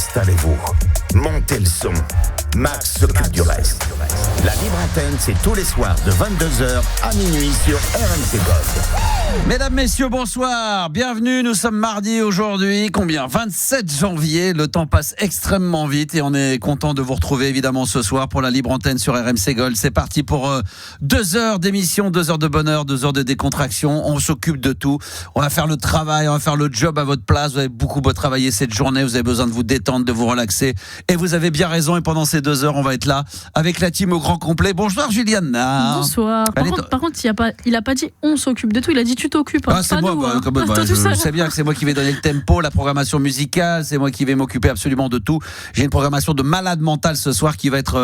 Installez-vous, montez le son. Max s'occupe du reste. La libre antenne, c'est tous les soirs de 22h à minuit sur RMC Gold. Mesdames, messieurs, bonsoir. Bienvenue, nous sommes mardi aujourd'hui. Combien ? 27 janvier. Le temps passe extrêmement vite et on est content de vous retrouver évidemment ce soir pour la libre antenne sur RMC Gold. C'est parti pour 2 heures d'émission, 2 heures de bonheur, 2 heures de décontraction. On s'occupe de tout. On va faire le travail, on va faire le job à votre place. Vous avez beaucoup travaillé cette journée. Vous avez besoin de vous détendre, de vous relaxer. Et vous avez bien raison. Et pendant ces 2 heures, on va être là avec la team au grand complet. Bonsoir Juliana. Bonsoir. Par contre, il a pas dit on s'occupe de tout. Il a dit tu t'occupes. Ah, c'est moi. Je sais bien que c'est moi qui vais donner le tempo, la programmation musicale. C'est moi qui vais m'occuper absolument de tout. J'ai une programmation de malade mental ce soir qui va être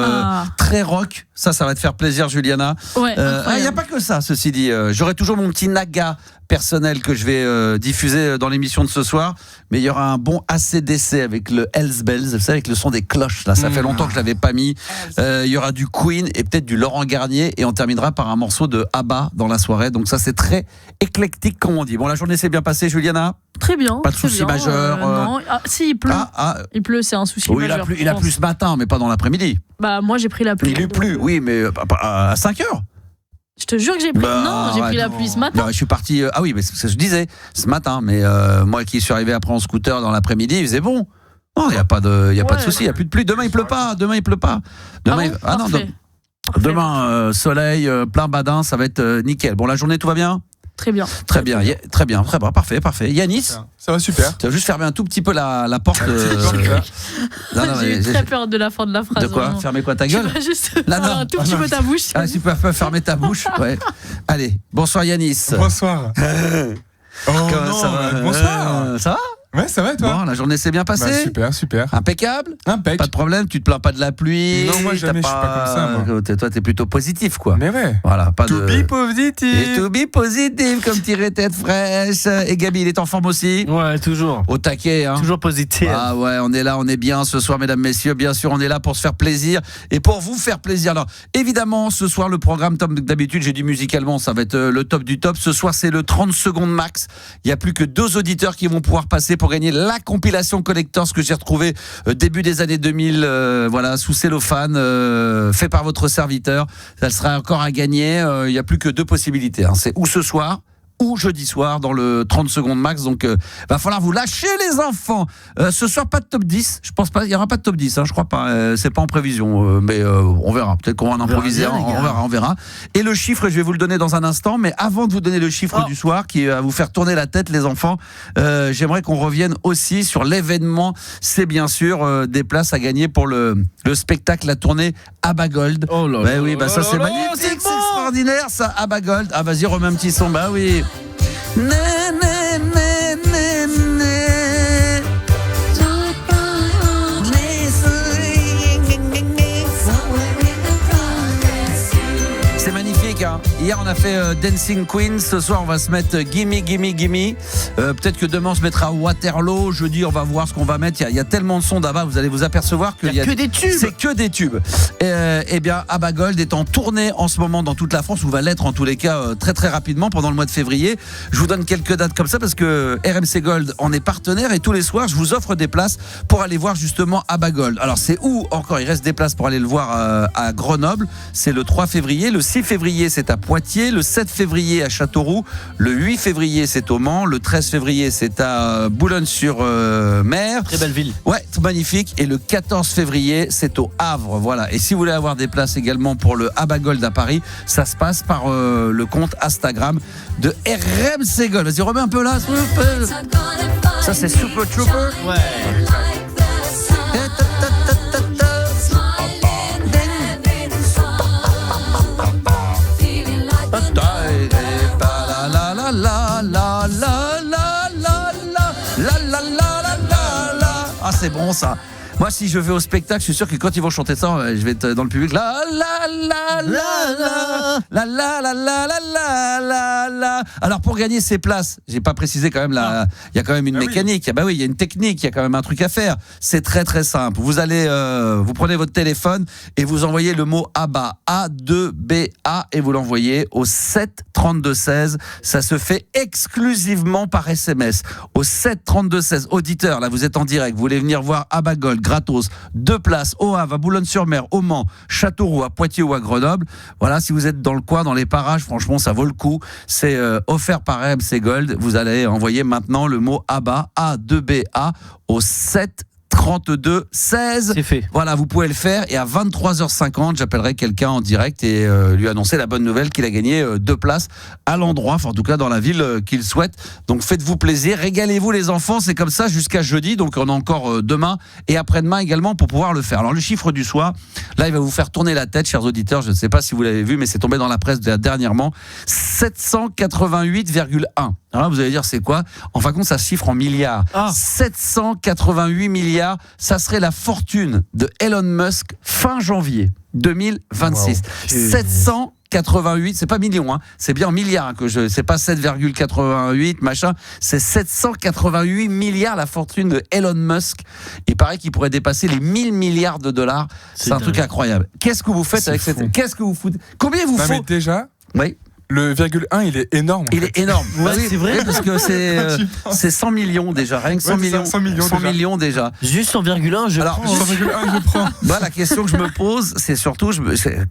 très rock. Ça va te faire plaisir, Juliana. Ouais. Il n'y a pas que ça, ceci dit. J'aurai toujours mon petit naga personnel que je vais diffuser dans l'émission de ce soir, mais il y aura un bon AC/DC avec le Hells Bells, vous savez, avec le son des cloches là, ça fait longtemps que je l'avais pas mis. Il y aura du Queen et peut-être du Laurent Garnier et on terminera par un morceau de ABBA dans la soirée, donc ça c'est très éclectique comme on dit. Bon, la journée s'est bien passée, Juliana ? Très bien. Pas de souci majeur. Non, si il pleut. Il pleut, c'est un souci majeur. Il a plu ce matin, mais pas dans l'après-midi. Bah moi j'ai pris la pluie. Il a plu, oui, mais à 5 heures. Je te jure que j'ai pris. J'ai pris la pluie ce matin. Non, je suis parti. Oui, mais c'est ce que je disais ce matin. Mais moi qui suis arrivé après en scooter dans l'après-midi, il faisait bon. Non, il n'y a pas de souci. Il n'y a plus de pluie. Demain, il pleut pas. Demain, soleil, plein badin, ça va être nickel. Bon, la journée, tout va bien ? Très bien. Très bien. Parfait. Yanis ? Ça va super. Tu vas juste fermer un tout petit peu la porte. J'ai eu très peur de la fin de la phrase. De quoi ? Vraiment. Fermer quoi, ta gueule ? Tu vas juste un tout petit peu ta bouche. Ah, tu peux fermer ta bouche. Ouais. Allez, bonsoir Yanis. Bonsoir. Ça va ? Bonsoir. Ça va ? Ouais, ça va et toi ? Bon, la journée s'est bien passée ? Super. Impeccable ? Impec. Pas de problème, tu te plains pas de la pluie ? Non, moi jamais, je suis pas comme ça, moi. Toi, t'es plutôt positif, quoi. Mais ouais. Voilà, pas to be positif. Et to be positif, comme tirer tête fraîche. Et Gabi, il est en forme aussi ? Ouais, toujours. Au taquet, hein. Toujours positif. Ah ouais, on est là, on est bien ce soir, mesdames, messieurs. Bien sûr, on est là pour se faire plaisir et pour vous faire plaisir. Alors, évidemment, ce soir, le programme, comme d'habitude, j'ai dit musicalement, ça va être le top du top. Ce soir, c'est le 30 secondes max. Il n'y a plus que 2 auditeurs qui vont pouvoir passer pour gagner la compilation collector, ce que j'ai retrouvé début des années 2000, sous cellophane, fait par votre serviteur. Ça sera encore à gagner. Il n'y a plus que 2 possibilités. C'est ou ce soir ou jeudi soir dans le 30 secondes max, donc va falloir vous lâcher les enfants. Ce soir pas de top 10, je pense pas, il y aura pas de top 10, je crois pas, c'est pas en prévision, mais on verra, peut-être qu'on va en improviser, on verra. Et le chiffre, je vais vous le donner dans un instant, mais avant de vous donner le chiffre du soir qui va vous faire tourner la tête les enfants, j'aimerais qu'on revienne aussi sur l'événement. C'est bien sûr des places à gagner pour le spectacle, la tournée ABBA Gold. Oh là là, oui, ça c'est magnifique, c'est extraordinaire ça, ABBA Gold. Ah vas-y, remets un petit son, bah oui. C'est magnifique, hein. Hier on a fait Dancing Queen, ce soir on va se mettre Gimme Gimme Gimme. Peut-être que demain on se mettra Waterloo. Jeudi on va voir ce qu'on va mettre. Il y a tellement de sons d'ABBA, vous allez vous apercevoir qu'il y a que des tubes. C'est que des tubes. Et bien ABBA Gold est en tournée en ce moment dans toute la France, ou va l'être en tous les cas très très rapidement pendant le mois de février. Je vous donne quelques dates comme ça parce que RMC Gold en est partenaire et tous les soirs je vous offre des places pour aller voir justement ABBA Gold. Alors c'est où encore ? Il reste des places pour aller le voir à Grenoble. C'est le 3 février. Le 6 février c'est à Poitiers. Le 7 février à Châteauroux. Le 8 février c'est au Mans. Le 13 février c'est à Boulogne-sur-Mer. Très belle ville. Ouais, tout magnifique. Et le 14 février c'est au Havre. Voilà. Et si vous voulez avoir des places également pour le ABBA Gold à Paris, ça se passe par le compte Instagram de RMC Gold. Vas-y, remets un peu là. Ça c'est Super Trooper. Ouais. Ah, c'est bon ça. Moi, si je vais au spectacle, je suis sûr que quand ils vont chanter ça, je vais être dans le public. La la la la la la la la la la la la. Alors pour gagner ces places, j'ai pas précisé quand même il y a quand même une mécanique. Oui. Il y a une technique, il y a quand même un truc à faire. C'est très très simple. Vous allez, vous prenez votre téléphone et vous envoyez le mot ABBA, A2BA, et vous l'envoyez au 7 32 16. Ça se fait exclusivement par SMS. Au 7 32 16. Auditeurs, là vous êtes en direct. Vous voulez venir voir ABBA Gold gratos, 2 places au Havre, à Boulogne-sur-Mer, au Mans, Châteauroux, à Poitiers ou à Grenoble. Voilà, si vous êtes dans le coin, dans les parages, franchement, ça vaut le coup. C'est offert par RMC Gold. Vous allez envoyer maintenant le mot ABBA, A2BA, au 7 32 16. C'est fait. Voilà, vous pouvez le faire. Et à 23h50, j'appellerai quelqu'un en direct et lui annoncer la bonne nouvelle qu'il a gagné 2 places à l'endroit, enfin en tout cas dans la ville qu'il souhaite. Donc faites-vous plaisir, régalez-vous les enfants. C'est comme ça jusqu'à jeudi. Donc on a encore demain et après-demain également pour pouvoir le faire. Alors le chiffre du soir, là il va vous faire tourner la tête, chers auditeurs. Je ne sais pas si vous l'avez vu, mais c'est tombé dans la presse dernièrement. 788,1. Alors là, vous allez dire c'est quoi ? En fin de compte, ça se chiffre en milliards. 788 milliards, ça serait la fortune de Elon Musk fin janvier 2026. Wow. 788, c'est pas millions, hein, c'est bien en milliards c'est pas 7,88 machin, c'est 788 milliards la fortune de Elon Musk. Il paraît qu'il pourrait dépasser les 1000 milliards de dollars. C'est un truc incroyable. Qu'est-ce que vous faites avec cette... Qu'est-ce que vous foutez ? Combien vous faut ? Mais déjà. Oui. Le 1, il est énorme. Il est énorme. Ouais, oui, c'est vrai. Oui, parce que c'est 100 millions déjà. Rien que 100 millions déjà. Juste 100,1, je prends. Bah, la question que je me pose, c'est surtout,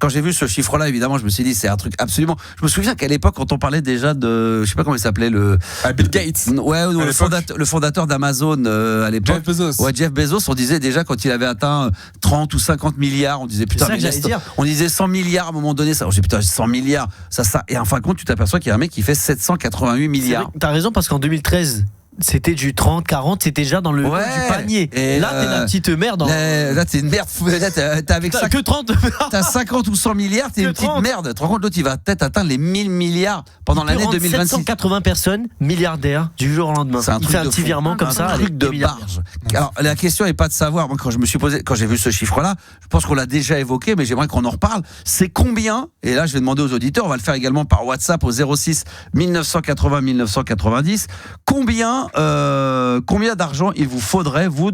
quand j'ai vu ce chiffre-là, évidemment, je me suis dit, c'est un truc absolument. Je me souviens qu'à l'époque, quand on parlait déjà de, je sais pas comment il s'appelait, Bill Gates. Ouais, le fondateur d'Amazon à l'époque. Jeff Bezos. Ouais, Jeff Bezos, on disait déjà quand il avait atteint 30 ou 50 milliards, on disait putain, on disait 100 milliards à un moment donné, ça. On disait putain, 100 milliards, ça. Et en fin de compte, tu t'aperçois qu'il y a un mec qui fait 788 milliards. T'as raison, parce qu'en 2013, c'était du 30, 40, c'était déjà dans le haut du panier. Et là, t'es la petite merde. Là, t'es une merde. T'as avec ça. Que 30. T'as 50 ou 100 milliards, t'es une petite merde. Tu te rends compte, l'autre, il va peut-être atteindre les 1000 milliards pendant l'année 2026. 780 personnes, milliardaires, du jour au lendemain. Il fait un petit virement comme ça. Un truc de barge. Alors, la question n'est pas de savoir. Moi, quand j'ai vu ce chiffre-là, je pense qu'on l'a déjà évoqué, mais j'aimerais qu'on en reparle. C'est combien? Et là, je vais demander aux auditeurs, on va le faire également par WhatsApp au 06 1980 1990. Combien d'argent il vous faudrait, vous,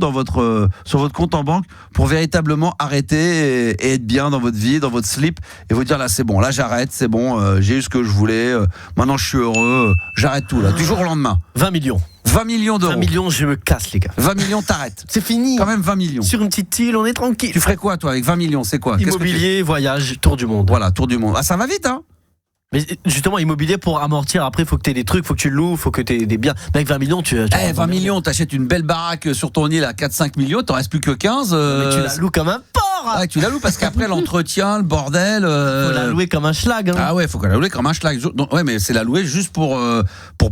sur votre compte en banque, pour véritablement arrêter et être bien dans votre vie, dans votre slip, et vous dire là c'est bon, là j'arrête, c'est bon, j'ai eu ce que je voulais, maintenant je suis heureux, j'arrête tout là, du jour au lendemain. 20 millions. 20 millions d'euros. 20 millions, je me casse, les gars. 20 millions, t'arrêtes. C'est fini. Quand même 20 millions. Sur une petite île, on est tranquille. Tu ferais quoi, toi, avec 20 millions? C'est quoi? Immobilier, voyage, tour du monde. Voilà, tour du monde. Ah, ça va vite, hein? Mais justement, immobilier pour amortir, après, il faut que tu aies des trucs, il faut que tu le loues, il faut que tu aies des biens. Mais avec 20 millions, 20 millions, t'achètes une belle baraque sur ton île à 4-5 millions, t'en restes plus que 15. Mais tu la loues comme un porc. Ah, tu la loues parce qu'après l'entretien, le bordel. Faut la louer comme un schlag. Hein. Ah ouais, faut la louer comme un schlag. Donc, ouais, mais c'est la louer juste pour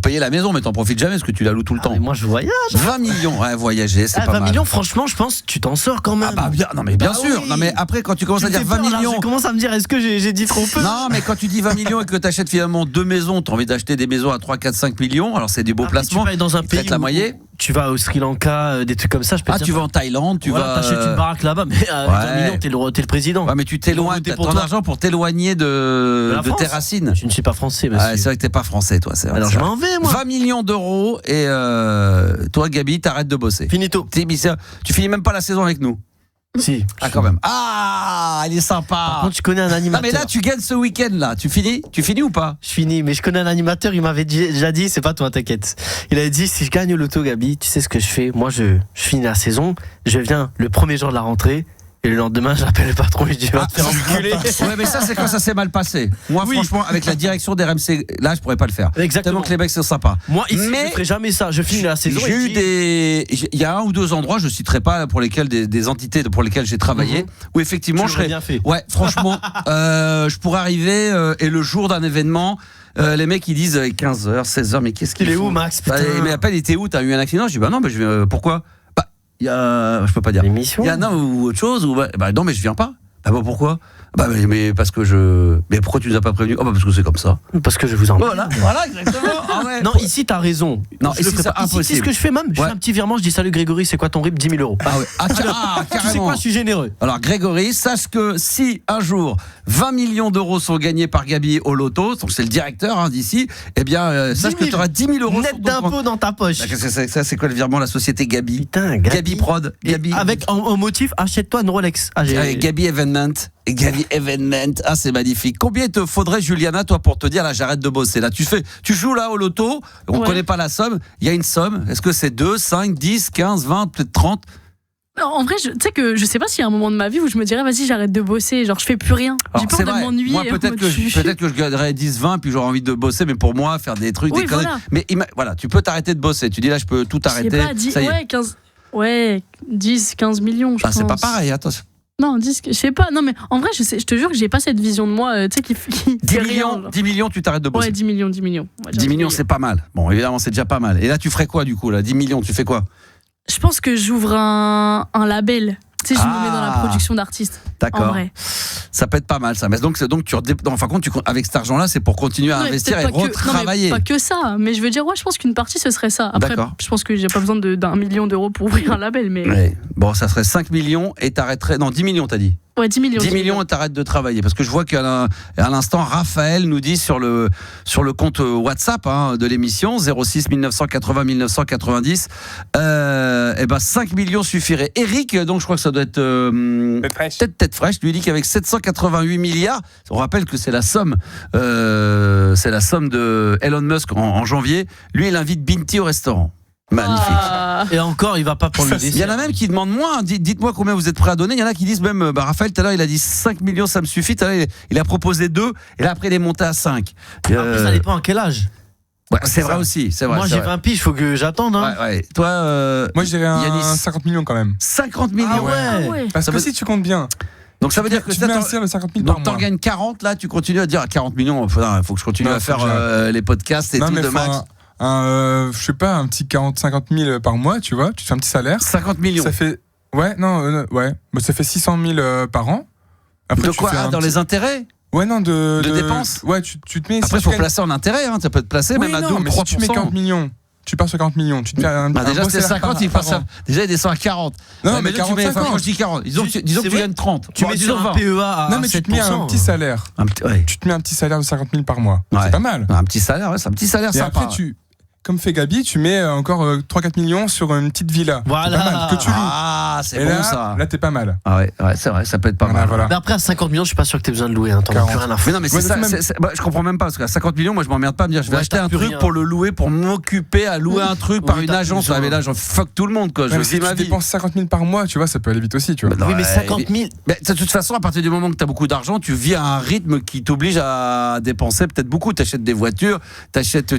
payer la maison, mais t'en profites jamais parce que tu la loues tout le temps. Mais moi, je voyage. 20 millions, ouais, voyager, c'est pas 20 mal. millions, franchement, je pense que tu t'en sors quand même. Ah bah bien, non mais bien sûr. Oui. Non mais après, quand tu commences à dire 20 millions. Je commence à me dire, est-ce que j'ai dit trop peu? Non, mais quand tu dis 20 millions et que t'achètes finalement 2 maisons, t'as envie d'acheter des maisons à 3, 4, 5 millions, alors c'est des beaux placements. Tu vas aller dans un pays la moitié. Tu vas au Sri Lanka, des trucs comme ça, je peux te dire. Tu vas en Thaïlande, t'achètes une baraque là-bas, mais 20 millions, t'es le président. Ouais, mais tu t'éloignes, t'as ton argent pour t'éloigner de tes racines. Je ne suis pas français, monsieur. C'est vrai que t'es pas français, toi. C'est vrai, alors je m'en vais, moi. 20 millions d'euros et toi, Gabi, t'arrêtes de bosser. Finito. Tu finis même pas la saison avec nous. Si. Ah, quand même. Ah, il est sympa. Par contre, tu connais un animateur. Non, mais là, tu gagnes ce week-end, là. Tu finis ou pas? Je finis, mais je connais un animateur, il m'avait déjà dit, c'est pas toi, t'inquiète. Il avait dit, si je gagne l'auto, Gabi, tu sais ce que je fais? Moi, je finis la saison, je viens le premier jour de la rentrée. Et le lendemain, j'appelle le patron et je dis, va te faire enculer. Ouais, mais ça, c'est quand ça s'est mal passé. Moi, franchement, avec la direction d'RMC, là, je pourrais pas le faire. Exactement. Tellement que les mecs sont sympas. Moi, ici, je ferai jamais ça. Je finis la saison. Il y a 1 ou 2 endroits, je citerai pas pour lesquels des entités pour lesquelles j'ai travaillé, où effectivement, je serais. Bien fait. Ouais, franchement, je pourrais arriver et le jour d'un événement. Les mecs ils disent 15h, 16h, mais qu'est-ce qu'il est où, Max? Il m'appelle, il était où? T'as eu un accident? Je dis bah non, mais je vais. Pourquoi? Il y a, je peux pas dire. L'émission. Il y a non ou autre chose ou non mais je viens pas. Ah bon pourquoi? Bah mais parce que mais pourquoi tu nous as pas prévenu? Oh bah parce que c'est comme ça. Parce que je vous en. Voilà exactement. Ah ouais. Non, ici t'as raison. Non, Je ici, le ferai c'est pas. Ici, impossible. c'est ce que je fais même. Je Ouais. fais un petit virement, je dis salut Grégory, c'est quoi ton RIB? 10 000 euros. Ah ouais. Tu sais Carrément. quoi, je suis généreux. Alors Grégory, sache que si un jour 20 millions d'euros sont gagnés par Gabi au loto, donc c'est le directeur d'ici, eh bien sache que tu auras 10 000 euros net sur ton compte. d'impôts dans ta poche. Bah, qu'est-ce que c'est que ça? C'est quoi le virement? La société Gabi. Putain, Gabi Prod. Et Gabi. avec en motif, achète-toi une Rolex. Ah, Gabi Evenement. Gabi Evenement. Ah, c'est magnifique. Combien il te faudrait, Juliana, toi, pour te dire, là, j'arrête de bosser? Là, tu joues là au loto, on Ouais. connaît pas la somme, il y a une somme. Est-ce que c'est 2, 5, 10, 15, 20, peut-être 30? En vrai, tu sais que je sais pas s'il y a un moment de ma vie où je me dirais, vas-y, j'arrête de bosser, genre je fais plus rien. J'ai Alors, peur c'est de vrai. m'ennuyer. Moi, peut-être que je gagnerais 10, 20, puis j'aurais envie de bosser, mais pour moi, faire des trucs, Oui, des conneries. voilà. Mais voilà, tu peux t'arrêter de bosser. Tu dis là, je peux tout Je sais arrêter. pas, 10, Ça y est. ouais, 15, ouais, 10, 15 millions, je Ah, pense. c'est pas pareil, attention. Non, 10, je sais pas. Non, mais en vrai, je te jure que j'ai pas cette vision de moi, tu sais, qui 10 fait rien, millions, genre. 10 millions, tu t'arrêtes de bosser. Ouais, 10 millions, 10 millions. On va dire 10 millions, c'est pas mal. Bon, évidemment, c'est déjà pas mal. Et là, tu ferais quoi, du coup, là? 10 millions, tu fais quoi? Je pense que j'ouvre un label. Tu sais, je me mets dans la Ah. production d'artistes. En D'accord. vrai. Ça peut être pas mal, ça. Mais donc en fin de compte, avec cet argent-là, c'est pour continuer à Non, mais investir et peut-être pas que- retravailler. Non, mais pas que ça. Mais je veux dire, ouais, je pense qu'une partie, ce serait ça. Après, D'accord. je pense que j'ai pas besoin d'1 million d'euros pour ouvrir un label. Mais Ouais. Bon, ça serait 5 millions et t'arrêterais. Non, 10 millions, t'as dit. ouais, 10 millions. 10 millions et t'arrêtes de travailler. Parce que je vois qu'à l'instant, Raphaël nous dit sur le compte WhatsApp de l'émission, 06 1980 1990, eh ben 5 millions suffirait. Eric, donc je crois que ça doit être tête fraîche, lui dit qu'avec 788 milliards, on rappelle que c'est la somme de Elon Musk en janvier, lui il invite Binti au restaurant. Magnifique. Ah. Et encore, il va pas prendre le Il y dessert. en a même qui demandent moins. Dites-moi combien vous êtes prêts à donner. Il y en a qui disent même, Raphaël, tout à l'heure, il a dit 5 millions, ça me suffit. Tout à l'heure, il a proposé 2. Et là, après, il est monté à 5. Après, ça dépend à quel âge. Ouais, c'est vrai aussi. C'est vrai. Moi, c'est j'ai vrai. 20 piges, faut que j'attende. Hein. Ouais. Toi, Moi, je dirais Yanis. 50 millions quand même. 50 millions. Ah ouais. Ah ouais. Parce Ça que veut- si tu comptes bien, Donc, ça veut dire que tu mets un tiers de 50 000 donc, par t'en mois. gagnes 40, là, tu continues à dire 40 millions. Il faut que je continue Non, à faut faire que les podcasts et Non, tout mais de faut Max. je sais pas, un petit 40-50 000 par mois, tu vois, tu te fais un petit salaire. 50 millions. Ça fait. Ouais, non, ouais. Mais ça fait 600 000 par an. Après, De tu quoi fais un Dans petit- les intérêts. Ouais, non, de dépenses. Ouais, tu te mets. Après, si il tu faut gagnes- placer en intérêt. Ça peut te placer Oui, même à non, 2 ou mais 3%. si tu mets 40 millions, tu pars sur 40 millions, tu te fais un. Bah, déjà, un beau c'était salaire 50, il par passe an. déjà, il descend à 40. Non, Ouais, mais là, tu mets, 40, quand je dis 40, disons que C'est tu vrai. gagnes 30. Tu Bon, mets disons sur un 20. PEA à Non, mais tu te mets un 7%. petit salaire. Ouais. Tu te mets un petit salaire de 50 000 par mois. Ouais. C'est pas mal. Un petit salaire, ouais, c'est un petit salaire Et sympa. après, comme fait Gabi, tu mets encore 3-4 millions sur une petite villa. Voilà. C'est pas mal, que tu loues. Ah, c'est Et bon là, ça. là, t'es pas mal. Ah ouais, c'est vrai, ça peut être pas mal. Voilà. Mais après, à 50 millions, je suis pas sûr que tu aies besoin de louer. Hein. T'en as 40. plus rien à Mais foutre. non, mais Ouais, c'est ça. mais c'est Je comprends même pas parce qu'à 50 millions, moi je m'emmerde pas à me dire je vais Ouais, acheter t'as un plus truc rien. pour le louer, pour m'occuper à louer un truc par Oui, une t'as agence. plus Ah, mais là, besoin. je fuck tout le monde quoi. Ouais, Je mais vis si ma tu vie. dépenses 50 000 par mois, tu vois, ça peut aller vite aussi, tu vois. Bah, Oui, mais ouais, 50 000. Mais de toute façon, à partir du moment que tu as beaucoup d'argent, tu vis à un rythme qui t'oblige à dépenser peut-être beaucoup. Tu achètes des voitures,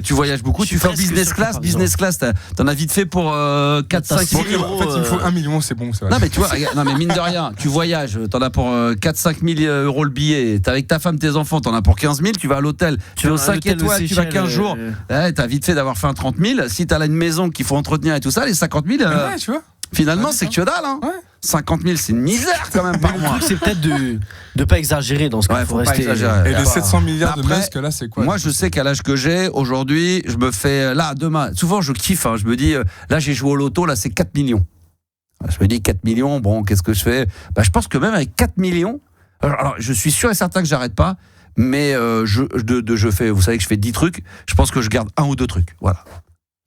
tu voyages beaucoup, Je suis tu fais en presque business sûr que class. t'as pas Business class, t'en as vite fait pour 4-5 6 Bon, 000 000 euros. en fait, il me faut 1 million, c'est bon, ça va. Non mais tu vois, regarde, non mais mine de rien, tu voyages, t'en as pour 4-5 000 euros le billet, t'es avec ta femme, tes enfants, t'en as pour 15 000, tu vas à l'hôtel, tu vas au 5 étoiles, tu vas 15 jours, t'as vite fait d'avoir fait un 30 000, si t'as là une maison qu'il faut entretenir et tout ça, les 50 000, Ouais, tu vois. finalement Ouais, c'est que dalle, hein. Ouais. 50 000 c'est une misère quand même par Le mois. truc, c'est peut-être de pas exagérer dans ce cas. Ouais, faut pas exagérer. Et les D'accord. 700 milliards de Après, Musk, là, c'est quoi Moi, je sais qu'à l'âge que j'ai, aujourd'hui, je me fais, là, demain, souvent je kiffe, je me dis, là, j'ai joué au loto, là, c'est 4 millions. Je me dis 4 millions, bon, qu'est-ce que je fais? Je pense que même avec 4 millions, alors je suis sûr et certain que j'arrête pas, mais je fais, vous savez que je fais 10 trucs, je pense que je garde 1 ou 2 trucs, voilà.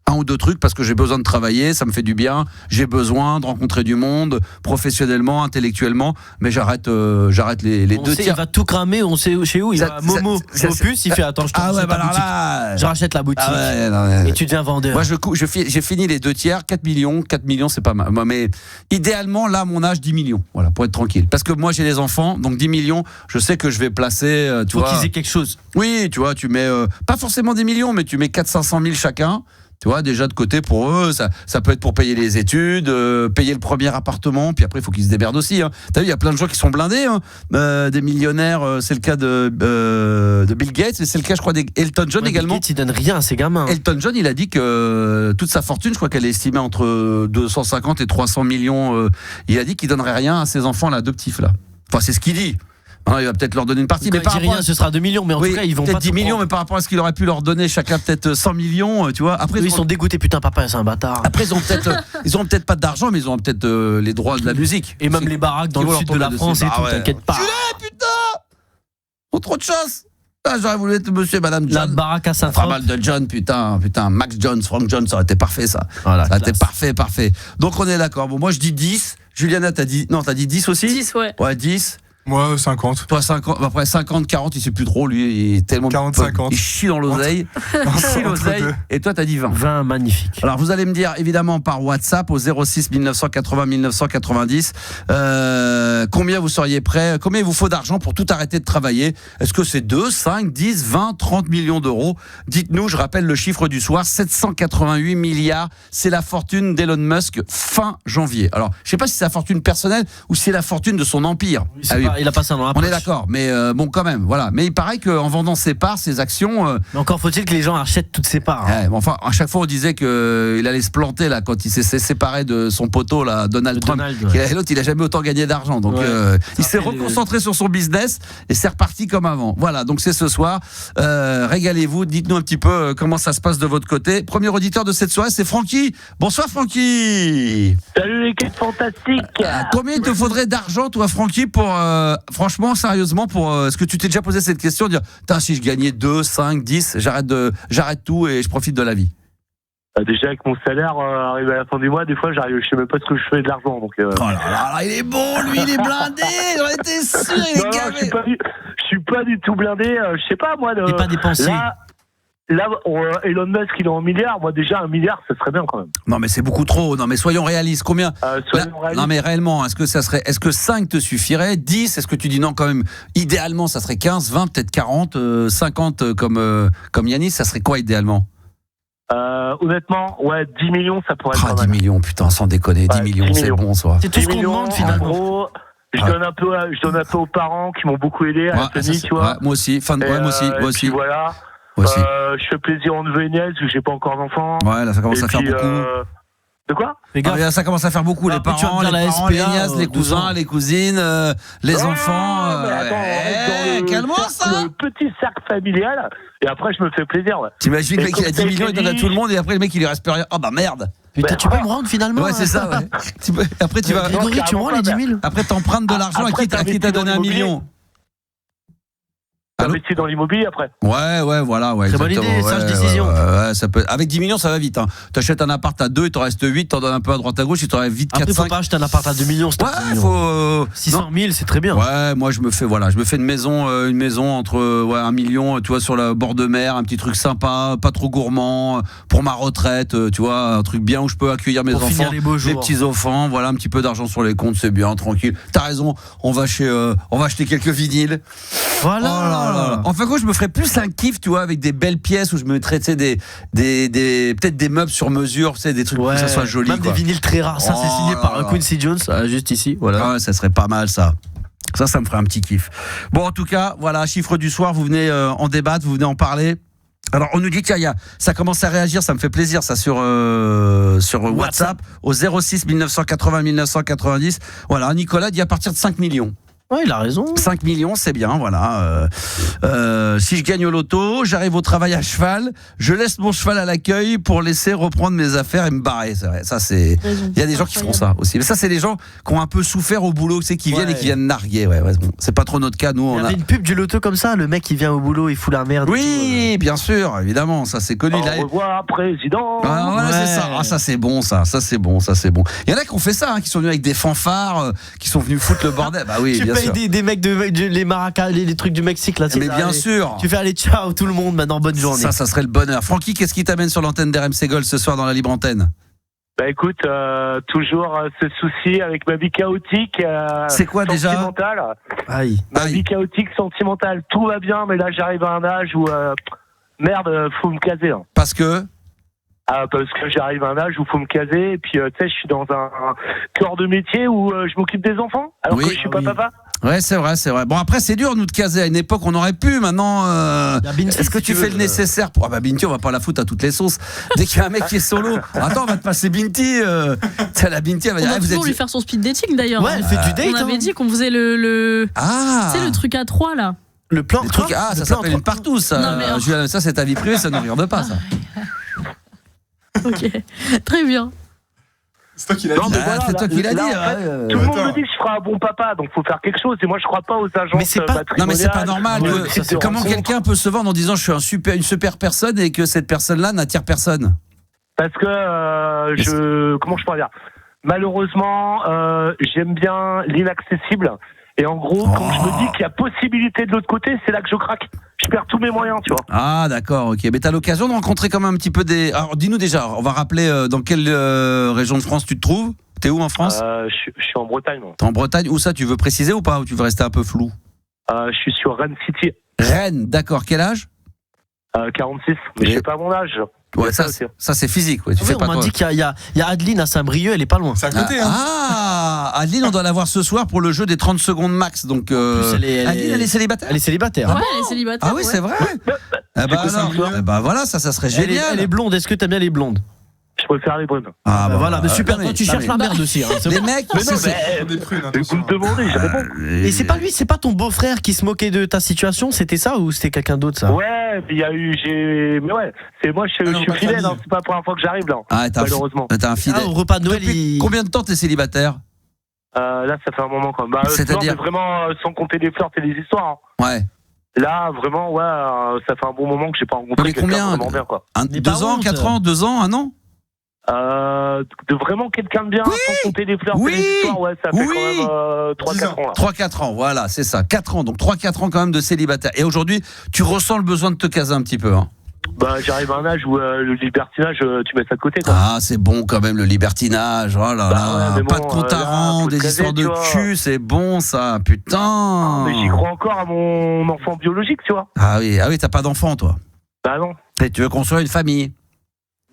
1 ou 2 trucs parce que j'ai besoin de travailler, ça me fait du bien, j'ai besoin de rencontrer du monde, professionnellement, intellectuellement, mais j'arrête les On 2 sait, il tiers. va tout cramer, on sait chez où. Il Ça- va à Momo, ça- Opus, il fait attends, je te Ah ouais, rachète bah la alors boutique. là. Je rachète la boutique. Ah ouais, non, ouais. Et tu deviens vendeur. Moi, j'ai fini les 2 tiers, 4 millions, c'est pas mal. Moi, mais idéalement, là, à mon âge, 10 millions. Voilà, pour être tranquille. Parce que moi, j'ai des enfants, donc 10 millions, je sais que je vais placer, tu Faut vois. qu'ils aient quelque chose. Oui, tu vois, tu mets, pas forcément 10 millions, mais tu mets 400-500 000 chacun. Tu vois, déjà de côté pour eux, ça peut être pour payer les études, payer le premier appartement, puis après, il faut qu'ils se déberdent aussi. Hein. T'as vu, il y a plein de gens qui sont blindés, hein. Des millionnaires, c'est le cas de Bill Gates, et c'est le cas, je crois, d'Elton John Ouais, également. Bill Gates, il donne rien à ses gamins. Elton John, il a dit que toute sa fortune, je crois qu'elle est estimée entre 250 et 300 millions. Il a dit qu'il donnerait rien à ses enfants, là, 2 petits là. Enfin, c'est ce qu'il dit. Non, il va peut-être leur donner une partie. Quand Mais il par dit rapport rien, ce sera 2 millions, mais en oui, tout cas, ils vont peut-être pas 10 tout millions, prendre. mais par rapport à ce qu'il aurait pu leur donner, chacun peut-être 100 millions, tu vois. Après, Eux, ils sont dégoûtés, putain, papa, c'est un bâtard. Après, ils ont peut-être pas d'argent, mais ils ont peut-être les droits de la musique. Et même les baraques dans Qui le vont sud leur de la tomber France dessus. et tout, Ah ouais. t'inquiète pas. Putain Ils ont trop de chance. Ah, j'aurais voulu être monsieur et madame La John. baraque à Pas Saint-Trope. mal de John, putain, Max Jones, Frank Jones, ça aurait été parfait ça. Voilà, Ça aurait été classe. parfait. Donc on est d'accord. Bon, moi je dis 10. Juliana, t'as dit 10 aussi 10, ouais. Ouais, 10. Moi, 50. Toi 50, après 50, 40, il sait plus trop, lui, il est tellement 40, 50. il chie dans l'oseille. Il chie Entre l'oseille. deux. Et toi t'as dit 20. 20, magnifique. Alors vous allez me dire évidemment par WhatsApp au 06 1980 1990 combien vous seriez prêt, combien il vous faut d'argent pour tout arrêter de travailler. Est-ce que c'est 2, 5, 10, 20, 30 millions d'euros? Dites-nous, je rappelle le chiffre du soir, 788 milliards, c'est la fortune d'Elon Musk fin janvier. Alors je sais pas si c'est la fortune personnelle ou si c'est la fortune de son empire. Ah oui. Il a passé un an On après. est d'accord, mais bon quand même, voilà. Mais il paraît qu'en vendant ses parts, ses actions, Mais encore faut-il que les gens achètent toutes ces parts. ouais, mais enfin, à chaque fois on disait qu'il allait se planter là quand il s'est séparé de son poteau là, Donald Trump. L'autre, il a jamais autant gagné d'argent, donc Ouais. il s'est rappelle reconcentré sur son business et c'est reparti comme avant. Voilà, donc c'est ce soir. Régalez-vous, dites-nous un petit peu comment ça se passe de votre côté. Premier auditeur de cette soirée, c'est Francky. Bonsoir Francky. Salut l'équipe fantastique. Combien il te faudrait d'argent, toi, Francky, pour franchement, sérieusement, pour est-ce que tu t'es déjà posé cette question, dire, putain, si je gagnais 2, 5, 10, j'arrête tout et je profite de la vie. Déjà avec mon salaire, arrivé à la fin du mois, des fois je sais même pas ce que je fais de l'argent. Donc, Oh là là, il est bon, lui, il est blindé. J'en étais sûr, il est non, gavé. je suis pas du tout blindé. Je sais pas moi. Et pas dépensier. Là, Elon Musk il est en milliard. Moi déjà 1 milliard, ça serait bien quand même. Non, mais c'est beaucoup trop. Non, mais soyons réalistes. Combien Soyons réalistes. Non, mais réellement, est-ce que 5 te suffirait? 10? Est-ce que tu dis non, quand même, idéalement, ça serait 15, 20, peut-être 40, 50 comme Yanis, ça serait quoi idéalement? Honnêtement, ouais, 10 millions, ça pourrait être pas 10 mal. millions, putain, sans déconner. 10 Ouais, millions, 10 c'est millions. bon, ça. C'est tout ce 10 qu'on millions, demande finalement. En gros, je donne un peu aux parents qui m'ont beaucoup aidé, à Ouais, Anthony, ça, tu vois. ouais, moi aussi. Et, Moi aussi. et puis voilà. Moi aussi. Je fais plaisir en neveu et nièce, vu que j'ai pas encore d'enfants. Ouais, là, ça commence Et à faire puis, beaucoup. De quoi? Les Ah, gars, mais là, ça commence à faire beaucoup. Les Après, tu vas parents, me les, dire la parents, SPA, les nièces, les cousins, 200. les cousines, les Ah, enfants. mais attends, on reste dans le Calme-moi cercle, ça. le petit cercle familial, et après je me fais plaisir. Ouais. T'imagines le Et mec il a comme 10 t'as millions, il donne à dit- tout le monde et après le mec il lui reste plus rien. Oh bah merde. putain, tu peux me rendre finalement. Ouais, c'est ça, ouais. Après tu vas. Grégory, tu me rends les 10 000. Après t'empruntes de l'argent à Après, qui t'a t'investis donné dans 1 l'immobilier. million. Allô T'investis dans l'immobilier après. Ouais, voilà, ouais. Très bonne exactement, idée, sage ouais, décision. Ouais, ça peut. Avec 10 millions, ça va vite. Hein. T'achètes un appart à 2, il t'en reste 8, t'en donnes un peu à droite à gauche, il t'en reste vite 4, Après, faut 5. pas acheter un appart à 2 millions. c'est Ouais, 10 millions. faut. 600 000, c'est très bien. Ouais, moi je me fais une maison entre 1 million, tu vois, sur le bord de mer, un petit truc sympa, pas trop gourmand, pour ma retraite, tu vois, un truc bien où je peux accueillir mes Pour enfants, finir les beaux jours. petits enfants, voilà, un petit peu d'argent sur les comptes, c'est bien, tranquille. T'as raison, on va acheter quelques vinyles. Voilà. Oh là là. Enfin quoi, je me ferais plus un kiff, tu vois, avec des belles pièces où je me mettrais, tu sais, peut-être des meubles sur mesure, tu sais, des trucs pour que ça soit joli. Même quoi. des vinyles très rares. Ça, c'est Oh signé là par là. Quincy Jones, juste ici. Voilà. Ouais, ça serait pas mal ça. Ça me ferait un petit kiff. Bon, en tout cas, voilà, chiffre du soir, vous venez en débattre, vous venez en parler. Alors, on nous dit qu'il y a, ça commence à réagir, ça me fait plaisir, ça, sur WhatsApp, au 06 1980 1990. Voilà, Nicolas dit à partir de 5 millions. Ouais, il a raison. 5 millions, c'est bien, voilà. Si je gagne au loto, j'arrive au travail à cheval, je laisse mon cheval à l'accueil pour laisser reprendre mes affaires et me barrer. C'est vrai, ça c'est. Il y a des gens qui font ça aussi. Mais ça, c'est les gens qui ont un peu souffert au boulot, tu sais, qui viennent et qui viennent narguer. Ouais, bon, c'est pas trop notre cas, nous. Il y avait une pub du loto comme ça, le mec qui vient au boulot, il fout la merde. Oui, bien sûr, évidemment, ça c'est connu. Au revoir, président. Ah, voilà, Ouais. c'est ça. Ah, ça c'est bon, ça c'est bon. Il y en a qui ont fait ça, hein, qui sont venus avec des fanfares, qui sont venus foutre le bordel. Bah oui, Tu bien payes sûr. des mecs les maracas, les trucs du Mexique là. Mais bien sûr. Tu fais aller ciao tout le monde maintenant, bonne journée. Ça serait le bonheur. Francky, qu'est-ce qui t'amène sur l'antenne d'RMC Gold ce soir dans la libre antenne? Bah écoute, toujours ce souci avec ma vie chaotique. C'est quoi déjà? Sentimentale. Aïe. Ma vie chaotique, sentimentale. Tout va bien, mais là j'arrive à un âge où merde, faut me caser. Hein. Parce que Parce que j'arrive à un âge où faut me caser. Et puis tu sais, je suis dans un corps de métier où je m'occupe des enfants. Alors Oui. que je suis pas Oui. papa. Ouais, c'est vrai, c'est vrai. Bon, après, c'est dur, nous, de caser. À une époque, on aurait pu. Maintenant, Y a Binti, est-ce que si tu tu fais veux, le nécessaire pour. Ah, bah, Binti, on va pas la foutre à toutes les sauces. Dès qu'il y a un mec qui est solo, attends, on va te passer Binti. La Binti, elle va On dire, va ah, vous toujours êtes. lui faire son speed dating d'ailleurs. Ouais, elle fait du date. On avait hein. dit qu'on faisait le Ah! tu sais, le truc à 3 là. Le plan Les trucs, trois, ah, le ça plan s'appelle trois. une partouze, ça. Non, mais- Julien, ça, c'est ta vie privée, ça ne regarde pas, ça. Ok, très bien. C'est toi qui l'as Non, dit. mais Ah, voilà, c'est toi qui l'as là, dit. en fait, ouais, Tout le monde Attends. me dit que je ferai un bon papa, donc faut faire quelque chose. Et moi, je crois pas aux agences Mais c'est pas- matrimoniales. Non, mais c'est pas normal. Ouais, que- ça, c'est comment rencontre. quelqu'un peut se vendre en disant je suis une super personne et que cette personne-là n'attire personne? Parce que comment je pourrais dire, malheureusement, j'aime bien l'inaccessible. Et en gros, quand je me dis qu'il y a possibilité de l'autre côté, c'est là que je craque. Je perds tous mes moyens, tu vois. Ah, d'accord, ok. Mais t'as l'occasion de rencontrer quand même un petit peu des. Alors, dis-nous déjà, on va rappeler dans quelle région de France tu te trouves? T'es où en France? Je suis en Bretagne, moi. T'es en Bretagne. Où ça? Tu veux préciser ou pas? Ou tu veux rester un peu flou? Je suis sur Rennes City, Rennes, d'accord. Quel âge? 46. Mais Et- je sais pas mon âge. Ouais, Il y a ça, aussi. ça c'est physique. Ouais. Tu Ouais, fais on pas m'a toi. dit qu'il y a Adeline à Saint-Brieuc, elle est pas loin. C'est à côté, hein. Ah, Adeline, on doit la voir ce soir pour le jeu des 30 secondes max. Donc, plus, elle Adeline, elle est célibataire. Elle est célibataire. Ouais, elle est célibataire. Ah oui, ouais. c'est vrai. Eh ben, quoi, alors, Saint-Brieuc eh ben voilà, ça serait Elle est, génial. elle est blonde. Est-ce que t'aimes bien les blondes? Je préfère les brunes. Ah, Bah bon, voilà, mais super. non, Toi, tu non, cherches la merde aussi. Hein, c'est Les bon. mecs, Mais non, c'est- mais Des prunes, vous attention. me demandez, je réponds. Et c'est pas lui, c'est pas ton beau-frère qui se moquait de ta situation, c'était ça ou c'était quelqu'un d'autre ça? Ouais, puis il y a eu, mais ouais, c'est moi, je non, suis pas fidèle, famille. hein, c'est pas la première fois que j'arrive là, Ah, malheureusement. t'as un fidèle. Ah, au repas de Noël, Depuis il... combien de temps t'es célibataire? Là, ça fait un moment quand même. Bah, C'est-à-dire non, mais vraiment, sans compter les flirts et les histoires. Hein. Ouais. Là, vraiment, ouais, ça fait un bon moment que j'ai pas rencontré Mais quelqu'un combien vraiment bien, quoi. Mais 2 pas ans, honte. 4 ans, 2 ans, 1 an? De vraiment quelqu'un de bien, Oui, sans compter les flirts oui, et les histoires, ouais, ça fait oui. quand même 3-4 ans là. 3-4 ans, voilà, c'est ça. 4 ans, donc 3-4 ans quand même de célibataire. Et aujourd'hui, tu ressens le besoin de te caser un petit peu. Hein. Bah, j'arrive à un âge où le libertinage, tu mets ça de côté, quoi. Ah, c'est bon quand même le libertinage. Oh là Bah là, ouais, mais pas bon, de compte à là, rendre, faut des se histoires caser, de tu vois. cul, c'est bon ça, putain. Mais j'y crois encore à mon enfant biologique, tu vois. Ah oui, t'as pas d'enfant toi. Bah non. Et tu veux construire une famille.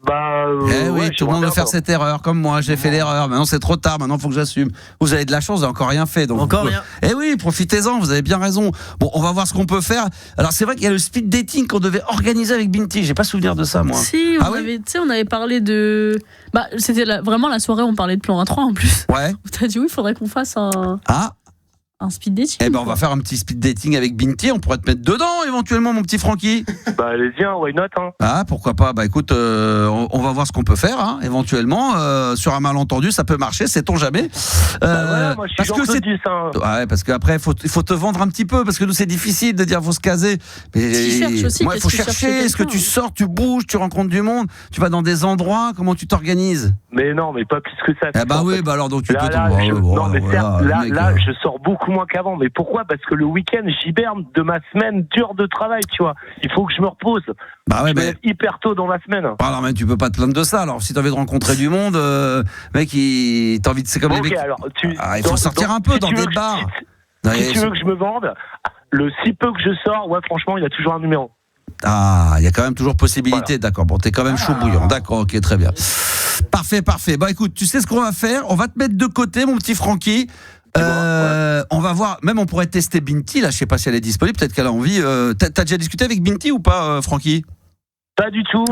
Bah, Eh oui, ouais, tout le monde veut j'aimerais faire bien, cette erreur, comme moi, j'ai fait l'erreur. Maintenant c'est trop tard, maintenant faut que j'assume. Vous avez de la chance, vous n'avez encore rien fait. Donc Encore rien. Eh oui, profitez-en, vous avez bien raison. Bon, on va voir ce qu'on peut faire. Alors c'est vrai qu'il y a le speed dating qu'on devait organiser avec Binti. J'ai pas souvenir de ça moi. Si, Ah oui tu sais, on avait parlé de. Bah, c'était vraiment la soirée où on parlait de plan A3 en plus. Ouais. T'as dit oui, il faudrait qu'on fasse Ah. un speed dating. Eh ben on va faire un petit speed dating avec Binti. On pourrait te mettre dedans éventuellement, mon petit Francky. Bah, allez-y, hein, why not, hein. Ah, pourquoi pas. Bah écoute, on va voir ce qu'on peut faire. Hein, éventuellement, sur un malentendu, ça peut marcher. Sait-on jamais. Bah, voilà, moi, je suis parce que c'est. Jean-Claude hein. Ouais, parce qu'après, il faut te vendre un petit peu, parce que nous, c'est difficile de dire faut se caser. Mais Tu cherches aussi, moi, il faut qu'est-ce que tu cherches chercher. chez Est-ce que quelqu'un tu sors, tu bouges, tu rencontres du monde, tu vas dans des endroits, comment tu t'organises? Mais non, mais pas plus que ça. Eh ben En oui, fait. bah alors donc tu Là, peux là, tomber. non, mais certes, là, mec, là, je sors beaucoup moins qu'avant. Mais pourquoi? Parce que le week-end, j'hiberne de ma semaine dure de travail, tu vois. Il faut que je me repose. bah ouais, Je me mais. lève hyper tôt dans la semaine. Alors, mais tu peux pas te plaindre de ça. Alors, si t'as envie de rencontrer du monde, mec, t'as envie de. C'est comme les Ok, mecs. alors, Il faut sortir un peu si dans tu veux des que- bars. Si tu veux que je me vende, le si peu que je sors, ouais, franchement, il y a toujours un numéro. Ah, il y a quand même toujours possibilité, d'accord. Bon, t'es quand même chaud bouillant, d'accord, ok, très bien. Parfait. Bah écoute, tu sais ce qu'on va faire? On va te mettre de côté, mon petit Francky. On va voir, même on pourrait tester Binti, là, je sais pas si elle est disponible, peut-être qu'elle a envie. T'as déjà discuté avec Binti ou pas, Francky? Pas du tout.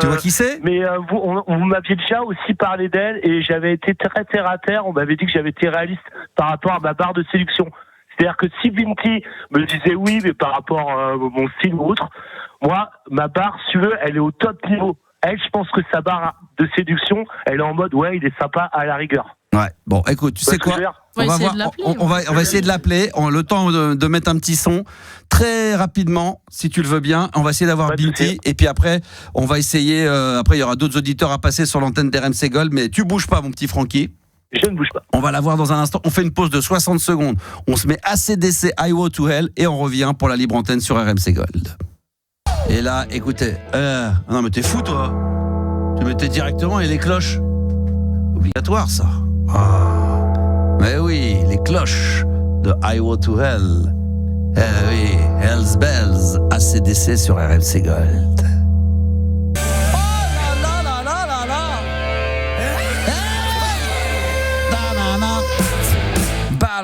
Tu vois qui c'est? Mais vous m'aviez déjà aussi parlé d'elle et j'avais été très terre à terre. On m'avait dit que j'avais été réaliste par rapport à ma barre de séduction. C'est-à-dire que si Binti me disait oui, mais par rapport à mon style ou autre, moi, ma barre, si tu veux, elle est au top niveau. Elle, je pense que sa barre de séduction, elle est en mode, ouais, il est sympa à la rigueur. Ouais, bon, écoute, tu sais quoi? On va essayer voir, de l'appeler, on va essayer de l'appeler. Le temps de mettre un petit son très rapidement, si tu le veux bien. On va essayer d'avoir Pas de Binti. souci. Et puis après, on va essayer. Après, il y aura d'autres auditeurs à passer sur l'antenne d'RMC Gold. Mais tu bouges pas, mon petit Francky. Je ne bouge pas. On va la voir dans un instant. On fait une pause de 60 secondes. On se met ACDC Highway to Hell et on revient pour la libre antenne sur RMC Gold. Et là, écoutez. Non, mais t'es fou, toi. Tu mettais directement et les cloches. Obligatoire, ça. Ah. Mais oui, les cloches de Highway to Hell. Eh oui, Hell's Bells, ACDC sur RMC Gold.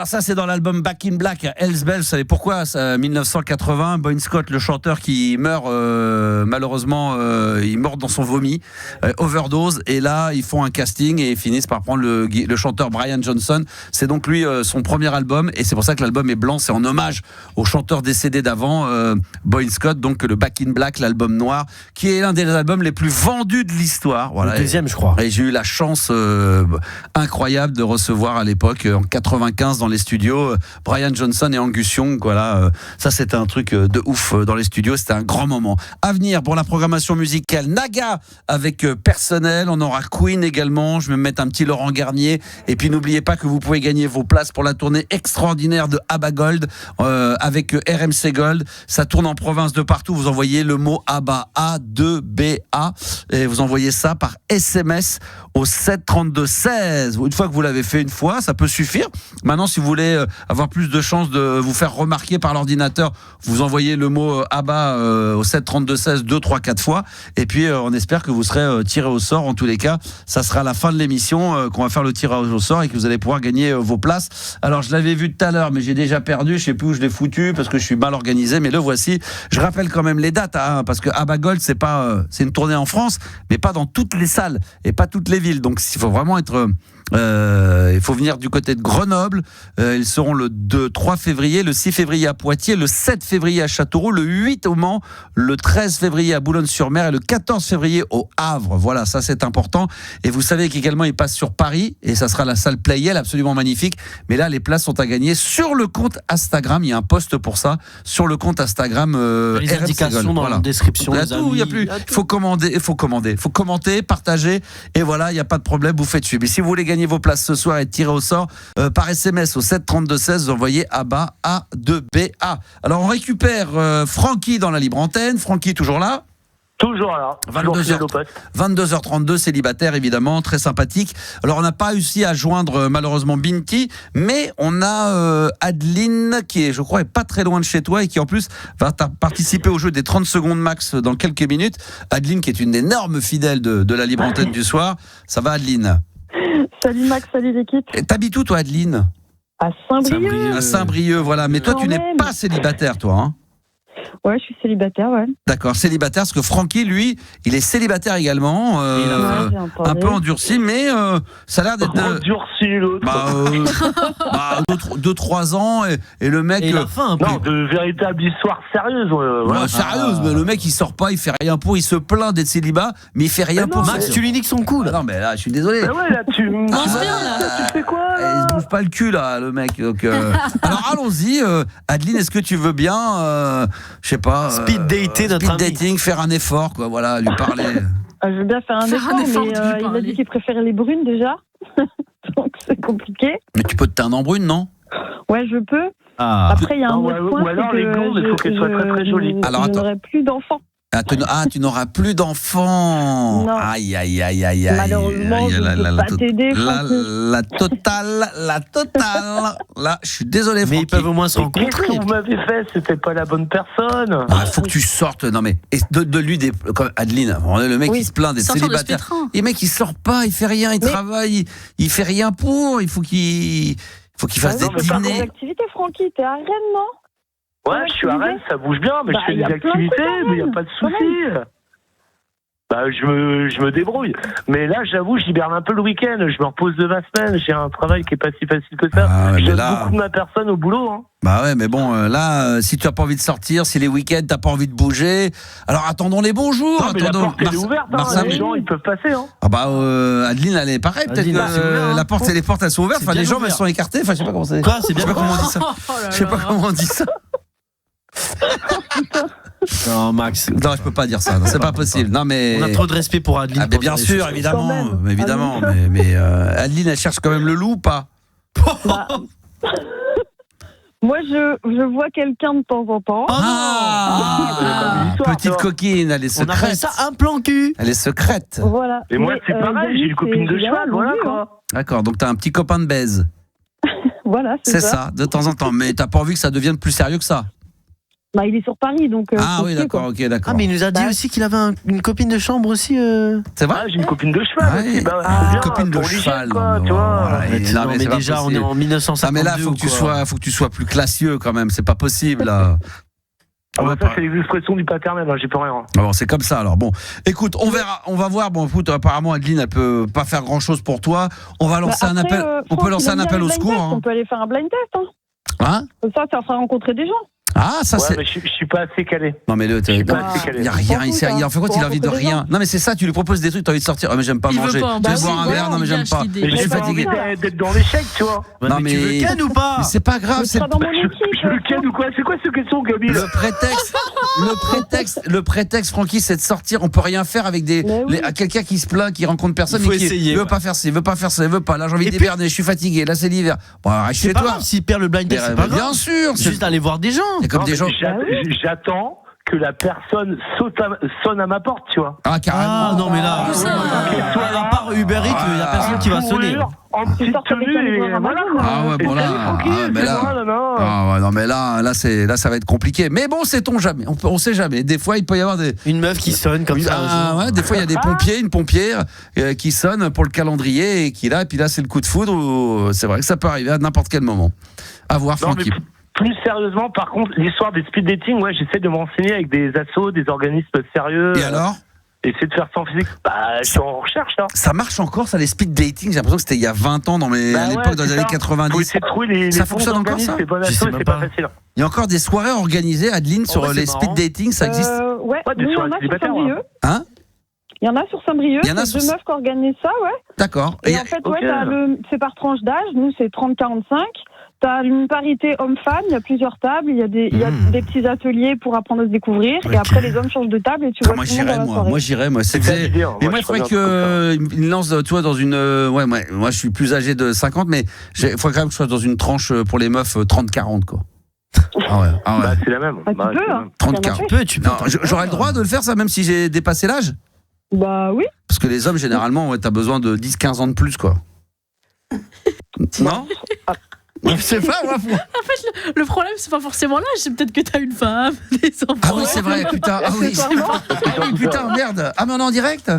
Alors ça, c'est dans l'album Back in Black, Hells Bells. Vous savez pourquoi 1980, Bon Scott, le chanteur qui meurt, malheureusement, il meurt dans son vomi, overdose. Et là, ils font un casting et ils finissent par prendre le chanteur Brian Johnson. C'est donc lui, son premier album. Et c'est pour ça que l'album est blanc. C'est en hommage au chanteur décédé d'avant, Bon Scott. Donc le Back in Black, l'album noir, qui est l'un des albums les plus vendus de l'histoire. Voilà. Le deuxième, je crois. Et j'ai eu la chance incroyable de recevoir à l'époque, en 95, dans les studios, Brian Johnson et Angus Young. Voilà, ça c'était un truc de ouf dans les studios. C'était un grand moment. À venir pour la programmation musicale, Naga avec Personnel. On aura Queen également. Je vais me mettre un petit Laurent Garnier. Et puis n'oubliez pas que vous pouvez gagner vos places pour la tournée extraordinaire de ABBA Gold avec RMC Gold. Ça tourne en province de partout. Vous envoyez le mot ABBA, A2BA, et vous envoyez ça par SMS au 7 32 16. Une fois que vous l'avez fait une fois, ça peut suffire. Maintenant, si vous voulez avoir plus de chances de vous faire remarquer par l'ordinateur, vous envoyez le mot ABBA au 7 32 16 2, 3, 4 fois. Et puis, on espère que vous serez tiré au sort. En tous les cas, ça sera à la fin de l'émission qu'on va faire le tirage au sort et que vous allez pouvoir gagner vos places. Alors, je l'avais vu tout à l'heure, mais j'ai déjà perdu. Je sais plus où je l'ai foutu parce que je suis mal organisé. Mais le voici. Je rappelle quand même les dates, parce que ABBA Gold, c'est une tournée en France, mais pas dans toutes les salles et pas toutes les villes. Donc, il faut vraiment être... il faut venir du côté de Grenoble. Ils seront le 3 février, le 6 février à Poitiers, le 7 février à Châteauroux, le 8 au Mans, le 13 février à Boulogne-sur-Mer et le 14 février au Havre. Voilà, ça c'est important. Et vous savez qu'également ils passent sur Paris et ça sera la salle Playel, absolument magnifique. Mais là, les places sont à gagner sur le compte Instagram. Il y a un post pour ça sur le compte Instagram. Les RMC indications Gold. dans la description. Il y a tout, il y a plus. Il faut commander, il faut commenter, partager. Et voilà, il n'y a pas de problème, vous faites suivre. Et si vous voulez gagner vos places ce soir et être tiré au sort par SMS au 7 32 16, vous envoyez ABBA, A2BA. Alors on récupère Francky dans la libre antenne. Francky toujours là? Toujours là. 22h32, célibataire évidemment, très sympathique. Alors on n'a pas réussi à joindre malheureusement Binti, mais on a Adeline qui est, je crois, est pas très loin de chez toi et qui en plus va participer au jeu des 30 secondes max dans quelques minutes. Adeline qui est une énorme fidèle de la libre antenne du soir. Ça va Adeline? Salut Max, salut l'équipe. T'habites où toi Adeline? À Saint-Brieuc. À Saint-Brieuc, voilà. Mais toi tu n'es pas célibataire toi, hein? Ouais, je suis célibataire, ouais. D'accord, célibataire, parce que Francky, lui, il est célibataire également, un peu endurci, mais ça a l'air d'être... Endurci, l'autre. 2-3 ans, et le mec... Et il a faim un peu. Non, de véritable histoire sérieuse. Sérieuse, mais le mec, il sort pas, il fait rien pour, il se plaint d'être célibat, mais il fait rien pour. Max, tu lui niques son cou, là. Non, mais là, je suis désolé. Mais ouais, là, tu fais quoi, là? Il se bouge pas le cul, là, le mec. Donc, alors, allons-y. Adeline, est-ce que tu veux bien... je sais pas. Speed dating, notre ami. Speed dating, faire un effort, quoi, voilà, lui parler. Je veux bien faire un effort, mais il a dit qu'il préférait les brunes déjà. Donc c'est compliqué. Mais tu peux te teindre en brune, non? Ouais, je peux. Ah. Après, il y a un autre point. Ou alors les blondes, il faut qu'elles soient très très jolies. Alors, je n'aurai plus d'enfants. Tu n'auras plus d'enfants. Non. Aïe. Malheureusement, je ne peux pas t'aider. La totale. Là, je suis désolé, Mais Francky. ils peuvent au moins se Qu'est-ce rencontrer. que vous m'avez fait? C'était pas la bonne personne. Il faut que tu sortes. Non, mais de lui, comme Adeline, le mec, Oui. il se plaint d'être Sortir de ce célibataire. pétrin. Et le mec, il sort pas, il fait rien, il travaille, il fait rien pour. Il faut qu'il fasse non, des mais par dîners. Activité, Francky, t'es à Rennes, non? Ouais, je suis à Rennes, ça bouge bien, mais je fais y des a plein de activités, trucs à mais il n'y a Rennes, pas de quand souci. Je me débrouille. Mais là, j'avoue, j'hiberne un peu le week-end. Je me repose de ma semaine. J'ai un travail qui est pas si facile que ça. Ah ouais, Je mais donne là- beaucoup de ma personne au boulot. Hein. Bah ouais, mais bon, là, si tu n'as pas envie de sortir, si les week-ends, t'as pas envie de bouger, alors attendons les bons jours. Non, mais la attendons. porte, elle est ouverte. Hein, Marcel- les gens, ils peuvent passer. Hein. Ah bah Adeline, elle est pareille. Peut-être Adeline, que c'est ouvert, hein. la porte, les portes elles sont ouvertes. C'est Enfin, les bien jambes elles ouvert. sont écartées. Enfin, je sais pas comment c'est. Quoi, c'est Je sais bien pas comment on dit ça. Je sais pas comment on dit ça. Non, Max. Non, je peux pas dire ça. Non, c'est pas possible. Non, mais. On a trop de respect pour Adeline. Ah, mais pour bien dire des sûr, choses. évidemment, Quand même. évidemment. Mais Adeline, elle cherche quand même le loup ou pas? Bah, moi, je vois quelqu'un de temps en temps. Petite coquine, elle est On appelle secrète. ça un plan cul. Elle est secrète. Voilà. Et moi, Mais, c'est pareil, j'ai une copine de c'est cheval, voilà quoi. D'accord, donc t'as un petit copain de baise. Voilà, C'est ça, de temps en temps. Mais t'as pas envie que ça devienne plus sérieux que ça? Bah, il est sur Paris, donc. Ah faut oui, chier, d'accord, quoi. ok, d'accord. Ah, mais il nous a dit Bah. aussi qu'il avait une copine de chambre aussi. C'est vrai? Ah, j'ai une copine de cheval Ouais. aussi. Bah, Ah, c'est bien, copine de pour l'hygiène, cheval, quoi, non, mais tu vois. voilà. Mais Non, mais mais c'est pas déjà, on possible. est en 1952. Ah mais là, faut que tu sois plus classieux quand même. C'est pas possible là. Ah, On bah, va ça, c'est les expressions du paternel, hein, j'y peux rien. Ah bon, c'est comme ça alors. Bon, écoute, on verra, on va voir. Bon, écoute, apparemment Adeline, elle peut pas faire grand chose pour toi. On va lancer Bah, un après, appel. On Franck, peut lancer il un aime bien appel les au blind secours. tests, Hein. On peut aller faire un blind test. Hein. Hein? Comme ça fera rencontrer des gens. Ah, ça Ouais, c'est. mais je suis pas assez calé. Non mais le, Je suis non, pas assez il calé. y a rien. S'en fout, Il en fait quoi? faut Il a envie de rencontrer des rien. gens. Non mais c'est ça. Tu lui proposes des trucs. T'as envie de sortir. Oh, mais j'aime pas Il veut manger. pas, Je bah vais oui, boire un voilà, verre. Non mais il j'aime gâche pas. l'idée. Mais je J'ai suis pas envie fatigué. d'être dans l'échec, tu vois. Ouais, Non, mais tu mais- veux Ken ou pas? Mais c'est pas grave. Tu C'est seras dans mon Je équipe. le ken ou quoi? C'est quoi cette question, Gabi? Le prétexte, Francky, c'est de sortir. On peut rien faire avec Mais oui. à quelqu'un qui se plaint, qui rencontre personne, Il faut mais qui essayer, veut ouais. pas faire ci, veut pas faire ça, veut pas. Là, j'ai envie Et de puis- déberner. Je suis fatigué. Là, c'est l'hiver. Bon, reste C'est chez pas toi. grave s'il perd le blind test, c'est pas Bien grave. sûr. C'est juste aller voir des gens. C'est comme Non, des mais gens. J'attends que la personne sonne à ma porte, tu vois. Ah, carrément. Ah non, mais là, ça. à part Uber Eats, il y a personne qui va sonner. Courir en petite sortes avec tenue un et livreur voilà. Amazon. quoi. Ah ouais, bon Et là, salut, tranquille, ah, mais c'est là- moi, non. Ah ouais, non mais là ça va être compliqué. Mais bon, sait-on jamais. On sait jamais. Des fois, il peut y avoir des Une meuf qui sonne comme ça. Ah, ouais, des fois il y a des pompiers, une pompière qui sonne pour le calendrier et qui là, et puis là c'est le coup de foudre. C'est vrai que ça peut arriver à n'importe quel moment. À voir, Non, mais Francky. plus sérieusement, par contre, l'histoire des speed dating, ouais, j'essaie de me renseigner avec des assos, des organismes sérieux. Et alors? Essayer de faire ça en physique. Bah, je suis en recherche, là. Ça marche encore, ça, les speed dating? J'ai l'impression que c'était il y a 20 ans, à Bah l'époque, ouais, dans les c'est années ça. Faut 90. essayer de trouver les Ça bons fonctionne encore, organismes, ça? les bonnes Je sais assos, même c'est pas pas. facile. Il y a encore des soirées organisées, Adeline, sur ouais, les c'est speed marrant. dating, ça existe? Ouais, Ouais, des oui, il y soirées en a sur célibataires, Saint-Brieuc. Hein? Il y en a sur Saint-Brieuc. Il y en a C'est sur- deux meufs qui organisent ça, ouais. D'accord. Et en fait, ouais, Ok. c'est par tranche d'âge. Nous, c'est 30-45. T'as une parité homme-femme. Il y a plusieurs tables. Il y a des petits ateliers pour apprendre à se découvrir. Ok. Et après, les hommes changent de table et tu vois Moi tout le monde dans j'irais, la moi. soirée. Moi j'irais, moi. C'est ça l'idée, hein. Et Moi, moi, je il faudrait ferais bien qu'il lance, tu vois, dans une. Ouais, moi, je suis plus âgé de 50, mais il faudrait quand même que je sois dans une tranche pour les meufs 30-40, quoi. Ah ouais. Bah, c'est la même. Ah, tu Bah, peux, c'est la hein. même. 30-40. Tu peux. Non, j'aurais le droit de le faire, ça, même si j'ai dépassé l'âge? Bah oui. Parce que les hommes, généralement, ouais, t'as besoin de 10-15 ans de plus, quoi. Non? Je sais pas, moi. Le problème, c'est pas forcément l'âge, c'est peut-être que t'as une femme, des enfants. Ah oui, c'est vrai, putain. Ah oui, Accessoirement. Ah oui, putain, merde. Ah, mais on est en direct?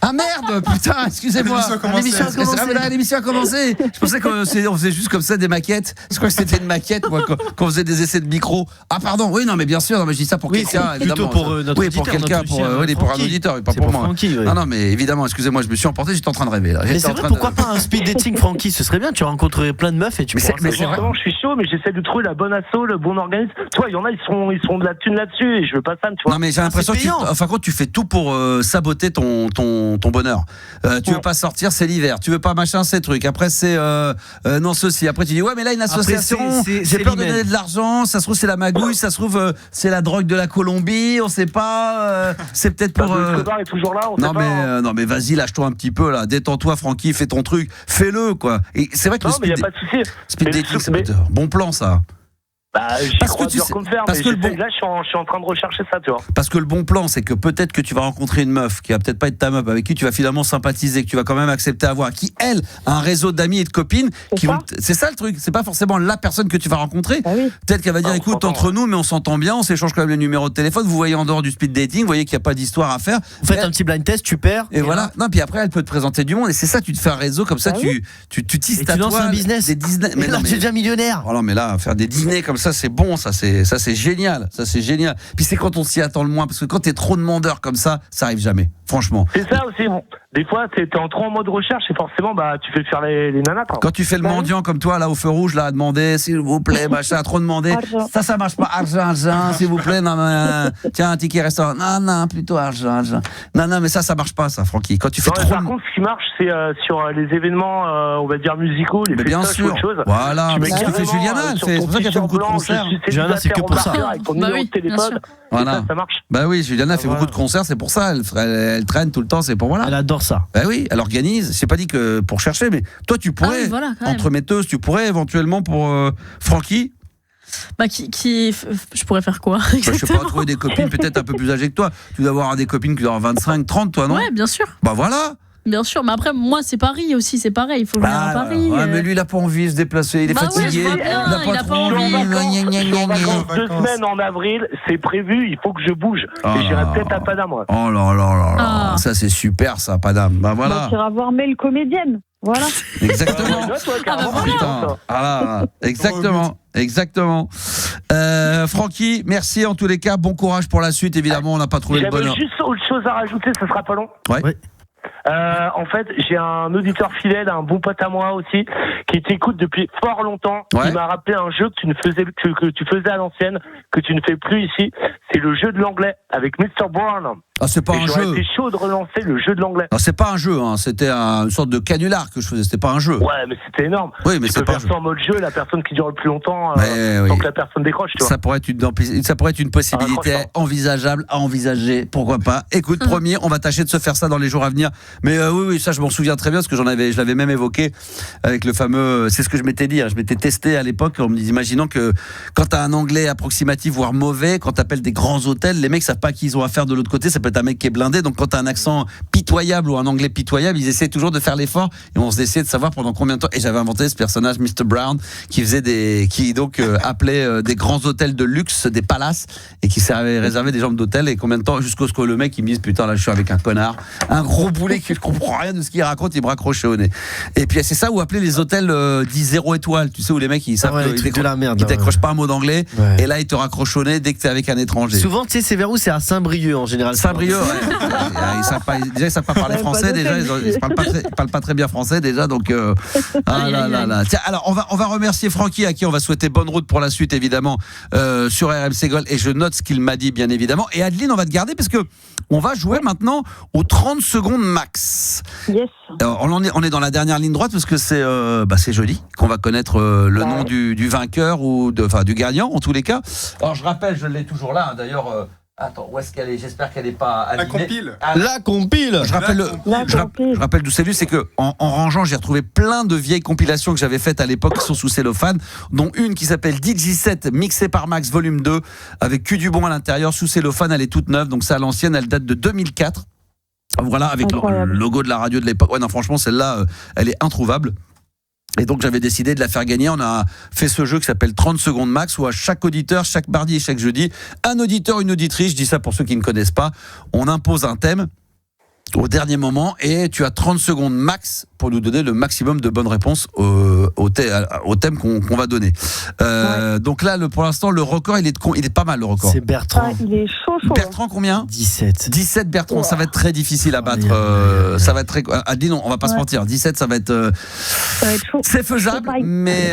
Ah merde, putain, excusez-moi. L'émission a commencé. L'émission a commencé. Ah, mais là, l'émission a commencé. Je pensais qu'on faisait juste comme ça des maquettes. Je crois que c'était une maquette, moi, qu'on faisait des essais de micro. Ah, pardon, oui, non, mais bien sûr, non, mais je dis ça pour Oui, quelqu'un, c'est plutôt évidemment. pour notre Oui, pour auditeur, quelqu'un, notre chien, oui, pour un Francky. auditeur, et pas C'est pour pour moi. Francky, ouais. Non, non, mais évidemment, excusez-moi, je me suis emporté, j'étais en train de rêver, là. Mais J'étais c'est en vrai, train pourquoi de- pas un speed dating, Francky? Ce serait bien, tu rencontrerais plein de meufs et tu Mais c'est- pourras mais savoir. Justement, je suis chaud, mais j'essaie de trouver la bonne asso, le bon organisme. Toi, il y en a, ils sont de la thune là-dessus et je veux pas ça, tu vois. Non mais j'ai l'impression que c'est payant. enfin quand tu fais tout pour saboter ton bonheur. Tu veux pas sortir, c'est l'hiver. Tu veux pas machin, c'est truc. Après c'est non ceci. Après tu dis ouais mais là une association. c'est J'ai peur de l'email. donner de l'argent. Ça se trouve c'est la magouille. Ça se trouve c'est la drogue de la Colombie. On sait pas. C'est peut-être pour. Le Escobar est toujours là, on Non sait mais pas. non mais vas-y lâche-toi un petit peu là. Détends-toi Francky, fais ton truc, fais-le quoi. Et c'est vrai que Non, le mais il speed, n'y a pas de souci. speed mais le dating truc- c'est peut être un bon plan ça. Bah, j'y Parce crois que tu dur sais- comme fer, parce mais que le j'essaie- bon- là, je suis en train de rechercher ça, tu vois. Parce que le bon plan, c'est que peut-être que tu vas rencontrer une meuf qui va peut-être pas être ta meuf, avec qui tu vas finalement sympathiser, que tu vas quand même accepter à voir, qui elle a un réseau d'amis et de copines qui ça. vont. C'est ça le truc. C'est pas forcément la personne que tu vas rencontrer. Bah oui. Peut-être qu'elle va dire, Ah, on écoute, s'entend, entre nous, mais on s'entend bien, on s'échange quand même les numéros de téléphone. Vous voyez en dehors du speed dating, vous voyez qu'il n'y a pas d'histoire à faire. Vous faites un petit blind test, tu perds. Et voilà. Non, puis après, elle peut te présenter du monde. Et c'est ça, tu te fais un réseau comme ça, Bah tu tisses Et ta tu lances toile, un business. Des Disney. Mais non, tu deviens millionnaire. Oh non, mais là, faire des dîners comme ça, c'est bon, ça c'est génial, ça c'est génial. Puis c'est quand on s'y attend le moins, parce que quand t'es trop demandeur comme ça arrive jamais, franchement. C'est ça aussi. Bon. Des fois, t'es trop en mode recherche et forcément, bah, tu fais faire les nanas, quoi. Quand tu fais le Bah oui. mendiant comme toi, là, au feu rouge, là, à demander, s'il vous plaît, machin, trop demander. Argent. Ça marche pas. Argent, s'il vous plaît, non, mais, tiens, un ticket restaurant. Non, plutôt argent. Non, mais ça marche pas, ça, Francky. Quand tu fais Non, mais trop par contre, ce qui marche, c'est sur les événements, on va dire musicaux, les mais bien festoches, sûr. autre chose. Voilà, Tu mais mets c'est ce que fait carrément, Juliana, elle sur fait. C'est ton pour ça qu'elle fait t-shirt beaucoup de blanc, concerts. je suis Juliana, c'est que pour ça. célibataire avec ton Bah numéro oui, de téléphone. bien sûr. Et Voilà. ça marche. Bah oui, Juliana fait Voilà. beaucoup de concerts, c'est pour ça, elle traîne tout le temps, c'est pour voilà. Elle adore ça. Bah oui, elle organise. J'ai pas dit que pour chercher, mais toi tu Ah pourrais, oui, voilà, quand même. entre metteuses, tu pourrais éventuellement pour Francky, Bah, je pourrais faire quoi bah, je sais pas, exactement trouver des copines peut-être un peu plus âgées que toi. Tu dois avoir des copines qui doivent avoir 25, 30, toi, non? Ouais, bien sûr. Bah voilà. Bien sûr, mais après, moi, c'est Paris aussi, c'est pareil. Il faut venir à Paris. Ouais, mais lui, il a pas envie de se déplacer. Il est fatigué. Ouais, il a pas envie. Je suis en vacances 2 semaines en avril, c'est prévu, il faut que je bouge. Et j'irai peut-être à Panama, moi. Oh là là là là. Ça, c'est super, ça, Paname. Bah voilà. Tu iras voir Mel comédienne. Voilà. Exactement. Exactement. Francky, merci en tous les cas. Bon courage pour la suite. Évidemment, on n'a pas trouvé le bonheur. J'avais juste autre chose à rajouter, ça sera pas long. Ouais. En fait, j'ai un auditeur fidèle, un bon pote à moi aussi, qui t'écoute depuis fort longtemps. Ouais. Il m'a rappelé un jeu que tu faisais à l'ancienne, que tu ne fais plus ici. C'est le jeu de l'anglais avec Mr. Brown. Ah, c'est pas un j'aurais jeu. été chaud de relancer le jeu de l'anglais. Non, c'est pas un jeu, hein. C'était une sorte de canular que je faisais, c'était pas un jeu. Ouais, mais c'était énorme. Oui, mais tu c'est peux pas un faire jeu. ça en mode jeu, la personne qui dure le plus longtemps, Oui. sans que la personne décroche, tu vois. Ça pourrait être une possibilité envisageable à envisager, pourquoi pas. Écoute, promis, on va tâcher de se faire ça dans les jours à venir. Mais oui, ça je m'en souviens très bien parce que je l'avais même évoqué avec le fameux, c'est ce que je m'étais dit, hein, je m'étais testé à l'époque en me disant, imaginons que quand t'as un anglais approximatif voire mauvais, quand t'appelles des grands hôtels, les mecs savent pas qui ils ont affaire de l'autre côté, ça peut être un mec qui est blindé. Donc quand t'as un accent pitoyable ou un anglais pitoyable, ils essaient toujours de faire l'effort et on essayait de savoir pendant combien de temps. Et j'avais inventé ce personnage Mr. Brown qui donc appelait des grands hôtels de luxe, des palaces, et qui réservait des chambres d'hôtel. Et combien de temps jusqu'au ce que le mec il me dise putain là je suis avec un connard, un gros boulet qui ne comprend rien de ce qu'il raconte, il me raccroche au nez. Et puis c'est ça où appeler les hôtels dits 0 étoile, tu sais, où les mecs ils savent qu'ils décrochent pas un mot d'anglais, et là ils te raccrochent au nez dès que t'es avec un étranger. Souvent tu sais c'est vers où? C'est à Saint-Brieuc en général. Saint-Brieuc, ouais. Ils savent pas parler français déjà, ils parlent pas très bien français déjà, donc là. Tiens, alors on va remercier Francky à qui on va souhaiter bonne route pour la suite évidemment sur RMC Gold, et je note ce qu'il m'a dit bien évidemment. Et Adeline, on va te garder parce que on va jouer maintenant aux 30 secondes max. Yes. Alors, on est dans la dernière ligne droite parce que c'est jeudi qu'on va connaître le nom du vainqueur ou du gagnant en tous les cas. Alors je rappelle, je l'ai toujours là, d'ailleurs. Attends, où est-ce qu'elle est? J'espère qu'elle n'est pas abîmée. La compile. Je rappelle d'où c'est venu, c'est que en rangeant, j'ai retrouvé plein de vieilles compilations que j'avais faites à l'époque qui sont sous cellophane, dont une qui s'appelle DJ7 mixée par Max volume 2 avec que du bon à l'intérieur sous cellophane. Elle est toute neuve, donc c'est à l'ancienne, elle date de 2004. Voilà, avec le logo de la radio de l'époque. Ouais, non, franchement, celle-là, elle est introuvable. Et donc j'avais décidé de la faire gagner. On a fait ce jeu qui s'appelle 30 secondes max, où à chaque auditeur, chaque mardi et chaque jeudi, un auditeur, une auditrice, je dis ça pour ceux qui ne connaissent pas, on impose un thème au dernier moment et tu as 30 secondes max pour nous donner le maximum de bonnes réponses au thème qu'on va donner. Donc là, pour l'instant, le record, il est pas mal, le record. C'est Bertrand. Il est chaud. Bertrand, combien? 17 Bertrand, ça va être très difficile à battre. Ça va être très... Adeline, on va pas se mentir. 17, ça va être chaud. c'est faisable, mais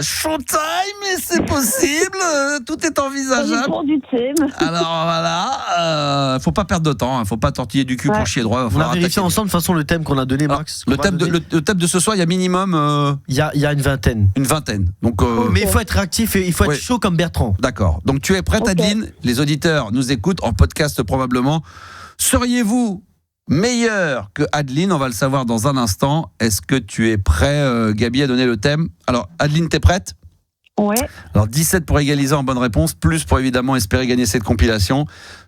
showtime, mais c'est possible. Tout est envisageable. Ça dépend du thème. Alors voilà, faut pas perdre de temps. Faut pas tortiller du cul pour chier droit. On a vérifié ensemble de toute façon le thème qu'on a donné, Max. Le thème de ce soir, il y a minimum. Il y a une vingtaine. Donc. Mais il faut être réactif et il faut être chaud comme Bertrand. D'accord. Donc tu es prête, Adeline? Les auditeurs nous écoutent en podcast probablement. Seriez-vous meilleur que Adeline? On va le savoir dans un instant. Est-ce que tu es prêt, Gabi, à donner le thème? Alors, Adeline, t'es prête? Ouais. Alors, 17 pour égaliser en bonne réponse, plus pour évidemment espérer gagner cette compilation.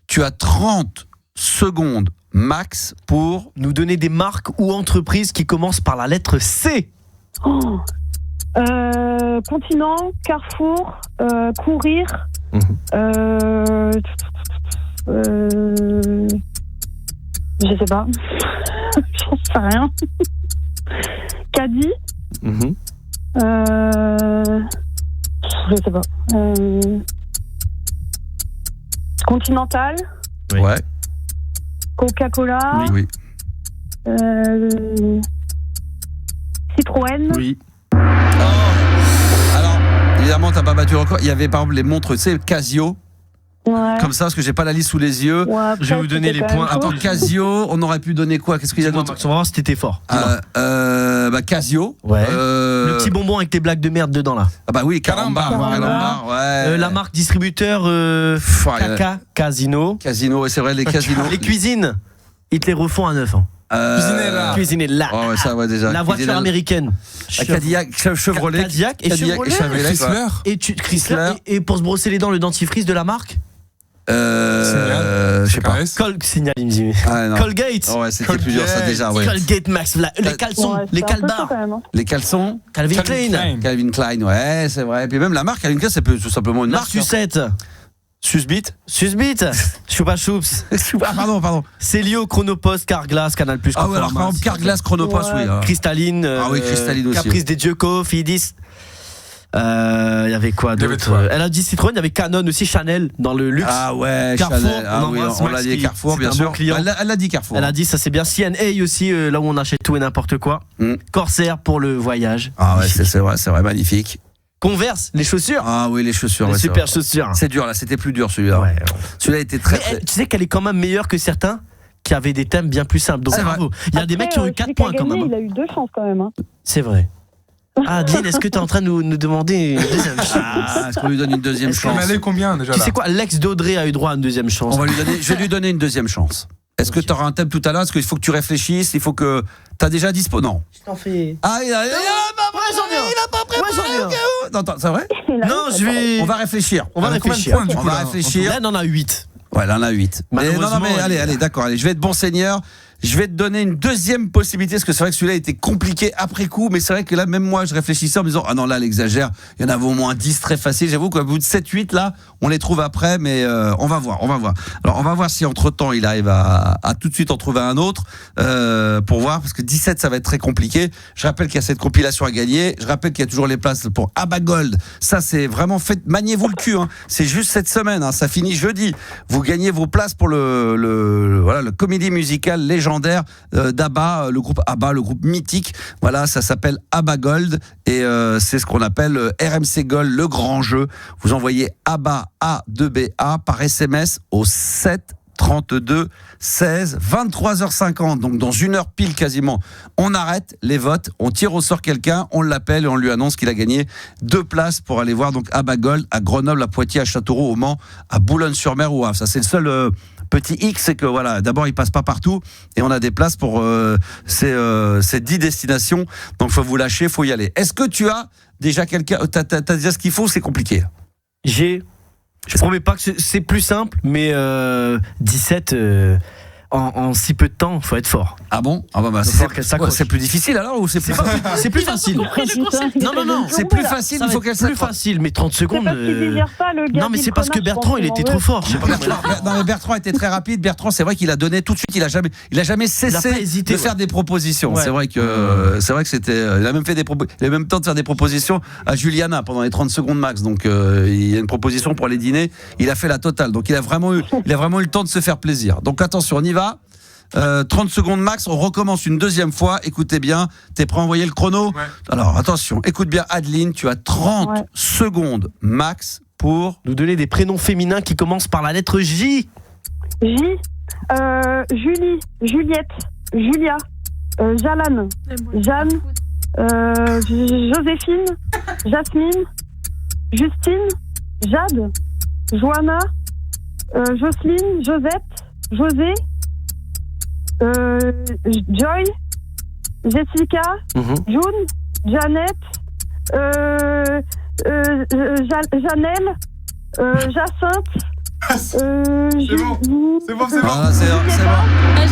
Tu as 30 secondes max pour nous donner des marques ou entreprises qui commencent par la lettre C. Continent, Carrefour, Courir. Je sais pas. J'en sais rien. Caddy. Je sais pas. Continental. Oui. Ouais. Coca-Cola. Oui. Citroën. Oui. Alors, évidemment, t'as pas battu le record. Il y avait par exemple les montres, tu sais, Casio. Ouais. Comme ça, parce que j'ai pas la liste sous les yeux. Ouais, après, je vais vous donner les points. Attends, Casio, on aurait pu donner quoi? Qu'est-ce qu'il y a d'autre? On va voir si t'étais fort. Casio. Ouais. Le petit bonbon avec tes blagues de merde dedans là. Ah bah oui, Carambar. Ouais. La marque distributeur Kaka, Casino. Casino, c'est vrai, les casinos. Les cuisines, ils te les refont à neuf. Cuisinella. Oh, ouais, ça va déjà. La voiture américaine. Cadillac, Chevrolet. Cadillac et Chevrolet. Chrysler. Et pour se brosser les dents, le dentifrice de la marque Je sais pas. Signal, il me dit. Ah, non. Colgate. Oh, ouais, c'était plus dur ça déjà. Ouais. Colgate Max, les caleçons, Ouais, les c'est un peu chaud calbars, quand même, hein. Les caleçons, Calvin Klein, Calvin Klein, ouais, c'est vrai. Et puis même la marque Calvin Klein, c'est tout simplement une Marc marque. Sucette, Susbite. Susbite, Choupa Choups, Ah, pardon. Célio, Chronopost, Carglass, Canal+, Ah ouais, alors par exemple, Carglass, Chronopost, Ouais. oui. alors. Cristalline, Ah oui, Cristalline aussi. Caprice des Dieux, Cofidis. Il y avait quoi Il y avait d'autre? quoi Elle a dit Citroën, il y avait Canon aussi, Chanel dans le luxe. Ah ouais, Carrefour, Chanel. Ah on oui, embrasse on Max l'a dit qui- Carrefour, c'est bien un sûr. bon client. Elle l'a dit Carrefour. Elle a dit ça c'est bien. CNA aussi, là où on achète tout et n'importe quoi. Mm. Corsair pour le voyage. Ah ouais, Magnifique. c'est vrai, magnifique. Converse, les chaussures. Ah oui, les chaussures. les ouais, super c'est vrai. chaussures. C'est dur là, c'était plus dur celui-là. Ouais. Celui-là était très. Mais tu sais qu'elle est quand même meilleure que certains qui avaient des thèmes bien plus simples. Donc C'est bravo. Il y a des mecs qui ont eu 4 points quand même. Il a eu 2 chances quand même. Hein. C'est vrai. Ah, Dean, est-ce que tu es en train de nous demander une deuxième chance? Ah, est-ce qu'on lui donne une deuxième Est-ce chance? On allait combien déjà Tu là sais quoi, l'ex d'Audrey a eu droit à une deuxième chance. Je vais lui donner une deuxième chance. Est-ce que tu auras un thème tout à l'heure? Est-ce qu'il faut que tu réfléchisses? Il faut que. T'as déjà dispo? Non. Je t'en fais. Ah, il a pas préparé. Non, attends, c'est vrai? Non, je vais. On va réfléchir. On va On a combien de réfléchir. points, du On coup, va là, réfléchir. Là, on en a 8. Ouais, là, on a 8. Mais non, Malheureusement, mais allez, d'accord. Allez, je vais être bon seigneur. Je vais te donner une deuxième possibilité, parce que c'est vrai que celui-là était compliqué après coup, mais c'est vrai que là, même moi, je réfléchissais en me disant, ah non, là, elle exagère. Il y en avait au moins 10 très faciles. J'avoue qu'au bout de 7, 8, là, on les trouve après, mais on va voir. Alors, on va voir si entre-temps, il arrive à tout de suite en trouver un autre, pour voir, parce que 17, ça va être très compliqué. Je rappelle qu'il y a cette compilation à gagner. Je rappelle qu'il y a toujours les places pour Abba Gold. Ça, c'est vraiment fait, maniez-vous le cul, hein. C'est juste cette semaine, hein. Ça finit jeudi. Vous gagnez vos places pour le comédie musicale légendaire d'Abba, le groupe Abba, le groupe mythique. Voilà, ça s'appelle Abba Gold et c'est ce qu'on appelle RMC Gold, le grand jeu. Vous envoyez Abba A2BA par SMS au 7 32 16 23h50. Donc dans 1 heure pile quasiment, on arrête les votes, on tire au sort quelqu'un, on l'appelle et on lui annonce qu'il a gagné 2 places pour aller voir donc Abba Gold à Grenoble, à Poitiers, à Châteauroux, au Mans, à Boulogne-sur-Mer ou à Havre. Ça c'est le seul petit X, c'est que voilà, d'abord il passe pas partout et on a des places pour ces 10 destinations. Donc faut vous lâcher, faut y aller. Est-ce que tu as déjà quelqu'un, t'as déjà ce qu'il faut, c'est compliqué? Je promets pas que c'est plus simple, mais 17 en si peu de temps, faut être fort. Ah bon? Ah bah, c'est plus difficile alors ou c'est plus C'est plus facile. Non, c'est plus facile, Ça il va faut être qu'elle plus s'accroche. facile, mais 30 C'est secondes. parce qu'il digère pas le gars. Non, mais c'est parce que Bertrand, il était trop fort. Je sais pas comment. Non, mais Bertrand était très rapide. Bertrand, c'est vrai qu'il a donné tout de suite. Il a jamais Il a cessé pas hésité, de faire des propositions. Ouais. C'est vrai que c'était. Il a même fait il a même temps de faire des propositions à Juliana pendant les 30 secondes max. Donc il y a une proposition pour aller dîner. Il a fait la totale. Donc il a vraiment eu le temps de se faire plaisir. Donc attention, on y va. 30 secondes max, on recommence une deuxième fois. Écoutez bien, t'es prêt à envoyer le chrono? Ouais. Alors attention, écoute bien Adeline, tu as 30 secondes max pour nous donner des prénoms féminins qui commencent par la lettre J. Julie, Juliette, Julia, Jalane, Jeanne, Joséphine, Jasmine, Justine, Jade, Johanna, Jocelyne, Josette, José, Joy, Jessica, June, Janet, Janelle, Jacinthe. C'est bon. Ah, c'est bon. Ah,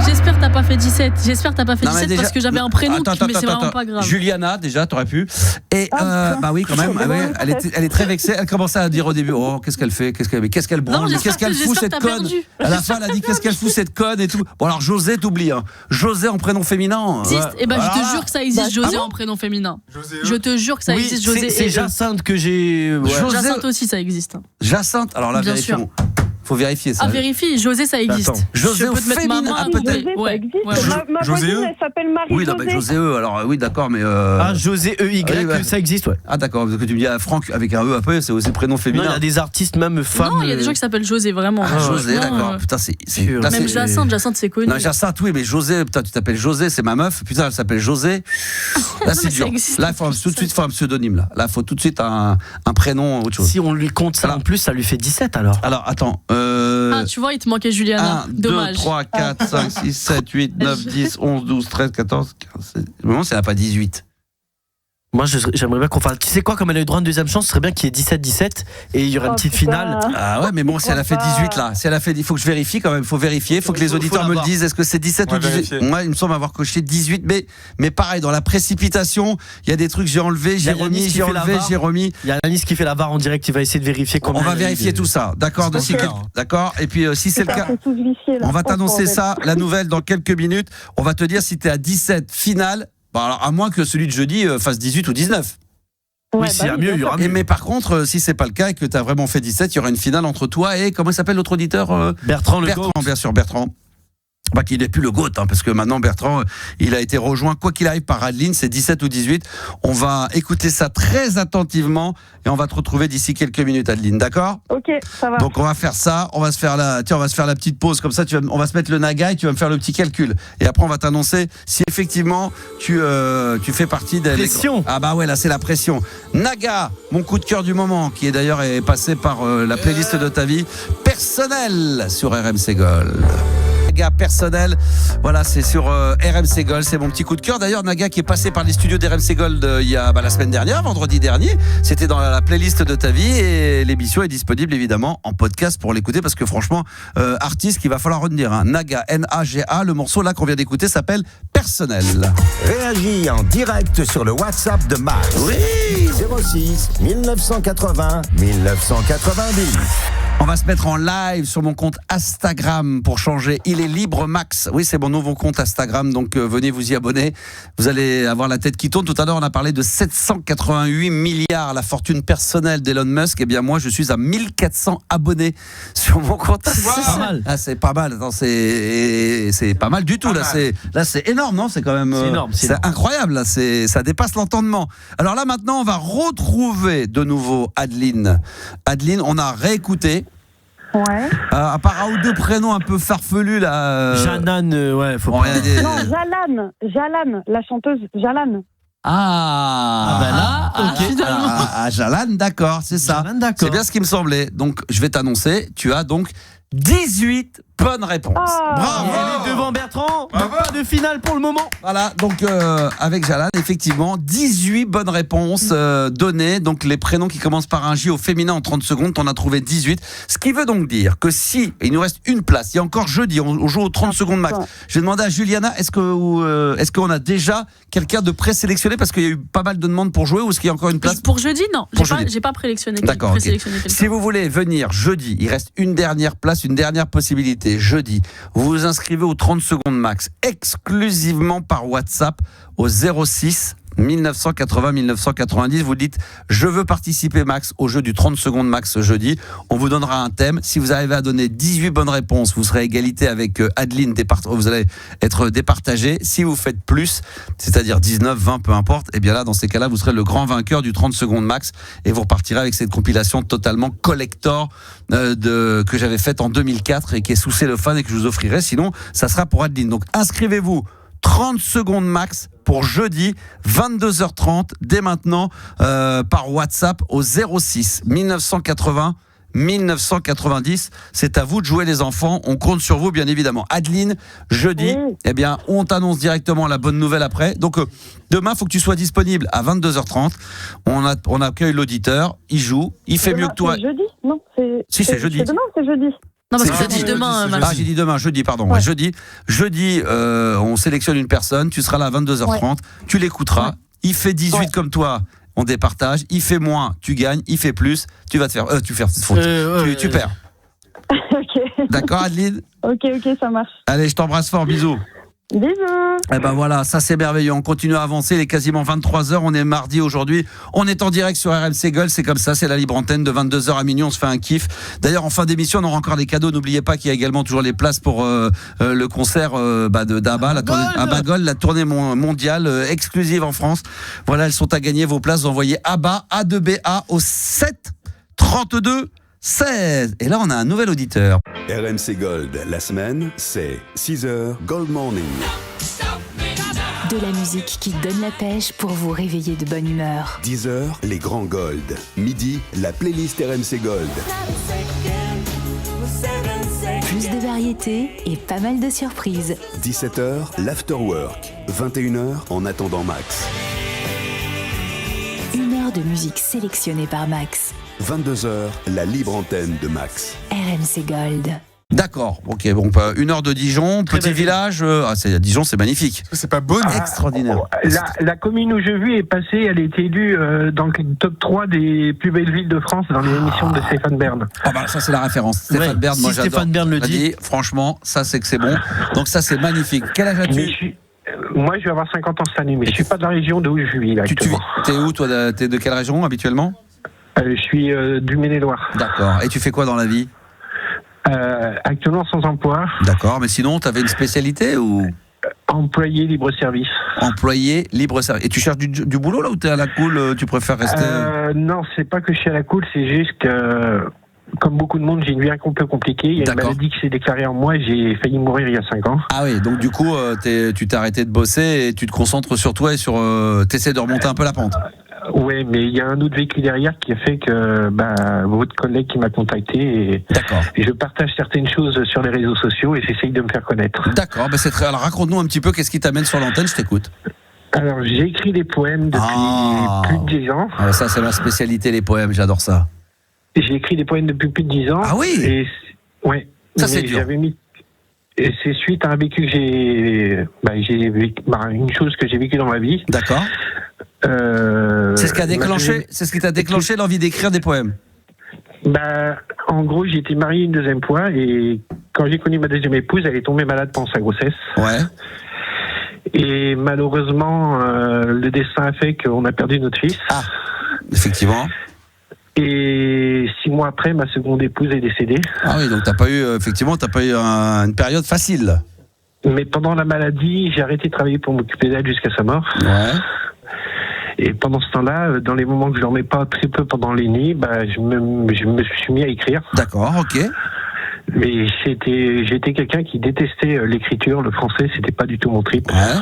j'espère que t'as pas fait 17. J'espère que t'as pas fait Non, mais 17 déjà- parce que j'avais un prénom, Attends, mais c'est vraiment pas grave. Juliana, déjà, t'aurais pu. Et bah oui, quand même. Elle est très vexée. Elle commençait à dire au début, oh, qu'est-ce qu'elle fait, qu'est-ce qu'elle branle, Non, mais qu'est-ce qu'elle fout j'espère cette que t'as conne. perdu. À la fin, elle a dit qu'est-ce qu'elle fout cette conne et tout. Bon alors José, t'oublies. Hein. José en prénom féminin. Existe. Et ben je Voilà. te jure que ça existe, José en prénom féminin. Je te jure que ça Oui, existe, José. c'est et Jacinthe que j'ai. Ouais. José- Jacinthe aussi, ça existe. Jacinthe. Alors là, Bien vérifions. Faut vérifier ça. Ah, vérifie, José, ça existe. Attends. José je peux au te mettre ma féminin, main ah, à peut-être. côté. José, ça Ouais, existe. ouais. Ma José voisine, E. elle s'appelle Marie Oui, non, mais José E. Alors oui, d'accord, mais. Ah, José EY, oui, ouais. ça existe, ouais. Ah d'accord, parce que tu me dis Franck avec un E après, c'est aussi prénom Non, féminin. il y a des artistes, même femmes. Non, il y a des gens qui s'appellent José, vraiment. Ah, José, Non, d'accord. Putain, c'est. Pur. là, Même c'est- Jacinthe, c'est connu. Non, Jacinthe, oui, mais José, putain, tu t'appelles José, c'est ma meuf. Putain, elle s'appelle José. Là, c'est mais ça dur. existe. Là, il faut tout de suite faire un pseudonyme. Là, il faut tout de suite un prénom, autre chose. Si on lui compte ça Alors. en plus, ça lui fait 17 alors. Alors, attends. Ah, tu vois, il te manquait Juliana. 1, 2, Dommage. 3, 4, 5, 6, 7, 8, 9, 10, 11, 12, 13, 14, 15, 16. Au moment, ça n'a pas 18. Moi, j'aimerais bien qu'on fasse. Tu sais quoi, comme elle a eu droit à une deuxième chance, ce serait bien qu'il y ait 17-17 et il y aura une petite finale. Ah ouais, mais bon, si elle a fait 18 là, si elle a fait, il faut que je vérifie quand même, il faut vérifier, il faut que les auditeurs me le disent, est-ce que c'est 17 ou 18 vérifier. Moi, il me semble avoir coché 18, mais pareil, dans la précipitation, il y a des trucs, j'ai enlevé, j'ai remis, j'ai enlevé, j'ai remis. Il y a Anis qui fait la VAR en direct, il va essayer de vérifier comment. On va vérifier tout ça, d'accord, d'accord, et puis si c'est le cas, on va t'annoncer ça, la nouvelle dans quelques minutes, on va te dire si t'es à 17 finale, bon, alors à moins que celui de jeudi fasse 18 ou 19. Oui, s'il y a mieux, il y aura mieux. Mais par contre, si c'est pas le cas et que tu as vraiment fait 17, il y aura une finale entre toi et comment s'appelle l'autre auditeur Bertrand, bien sûr, Bertrand. Bah, qu'il n'est plus le GOAT, hein, parce que maintenant Bertrand, il a été rejoint, quoi qu'il arrive, par Adeline, c'est 17 ou 18. On va écouter ça très attentivement et on va te retrouver d'ici quelques minutes, Adeline, d'accord ? Ok, ça va. Donc on va faire ça, on va se faire la petite pause, comme ça on va se mettre le naga et tu vas me faire le petit calcul. Et après on va t'annoncer si effectivement tu fais partie des... Pression. Ah bah ouais, là c'est la pression. Naga, mon coup de cœur du moment, qui est d'ailleurs passé par la playlist de ta vie, personnel sur RMC Gold. Naga personnel, voilà, c'est sur RMC Gold, c'est mon petit coup de cœur. D'ailleurs, Naga qui est passé par les studios d'RMC Gold il y a la semaine dernière, vendredi dernier, c'était dans la playlist de ta vie et l'émission est disponible évidemment en podcast pour l'écouter parce que franchement, artiste qu'il va falloir retenir, hein. Naga, N-A-G-A, le morceau là qu'on vient d'écouter s'appelle Personnel. Réagis en direct sur le WhatsApp de Max. Oui, 06 1980 1990. On va se mettre en live sur mon compte Instagram pour changer. Il est libre Max. Oui, c'est mon nouveau compte Instagram, donc venez vous y abonner. Vous allez avoir la tête qui tourne. Tout à l'heure, on a parlé de 788 milliards, la fortune personnelle d'Elon Musk. Eh bien, moi, je suis à 1400 abonnés sur mon compte Instagram. C'est pas mal. Ah, c'est pas mal. Non, c'est pas mal du tout. Là, c'est énorme, non ? C'est quand même. C'est énorme. C'est incroyable. Là, ça dépasse l'entendement. Alors là, maintenant, on va retrouver de nouveau Adeline. Adeline, on a réécouté. Ouais. À part un ou deux prénoms un peu farfelus là. Janan, ouais, faut bon, pas. Non, Jalan, la chanteuse Jalan. Ah ben là, ok. Jalan, d'accord, c'est ça. Jalan, d'accord. C'est bien ce qui me semblait. Donc, je vais t'annoncer, tu as donc 18 bonnes réponses. Oh. Bravo. Elle est devant Bertrand. Donc pas de finale pour le moment. Voilà, donc avec Jalan, effectivement, 18 bonnes réponses données. Donc les prénoms qui commencent par un J au féminin en 30 secondes, t'en as trouvé 18. Ce qui veut donc dire que si, il nous reste une place, il y a encore jeudi, on joue aux 30 secondes max. Je vais demander à Juliana, est-ce qu'on a déjà quelqu'un de présélectionné parce qu'il y a eu pas mal de demandes pour jouer ou est-ce qu'il y a encore une place ? Pour jeudi, non. Pour jeudi. J'ai pas présélectionné. D'accord, ok. Si vous voulez venir jeudi, il reste une dernière place, une dernière possibilité. Jeudi, vous vous inscrivez aux 30 secondes max, exclusivement par WhatsApp au 06 1980 1990. Vous dites je veux participer Max au jeu du 30 secondes max jeudi. On vous donnera un thème. Si vous arrivez à donner 18 bonnes réponses, vous serez à égalité avec Adeline. Vous allez être départagé. Si vous faites plus, c'est-à-dire 19, 20, peu importe, et bien là, dans ces cas-là, vous serez le grand vainqueur du 30 secondes max et vous repartirez avec cette compilation totalement collector que j'avais faite en 2004 et qui est sous cellophane et que je vous offrirai. Sinon, ça sera pour Adeline. Donc, inscrivez-vous 30 secondes max pour jeudi 22h30 dès maintenant par WhatsApp au 06 1980 1990. C'est à vous de jouer les enfants, on compte sur vous bien évidemment. Adeline, jeudi, eh bien on t'annonce directement la bonne nouvelle après. Donc demain, il faut que tu sois disponible à 22h30. On accueille l'auditeur, il joue, il fait mieux que toi. C'est jeudi ? Non, c'est jeudi. C'est demain ou c'est jeudi ? Non, parce C'est que j'ai dit demain, Max. j'ai dit demain, jeudi, pardon. Ouais. Jeudi, on sélectionne une personne, tu seras là à 22h30, tu l'écouteras, il fait 18 comme toi, on départage, il fait moins, tu gagnes, il fait plus, tu vas te faire faute. Tu perds. Ok. D'accord, Adeline ? Ok, ça marche. Allez, je t'embrasse fort, bisous. Bisous. Eh ben voilà, ça c'est merveilleux. On continue à avancer. Il est quasiment 23h. On est mardi aujourd'hui. On est en direct sur RMC Gold. C'est comme ça, c'est la libre antenne de 22h à minuit. On se fait un kiff. D'ailleurs, en fin d'émission, on aura encore des cadeaux. N'oubliez pas qu'il y a également toujours les places pour le concert d'Abba, Abba Gold, la tournée mondiale exclusive en France. Voilà, elles sont à gagner. Vos places, vous envoyez Abba, A2BA au 7 32 16. Et là, on a un nouvel auditeur. RMC Gold, la semaine, c'est 6h Gold Morning. De la musique qui donne la pêche pour vous réveiller de bonne humeur. 10h, les grands Gold. Midi, la playlist RMC Gold. Plus de variétés et pas mal de surprises. 17h, l'afterwork. 21h, en attendant Max. de musique sélectionnée par Max. 22h, la libre antenne de Max. RMC Gold. D'accord, ok, bon, 1 heure de Dijon, petit village. Dijon, c'est magnifique. C'est pas Beaune. Extraordinaire. La commune où je vis est passée, elle a été élue dans le top 3 des plus belles villes de France dans les émissions de Stéphane Bern. Ah bah ça c'est la référence. Stéphane Bern, moi si j'adore. Stéphane Bern le dit. Franchement, ça c'est que c'est bon. Donc ça c'est magnifique. Quel âge as-tu? Moi je vais avoir 50 ans cette année, mais je suis pas de la région d'où je vis là, actuellement. T'es où toi? T'es de quelle région habituellement? Je suis du Maine-et-Loire. D'accord. Et tu fais quoi dans la vie? Actuellement sans emploi. D'accord, mais sinon t'avais une spécialité ou? Employé libre-service. Employé libre-service. Et tu cherches du boulot là ou t'es à la cool? Tu préfères rester? Non, c'est pas que je suis à la cool, c'est juste que comme beaucoup de monde, j'ai une vie un peu compliquée. Il y a une maladie qui s'est déclarée en moi et j'ai failli mourir il y a 5 ans. Ah oui, donc du coup, tu t'es arrêté de bosser et tu te concentres sur toi et sur... t'essaies de remonter un peu la pente. Ouais, mais il y a un autre vécu derrière qui a fait que votre collègue qui m'a contacté et je partage certaines choses sur les réseaux sociaux et j'essaye de me faire connaître. D'accord, c'est très... Alors raconte-nous un petit peu qu'est-ce qui t'amène sur l'antenne, je t'écoute. Alors j'ai écrit des poèmes depuis plus de 10 ans. Ah, ça c'est ma spécialité, les poèmes, j'adore ça. J'ai écrit des poèmes depuis plus de 10 ans. Ah oui. Ouais. Ça c'est dur. Et c'est suite à un vécu que j'ai une chose que j'ai vécue dans ma vie. D'accord. C'est ce qui a déclenché, c'est ce qui t'a déclenché l'envie d'écrire des poèmes. En gros, j'ai été marié une deuxième fois et quand j'ai connu ma deuxième épouse, elle est tombée malade pendant sa grossesse. Ouais. Et malheureusement, le destin a fait qu'on a perdu notre fils. Ah, effectivement. Et 6 mois après, ma seconde épouse est décédée. Ah oui, donc t'as pas eu une période facile. Mais pendant la maladie, j'ai arrêté de travailler pour m'occuper d'elle jusqu'à sa mort. Ouais. Et pendant ce temps-là, dans les moments que je dormais pas très peu pendant les nuits, je me suis mis à écrire. D'accord, ok. Mais j'étais quelqu'un qui détestait l'écriture, le français, c'était pas du tout mon trip. Ouais.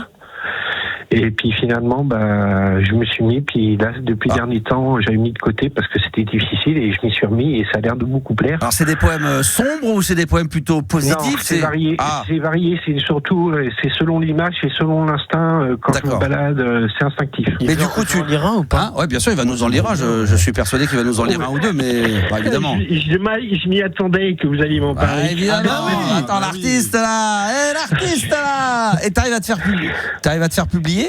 Et puis finalement, je me suis mis, puis là, depuis le dernier temps, j'avais mis de côté parce que c'était difficile et je m'y suis remis et ça a l'air de beaucoup plaire. Alors c'est des poèmes sombres ou c'est des poèmes plutôt positifs? Non, c'est varié. C'est varié, c'est surtout, c'est selon l'image, c'est selon l'instinct. Quand je me balade, c'est instinctif. Mais du coup, tu en liras ou pas? Ouais, bien sûr, il va nous en lire un. Je suis persuadé qu'il va nous en lire un ou deux, mais évidemment. Je m'y attendais que vous alliez m'en parler. Évidemment. Attends, l'artiste là, l'artiste là. Et t'arrives à te faire publier?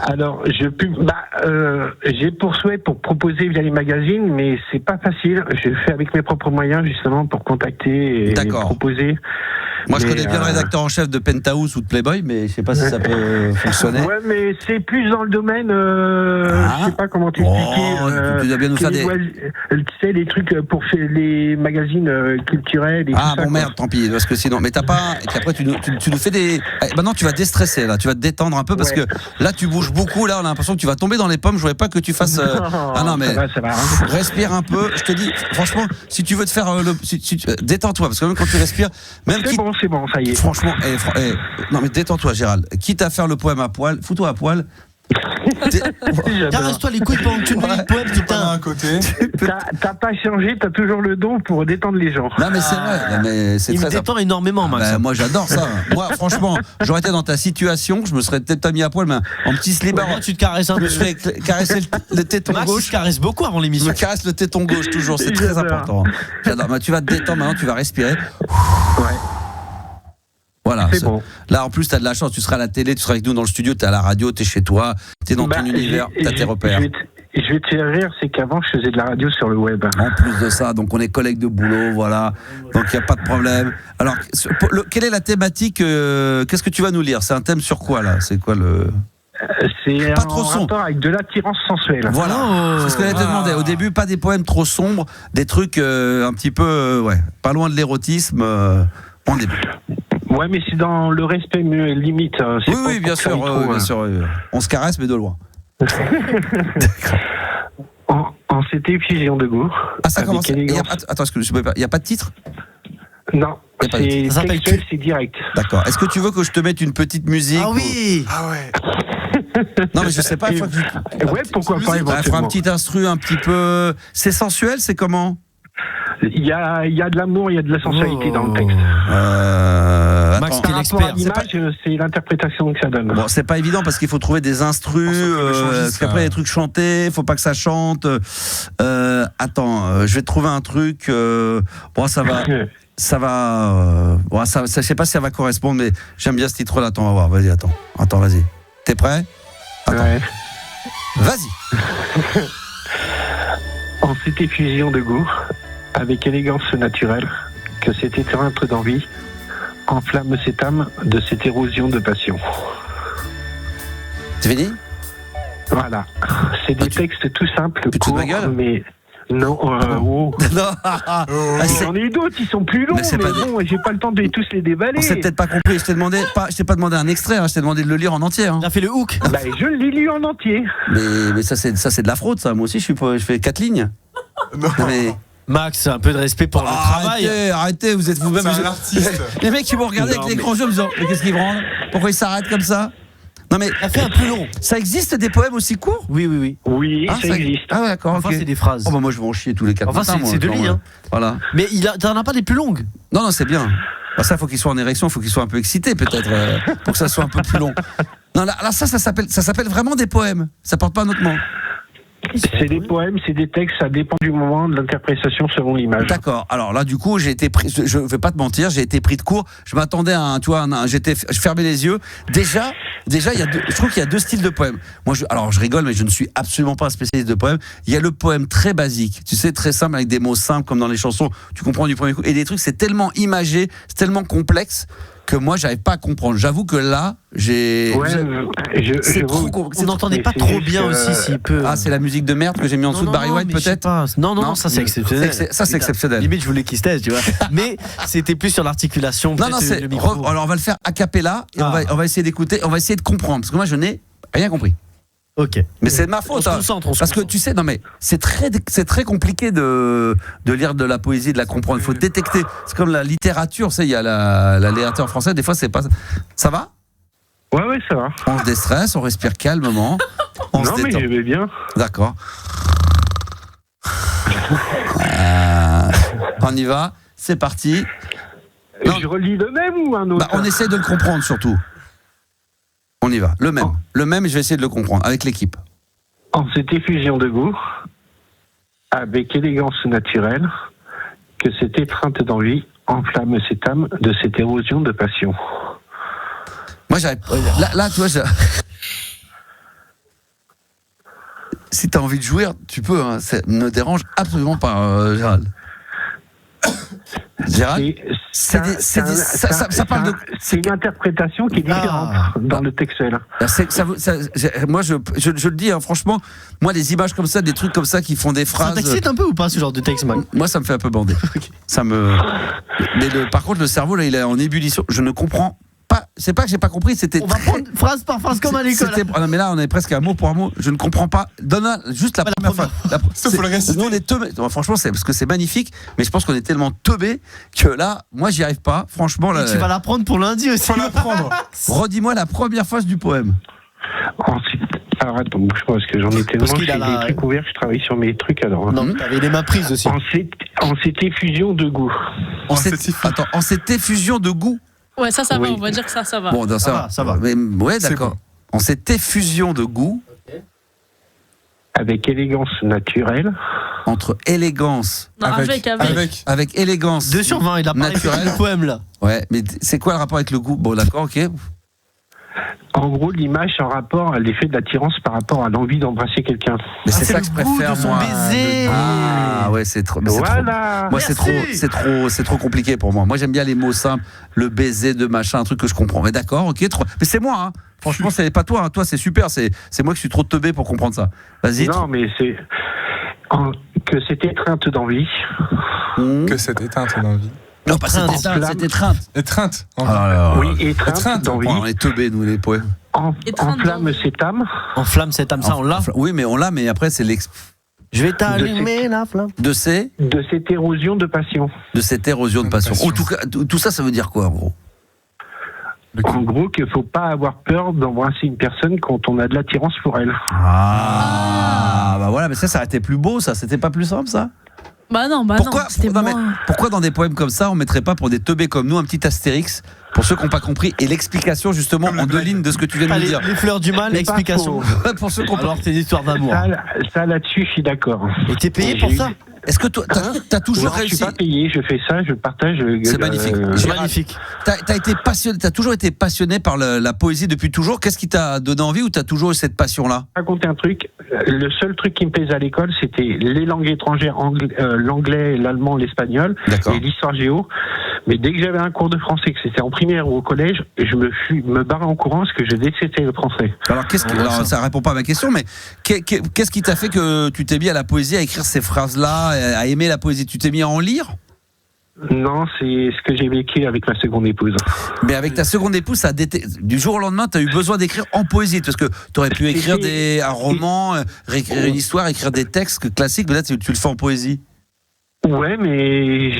Alors, j'ai pour souhait pour proposer via les magazines, mais c'est pas facile. Je fais avec mes propres moyens justement pour contacter et proposer. Moi, je connais bien le rédacteur en chef de Penthouse ou de Playboy, mais je sais pas si ça peut fonctionner. Ouais, mais c'est plus dans le domaine. Je sais pas comment t'expliquer. Tu dois bien nous faire tu sais, les trucs pour faire les magazines culturels. Et tout ça, merde, tant pis, parce que sinon. Mais t'as pas. Et puis après, tu nous fais des. Maintenant, tu vas déstresser là, tu vas te détendre un peu parce que là, tu bouges beaucoup. Là, on a l'impression que tu vas tomber dans les pommes. Je voudrais pas que tu fasses. Mais ça va. Respire un peu. Je te dis, franchement, si tu veux te faire détends-toi, parce que même quand tu respires, même c'est bon, ça y est. Franchement, non mais détends-toi, Gérald. Quitte à faire le poème à poil, fous-toi à poil. Caresse-toi les couilles pendant que tu lis le poème, putain. À côté. T'as pas changé, t'as toujours le don pour détendre les gens. Non mais c'est vrai. Non, mais c'est il me détend énormément, Max. Moi j'adore ça. Moi franchement, j'aurais été dans ta situation, je me serais peut-être mis à poil, mais en petit slibber. Tu te caresses un peu. Je me serais caressé le téton Max, gauche. je caresse beaucoup avant l'émission. Je me caresse le téton gauche toujours, c'est très important. J'adore. Tu vas te détendre maintenant, tu vas respirer. Ouais. Voilà, c'est bon. Là en plus t'as de la chance, tu seras à la télé, tu seras avec nous dans le studio, t'es à la radio, t'es chez toi, t'es dans ton univers, t'as tes repères. Je vais te faire rire, c'est qu'avant je faisais de la radio sur le web. En plus de ça, donc on est collègues de boulot, voilà, donc il n'y a pas de problème. Alors, quelle est la thématique qu'est-ce que tu vas nous lire? C'est un thème sur quoi là? C'est quoi le... C'est pas trop sombre, rapport avec de l'attirance sensuelle. Voilà, c'est ce que j'allais te demander. Au début, pas des poèmes trop sombres, des trucs un petit peu, pas loin de l'érotisme en début. Ouais, mais c'est dans le respect limite. Oui, bien sûr, bien sûr. On se caresse, mais de loin. En cette effusion de goût. Ah, ça commence. Attends, il n'y a pas de titre? Non. C'est textuel, c'est direct. D'accord. Est-ce que tu veux que je te mette une petite musique? Ah oui. Ah ouais. Non, mais je sais pas. Ouais, pourquoi pas éventuellement. Faire un petit instru un petit peu. C'est sensuel, c'est comment? Il y a de l'amour, il y a de la sensualité dans le texte. Max, Attends. t'es Par rapport à l'expert. l'image, c'est l'interprétation que ça donne. Bon, c'est pas évident parce qu'il faut trouver des instrus, parce qu'après les trucs chantés, faut pas que ça chante. Attends, je vais te trouver un truc. Bon, ça va. Bon, ça, je sais pas si ça va correspondre, mais j'aime bien ce titre-là. Attends, on va voir. Vas-y, attends, vas-y. T'es prêt? Attends. Ouais. Vas-y. En cette effusion de goût, avec élégance naturelle, que cette étreinte d'envie enflamme cette âme de cette érosion de passion. C'est fini? Voilà. C'est des textes tout simples, tu te fous de ma courts, gueule mais non. Non. J'en ai d'autres, ils sont plus longs, Mais c'est mais pas bon, j'ai pas le temps de tous les déballer. On s'est peut-être pas compris. Je t'ai pas demandé un extrait. Je t'ai demandé de le lire en entier. Il a fait le hook. Bah, je l'ai lu en entier. Mais ça c'est de la fraude, ça. Moi aussi, je fais 4 lignes. Non. Mais... Max, un peu de respect pour le travail. Arrêtez, vous êtes vous-même. C'est un artiste. Les mecs qui vont regarder Non, avec l'écran jaune en disant mais qu'est-ce qu'ils branlent? Pourquoi ils s'arrêtent comme ça? Non mais Il a fait un plus long. ça existe des poèmes aussi courts? Oui. Oui, ça existe. Ah ouais, d'accord. Enfin, ok. c'est des phrases. Oh bah moi je vais en chier tous les 4 Enfin, matins. c'est de lui, hein. Voilà. Mais t'en as pas des plus longues. Non, c'est bien. Bah, ça, faut qu'il soit en érection, faut qu'il soit un peu excité peut-être pour que ça soit un peu plus long. Non, là ça s'appelle vraiment des poèmes. Ça porte pas un autre nom. C'est des poèmes, c'est des textes, ça dépend du moment de l'interprétation selon l'image. D'accord. Alors là, du coup, j'ai été pris. Je vais pas te mentir, j'ai été pris de court. Je m'attendais à je fermais les yeux. Déjà, je trouve qu'il y a 2 styles de poèmes. Moi, je rigole, mais je ne suis absolument pas un spécialiste de poèmes. Il y a le poème très basique, tu sais, très simple avec des mots simples comme dans les chansons. Tu comprends du premier coup. Et des trucs, c'est tellement imagé, c'est tellement complexe que moi, j'arrive pas à comprendre. J'avoue que là, Ouais, c'est trop. On n'entendait pas trop bien aussi s'il peut. Ah, c'est la musique de merde que j'ai mis en dessous de Barry White, peut-être. Non, ça c'est exceptionnel. Ça, c'est exceptionnel. Limite, je voulais qu'il se taise, tu vois. Mais c'était plus sur l'articulation. Non, c'est. le micro. Alors, on va le faire a cappella et on va essayer d'écouter, on va essayer de comprendre. Parce que moi, je n'ai rien compris. Ok. Mais c'est de ma faute. On se concentre, parce que tu sais, non mais c'est très compliqué de lire de la poésie, de la comprendre. Il faut détecter. C'est comme la littérature, tu sais, il y a la littérature française. Des fois, c'est pas. Ça va? Ouais, ça va. On se déstresse, on respire calmement. On se Non, mais détend. je vais bien. D'accord. On y va. C'est parti. Non. Je relis le même ou un autre? Bah, on essaie de le comprendre surtout. On y va. Le même. Le même, et je vais essayer de le comprendre avec l'équipe. En cette effusion de goût, avec élégance naturelle, que cette étreinte d'envie enflamme cette âme de cette érosion de passion. Moi, j'arrive. Là, tu vois, si t'as envie de jouir, tu peux. Hein. Ça ne dérange absolument pas, Gérald. Gérald, ça parle de. C'est une interprétation qui est différente dans le textuel. Moi, je le dis, hein, franchement, moi, des images comme ça, des trucs comme ça qui font des phrases. Ça t'excite un peu ou pas ce genre de texte, Max? Moi, ça me fait un peu bander. Ça me. Mais par contre, le cerveau, là, il est en ébullition. Je ne comprends pas. C'est pas que j'ai pas compris, c'était. On va prendre phrase par phrase comme à l'école. Non, mais là, on est presque à mot pour un mot. Je ne comprends pas. Donne juste la première fois. Faut le réciter. Nous, on est teubés. Franchement, c'est parce que c'est magnifique, mais je pense qu'on est tellement teubés que là, moi, j'y arrive pas. Franchement, là. Tu vas l'apprendre pour lundi aussi. Faut l'apprendre. Redis-moi la première phrase du poème. Ensuite, alors attends, bouge pas parce que j'en ai tellement. Parce qu'il J'ai a des trucs ouverts, je travaille sur mes trucs alors. Non, t'avais les mains prises aussi. En cette effusion de goût. En cette effusion de goût. Ouais, ça va, Oui. on va dire que ça va. Bon, Ça va. Mais, ouais, C'est d'accord. bon. En cette effusion de goût. Avec élégance naturelle. Entre élégance. Non, Avec élégance. 2 sur 20, il a pas écrit Naturel. le poème là. Ouais, mais c'est quoi le rapport avec le goût? Bon, d'accord, ok. En gros, l'image en rapport à l'effet d'attirance par rapport à l'envie d'embrasser quelqu'un. Mais c'est ça le que je goût préfère, de son moi. baiser. Ah, ouais, c'est trop. Mais c'est trop. Voilà. Moi, c'est trop compliqué pour moi. Moi, j'aime bien les mots simples, le baiser de machin, un truc que je comprends. Mais d'accord, ok. Mais c'est moi, hein. Franchement, c'est pas toi. Hein. Toi, c'est super. C'est moi qui suis trop teubé pour comprendre ça. Vas-y. Non, mais c'est que cette étreinte d'envie. Que cette éteinte d'envie. Non, pas cette étreinte, cette étreinte. Étreinte. Oui, étreinte d'envie. On est teubés, nous, les poèmes. Enflamme cette âme. Enflamme cette âme, ça on l'a. Oui, mais on l'a, mais après, c'est Je vais t'allumer la flamme. de cette érosion de passion. De cette érosion de passion. En tout cas, tout ça, ça veut dire quoi, en gros? En gros, qu'il ne faut pas avoir peur d'embrasser une personne quand on a de l'attirance pour elle. Ah, bah voilà, mais ça aurait été plus beau, ça. C'était pas plus simple, ça? Bah non, c'était non, mais moi. pourquoi dans des poèmes comme ça, on mettrait pas pour des teubés comme nous un petit astérix pour ceux qui n'ont pas compris et l'explication justement en 2 lignes de ce que tu viens de nous dire. Les fleurs du mal, l'explication. Pour ceux qui ont pas... Alors c'est une histoire d'amour. Ça là-dessus, je suis d'accord. Et t'es payé pour ça? Est-ce que toi, t'as toujours réussi? Je suis pas payé, je fais ça, je partage. C'est magnifique. C'est magnifique. T'as été passionné, t'as toujours été passionné par la poésie depuis toujours. Qu'est-ce qui t'a donné envie ou t'as toujours eu cette passion-là? Je vais raconter un truc. Le seul truc qui me plaisait à l'école, c'était les langues étrangères, l'anglais, l'allemand, l'espagnol et l'histoire géo. Mais dès que j'avais un cours de français, que c'était en primaire ou au collège, je me barrais en courant parce que je détestais le français. Alors, ça répond pas à ma question, mais qu'est-ce qui t'a fait que tu t'es mis à la poésie, à écrire ces phrases-là, à aimer la poésie? Tu t'es mis à en lire? Non, c'est ce que j'ai vécu avec ma seconde épouse. Mais avec ta seconde épouse, du jour au lendemain, tu as eu besoin d'écrire en poésie, parce que tu aurais pu écrire un roman, réécrire une histoire, écrire des textes classiques, mais là tu le fais en poésie. Ouais, mais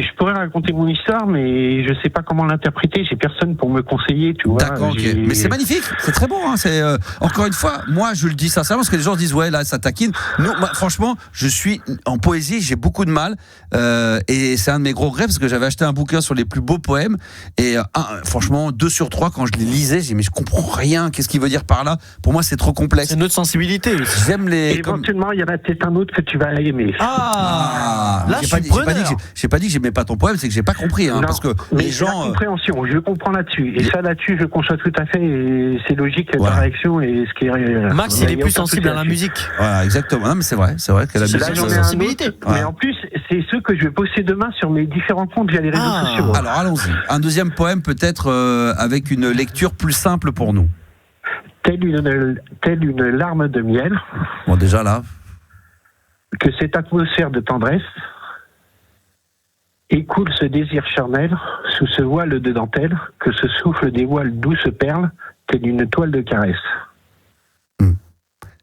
je pourrais raconter mon histoire, mais je sais pas comment l'interpréter. J'ai personne pour me conseiller, tu vois. D'accord, ok. Mais c'est magnifique, c'est très beau. Hein. C'est encore une fois, moi je le dis sincèrement parce que les gens disent ouais là ça taquine. Non, franchement, je suis en poésie, j'ai beaucoup de mal et c'est un de mes gros regrets parce que j'avais acheté un bouquin sur les plus beaux poèmes et franchement 2 sur 3 quand je les lisais, j'ai dit mais je comprends rien. Qu'est-ce qu'il veut dire par là? Pour moi c'est trop complexe. C'est notre sensibilité. J'aime les. Éventuellement, il y en a peut-être un autre que tu vas aimer. Là, j'ai pas dit que j'aimais pas ton poème, c'est que j'ai pas compris, hein, non, parce que les gens. La compréhension, je comprends là-dessus. Et ça, là-dessus, je conçois tout à fait. Et c'est logique, la réaction et ce qui est. Max, il est plus sensible à la musique. Voilà, exactement. Non, mais c'est vrai que la musique. Là, j'en ai sensibilité. Mais en plus, c'est ceux que je vais poster demain sur mes différents comptes via les réseaux sociaux. Alors, allons-y. Un deuxième poème, peut-être avec une lecture plus simple pour nous. Telle une larme de miel. Bon, déjà là. Que cette atmosphère de tendresse écoule ce désir charnel sous ce voile de dentelle, que ce souffle des voiles douces perles, telle une toile de caresse.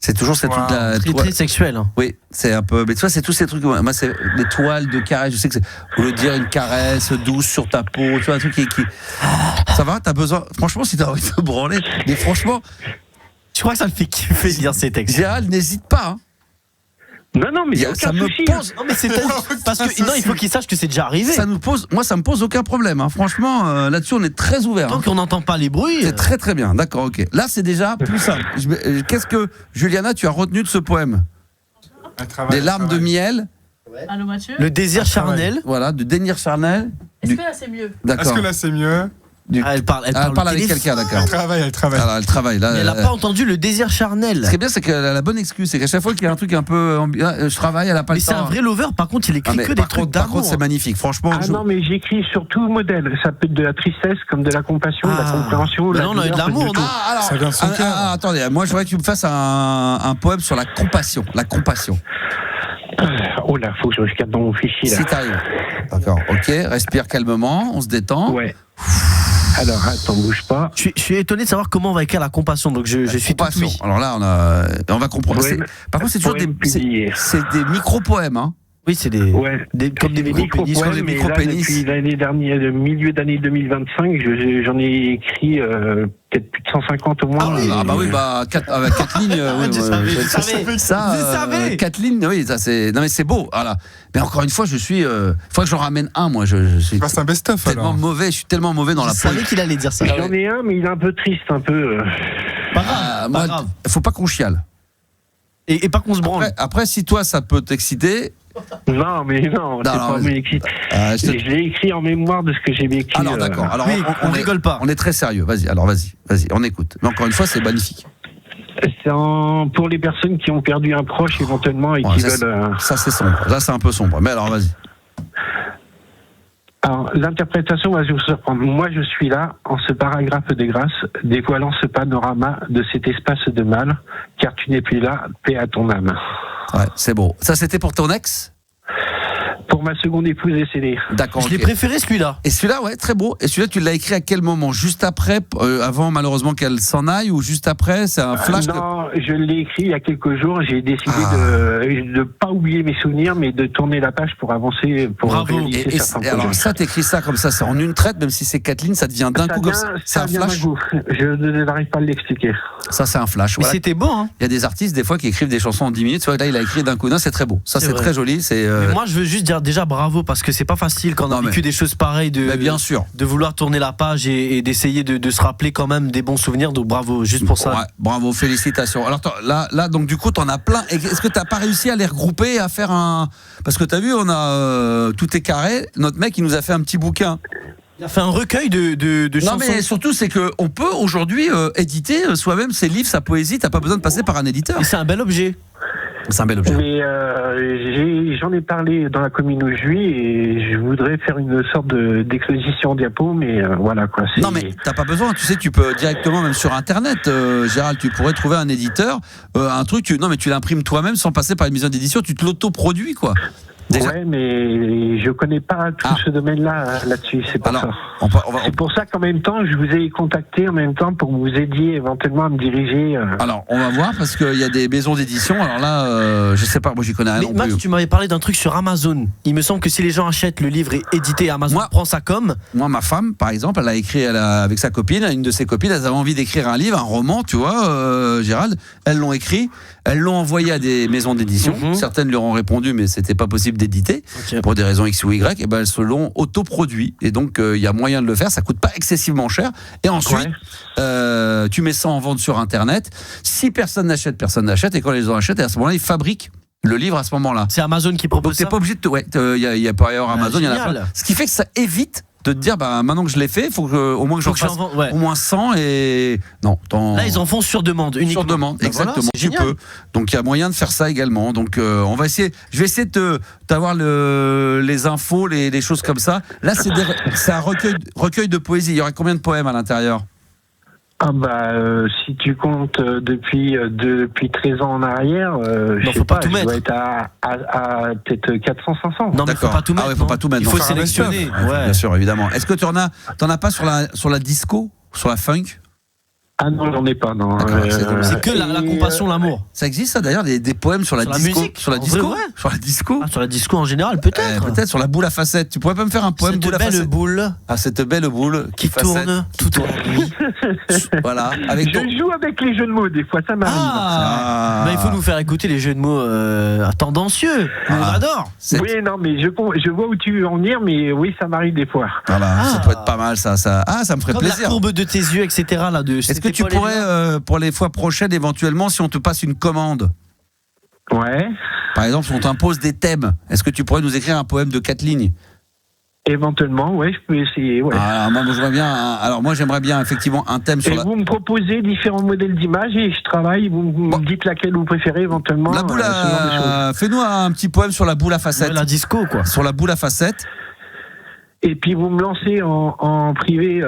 C'est toujours cette truc là, très sexuel. Hein. Oui, c'est un peu. Mais tu vois, c'est tous ces trucs. Moi, c'est les toiles de caresse. Je sais que c'est. Au lieu de dire une caresse douce sur ta peau, tu vois, un truc qui. Ça va, t'as besoin. Franchement, si t'as envie de te branler, mais franchement. Je crois que ça me fait kiffer lire ces textes. Gérald, n'hésite pas. Hein. Non, mais ça me pose. Non, mais c'est parce que non, il faut qu'il sache que c'est déjà arrivé. Ça me pose aucun problème. Hein. Franchement, là-dessus, on est très ouvert. Tant qu'on n'entend pas les bruits. C'est très très bien. D'accord, ok. Là, c'est déjà plus simple. Qu'est-ce que Juliana, tu as retenu de ce poème? Des larmes de miel. Allô Mathieu. Le désir charnel. Voilà, du désir charnel. Est-ce que là c'est mieux? D'accord. Est-ce que là c'est mieux? Elle parle avec quelqu'un, d'accord. Elle travaille. Alors, elle travaille. Là, elle n'a pas entendu le désir charnel. Ce qui est bien, c'est qu'elle a la bonne excuse. C'est qu'à chaque fois qu'il y a un truc un peu. Je travaille, elle n'a pas le temps. Mais c'est un vrai lover, par contre, il écrit que des trucs d'amour. Par contre, c'est magnifique, franchement. Non, mais j'écris sur tout modèle. Ça peut être de la tristesse, comme de la compassion, de la compréhension. Non, on a eu de l'amour, non? Alors, ça vient de son cœur. Attendez, moi, je voudrais que tu me fasses un poème sur la compassion. La compassion. Oh là, faut que je regarde dans mon fichier, là. Si t'arrives. D'accord, ok, respire calmement, on se détend. Ouais. Alors, attends, bouge pas. Je suis étonné de savoir comment on va écrire la compassion, donc je suis tout oui. Alors là, on va comprendre. Par contre, c'est toujours des micro-poèmes, hein. Oui, c'est comme des micro-pénis. Depuis l'année dernière, le milieu d'année 2025, j'en ai écrit peut-être plus de 150 au moins. Oui, 4 lignes. Je savais. 4 lignes, oui, ça c'est. Non mais c'est beau, voilà. Mais encore une fois, faut que j'en ramène un, moi. Je suis un best-of, tellement mauvais. Je suis tellement mauvais dans la poésie. Je savais qu'il allait dire ça. J'en ai un, mais il est un peu triste, un peu. Pas grave. Faut pas qu'on chiale. Et pas qu'on se branle. Après, si toi, ça peut t'exciter. Non, c'est pas m'exciter. Je l'ai écrit en mémoire de ce que j'ai vécu. Alors d'accord. Alors on rigole pas. On est très sérieux. Vas-y, on écoute. Mais encore une fois, c'est magnifique. C'est pour les personnes qui ont perdu un proche éventuellement et qui veulent. Ça c'est sombre. Là, c'est un peu sombre. Mais alors, vas-y. Alors, l'interprétation va vous surprendre. Moi, je suis là, en ce paragraphe de grâce, dévoilant ce panorama de cet espace de mal, car tu n'es plus là, paix à ton âme. Ouais, c'est beau. Ça, c'était pour ton ex ? Pour ma seconde épouse décédée. D'accord. Je l'ai ok. préféré celui-là. Et celui-là, ouais, très beau. Et celui-là, tu l'as écrit à quel moment? Juste après, avant malheureusement qu'elle s'en aille, ou juste après? C'est un flash. Non, je l'ai écrit il y a quelques jours. J'ai décidé de pas oublier mes souvenirs, mais de tourner la page pour avancer, pour réaliser certains et alors projets. ça, t'écris ça comme ça, c'est en une traite, même si c'est 4 lignes, ça devient d'un coup comme ça. C'est un vient d'un flash. coup. Je n'arrive pas à l'expliquer. Ça, c'est un flash. Mais Voilà. c'était beau, hein. Il y a des artistes des fois qui écrivent des chansons en 10 minutes. Tu vois, là, il a écrit d'un coup. Non, c'est très beau. Ça, C'est c'est vrai. très joli. C'est. Mais moi, je veux juste dire déjà bravo parce que c'est pas facile quand on a Non, mais- vécu des choses pareilles Mais bien sûr. de vouloir tourner la page et d'essayer de se rappeler quand même des bons souvenirs. Donc bravo, juste pour ça. Ouais, bravo, félicitations. Alors là, donc du coup, t'en as plein. Est-ce que t'as pas réussi à les regrouper, à faire un... Parce que t'as vu, on a tout est carré. Notre mec, il nous a fait un petit bouquin. Il a fait un recueil de Non, chansons. mais surtout, c'est que on peut aujourd'hui éditer soi-même ses livres, sa poésie. T'as pas besoin de passer par un éditeur. Et c'est un bel objet. C'est un bel objet. Mais j'en ai parlé dans la commune où je vis et je voudrais faire une sorte d'exposition diapo, mais voilà quoi. Non mais t'as pas besoin, tu sais, tu peux directement même sur internet, Gérald, tu pourrais trouver un éditeur, un truc, non mais tu l'imprimes toi-même sans passer par une maison d'édition, tu te l'auto-produis quoi. Déjà. Ouais, mais je connais pas tout ce domaine-là là-dessus, c'est pour ça. C'est pour ça qu'en même temps, je vous ai contacté en même temps pour que vous aidiez éventuellement à me diriger. Alors, on va voir parce qu'il y a des maisons d'édition. Alors là, je sais pas, moi j'y connais rien Mais non Max, plus. tu m'avais parlé d'un truc sur Amazon. Il me semble que si les gens achètent le livre édité, Amazon prend sa com. Moi, ma femme, par exemple, elle a écrit avec sa copine, une de ses copines, elles avaient envie d'écrire un livre, un roman, tu vois, Gérald. Elles l'ont écrit, elles l'ont envoyé à des maisons d'édition. Certaines leur ont répondu, mais c'était pas possible d'éditer pour des raisons X ou Y. Et ben elles se l'ont autoproduit. Et donc il y a moyen de le faire. Ça coûte pas excessivement cher. Et ensuite, tu mets ça en vente sur Internet. Si personne n'achète, personne n'achète. Et quand les gens achètent, et à ce moment-là, ils fabriquent le livre à ce moment-là. C'est Amazon qui propose ça. Donc t'es pas obligé de. Ouais, il y a par ailleurs Amazon, il y en a génial. plein. Ce qui fait que ça évite de te dire, bah, maintenant que je l'ai fait, il faut que, au moins que j'en fasse au moins 100 et. Non, Là, ils en font sur demande, uniquement. Sur demande, Ben voilà, exactement. c'est Tu génial. peux. Donc il y a moyen de faire ça également. Donc on va essayer. Je vais essayer d'avoir les infos, les choses comme ça. Là, c'est un recueil de poésie. Il y aurait combien de poèmes à l'intérieur? Ah bah si tu comptes depuis 13 ans en arrière, je sais pas, je dois être à peut-être 400-500. Non mais faut pas tout mettre. Ah ouais, faut pas tout mettre. Il faut Non. sélectionner. Ouais, bien sûr, évidemment. Est-ce que t'en as pas sur la disco, sur la funk? Ah non, j'en ai pas, non. C'est que la compassion, l'amour. Ça existe ça d'ailleurs, des poèmes sur la disco, musique, sur la en disco, vrai, ouais. sur la disco. Sur la disco en général, peut-être. Peut-être sur la boule à facettes. Tu pourrais pas me faire un poème Cette boule à belle facettes? boule Ah, cette belle boule qui tourne tout en nuit. Voilà. Avec je joue avec les jeux de mots, des fois, ça m'arrive. Bah, il faut nous faire écouter les jeux de mots tendancieux. On adore. Oui, non, mais je vois où tu veux en venir, mais oui, ça m'arrive des fois. Voilà, ça peut être pas mal, ça. Ah, ça me ferait Comme plaisir. la courbe de tes yeux, etc. Là, Est-ce que tu pourrais, pour les fois prochaines, éventuellement, si on te passe une commande, ouais. Par exemple, si on t'impose des thèmes, est-ce que tu pourrais nous écrire un poème de 4 lignes? Éventuellement, ouais, je peux essayer. Ouais. Moi, j'aimerais bien effectivement un thème sur et vous me proposez différents modèles d'images et je travaille. Vous me dites laquelle vous préférez éventuellement. La boule Fais-nous un petit poème sur la boule à facettes. Ouais, la disco, quoi. Sur la boule à facettes. Et puis vous me lancez en privé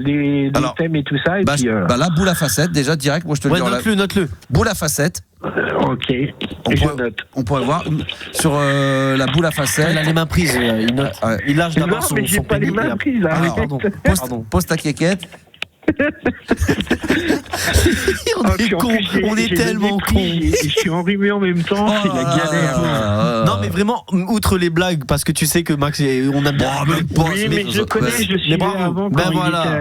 les thèmes et tout ça. Et puis, la boule à facettes, déjà direct, moi je te le dis. Note-le. Boule à facettes. Ok. On pourrait voir sur la boule à facettes. Il a les mains prises, il note. Il lâche d'abord son mais j'ai pas les mains prises là. Pose ta quéquette. On est tellement cons. Je suis enrhumé en même temps, c'est la galère. Non mais vraiment, outre les blagues, parce que tu sais que Max, on aime bien. Oui, mais je connais, je suis avant ben voilà.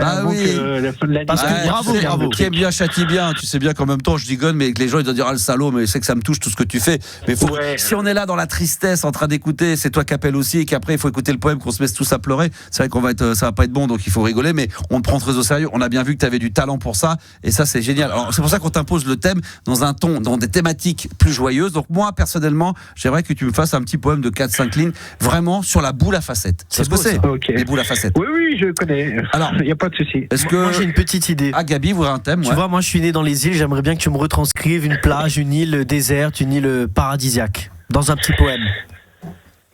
la fin de l'année. Parce que bravo. Qui aime bien châtie bien. Tu sais bien qu'en même temps je digonne, mais que les gens ils doivent dire ah le salaud, mais c'est que ça me touche tout ce que tu fais. Mais si on est là dans la tristesse en train d'écouter, c'est toi qui appelles aussi et qu'après il faut écouter le poème, qu'on se mette tous à pleurer. C'est vrai ça va pas être bon, donc il faut rigoler, mais on te prend très au sérieux. On a bien vu que tu avais du talent pour ça, et ça c'est génial. Alors c'est pour ça qu'on t'impose le thème dans un ton, dans des thématiques plus joyeuses. Donc moi personnellement, j'aimerais que tu me fasses un petit poème de 4-5 lignes, vraiment sur la boule à facettes. C'est ce que c'est, les boules à facettes. Oui, je connais. Alors, il n'y a pas de souci. Moi j'ai une petite idée. Ah, Gabi voudrait un thème. Tu vois, moi je suis né dans les îles, j'aimerais bien que tu me retranscrives une plage, une île déserte, une île paradisiaque, dans un petit poème.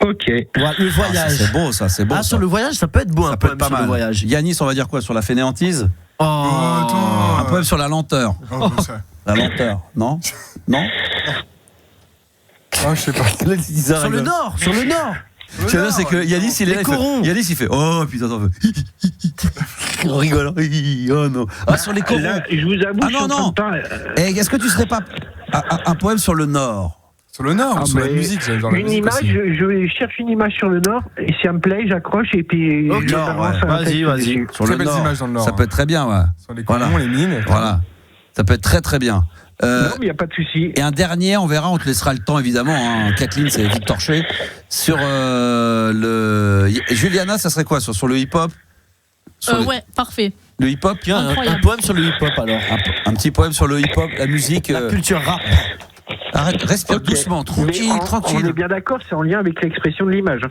Ok. Voilà, le voyage. C'est beau, ça, c'est beau. Ah, sur le voyage, ça peut être beau, un poème pas sur mal. le voyage. Yanis, on va dire quoi sur la fainéantise? Un poème sur la lenteur. La lenteur, non? Non? Je sais pas. Sur le nord. Ce qui est bien, c'est que Yanis, il est là, Yanis, il fait oh putain, t'en veux. On rigole. Oh non. Ah, sur les corons. Là, je vous avoue, ah non. Et est-ce que tu serais pas un poème sur le Nord? Sur le Nord, sur la musique, dans une image, je cherche une image sur le Nord, et si ça me plaît, j'accroche, et puis je balance un texte dessus. Sur le Nord, images dans le Nord, ça peut être très bien, ouais. Sur les corons, les mines. Voilà, ça peut être très très bien. Non, mais il n'y a pas de souci. Et un dernier, on verra, on te laissera le temps évidemment. Hein. Kathleen, c'est Victor Shea. Sur le. Juliana, ça serait quoi sur le hip-hop? Ouais, parfait. Le hip-hop, tiens, un poème sur le hip-hop alors. Un petit poème sur le hip-hop, la musique. La culture rap. Arrête, respire doucement, tranquille. On est bien d'accord, c'est en lien avec l'expression de l'image.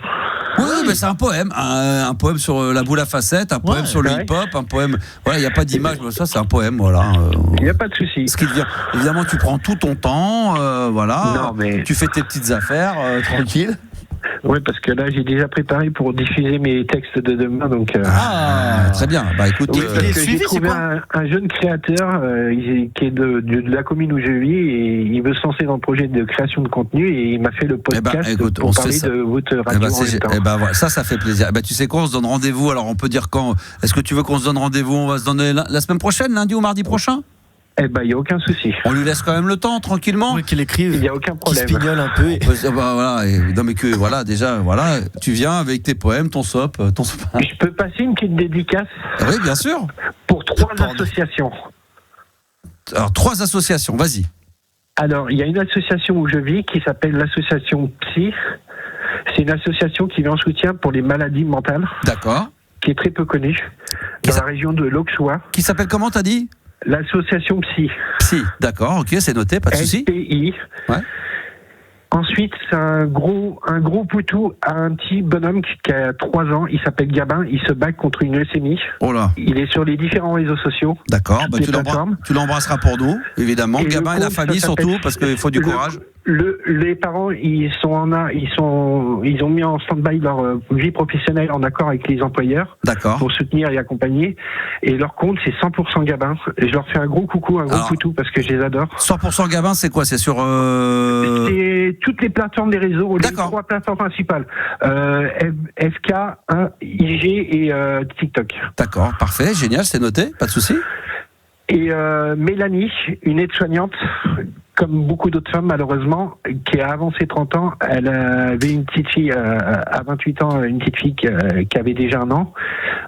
Oui, mais c'est un poème. Un poème sur la boule à facettes, un poème sur le hip-hop, un poème. Voilà, il n'y a pas d'image, mais ça, c'est un poème, voilà. Il n'y a pas de souci. Ce qui veut dire, évidemment, tu prends tout ton temps, voilà. Non, mais... Tu fais tes petites affaires, tranquille. Oui, parce que là, j'ai déjà préparé pour diffuser mes textes de demain, donc... très bien. Bah écoute, j'ai trouvé un jeune créateur qui est de la commune où je vis et il veut se lancer dans le projet de création de contenu et il m'a fait le podcast pour parler de votre radio en même temps. Voilà, ça fait plaisir. Tu sais quoi, on se donne rendez-vous. Alors on peut dire quand? Est-ce que tu veux qu'on se donne rendez-vous? On va se donner la semaine prochaine, lundi ou mardi prochain? Il n'y a aucun souci. On lui laisse quand même le temps, tranquillement. Oui, qu'il écrive. Il n'y a aucun problème. Qu'il spignole un peu. Voilà, non mais que voilà, déjà, voilà, tu viens avec tes poèmes, ton sop. Je peux passer une petite dédicace? Oui, bien sûr. Pour 3 associations. Alors 3 associations, vas-y. Alors, il y a une association où je vis qui s'appelle l'association Psy. C'est une association qui vient en soutien pour les maladies mentales. D'accord. Qui est très peu connue. Dans la région de l'Auxois. Qui s'appelle comment, t'as dit? L'association Psy. Psy, d'accord, ok, c'est noté, pas de souci. SPI. Ouais. Ensuite, c'est un gros poutou à un petit bonhomme qui a 3 ans. Il s'appelle Gabin. Il se bat contre une leucémie. Oh là. Il est sur les différents réseaux sociaux. D'accord, tu l'embrasseras pour nous, évidemment. Gabin et la famille surtout, parce qu'il faut du courage. Les parents, ils ont mis en stand-by leur vie professionnelle en accord avec les employeurs. D'accord. Pour soutenir et accompagner. Et leur compte, c'est 100% Gabin. Et je leur fais un gros coucou, un gros poutou parce que je les adore. 100% Gabin, c'est quoi? C'est sur C'est toutes les plateformes des réseaux, les 3 plateformes principales. FK, IG et TikTok. D'accord, parfait, génial, c'est noté, pas de souci. Et Mélanie, une aide-soignante, comme beaucoup d'autres femmes malheureusement, qui a avancé 30 ans, elle avait une petite fille à 28 ans, une petite fille qui avait déjà 1 an,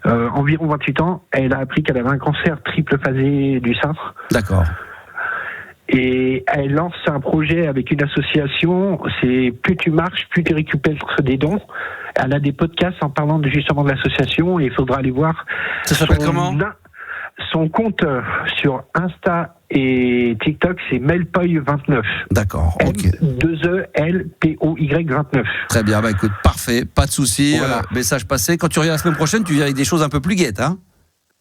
environ 28 ans, elle a appris qu'elle avait un cancer triple phasé du sein. D'accord. Et elle lance un projet avec une association, c'est plus tu marches, plus tu récupères des dons. Elle a des podcasts en parlant justement de l'association et il faudra aller voir. Ça s'appelle comment? Son compte sur Insta et TikTok, c'est Melpoy29. D'accord, ok. M2ELPOY29. Très bien, écoute, parfait, pas de souci. Voilà. Message passé. Quand tu reviens la semaine prochaine, tu viens avec des choses un peu plus guettes, hein?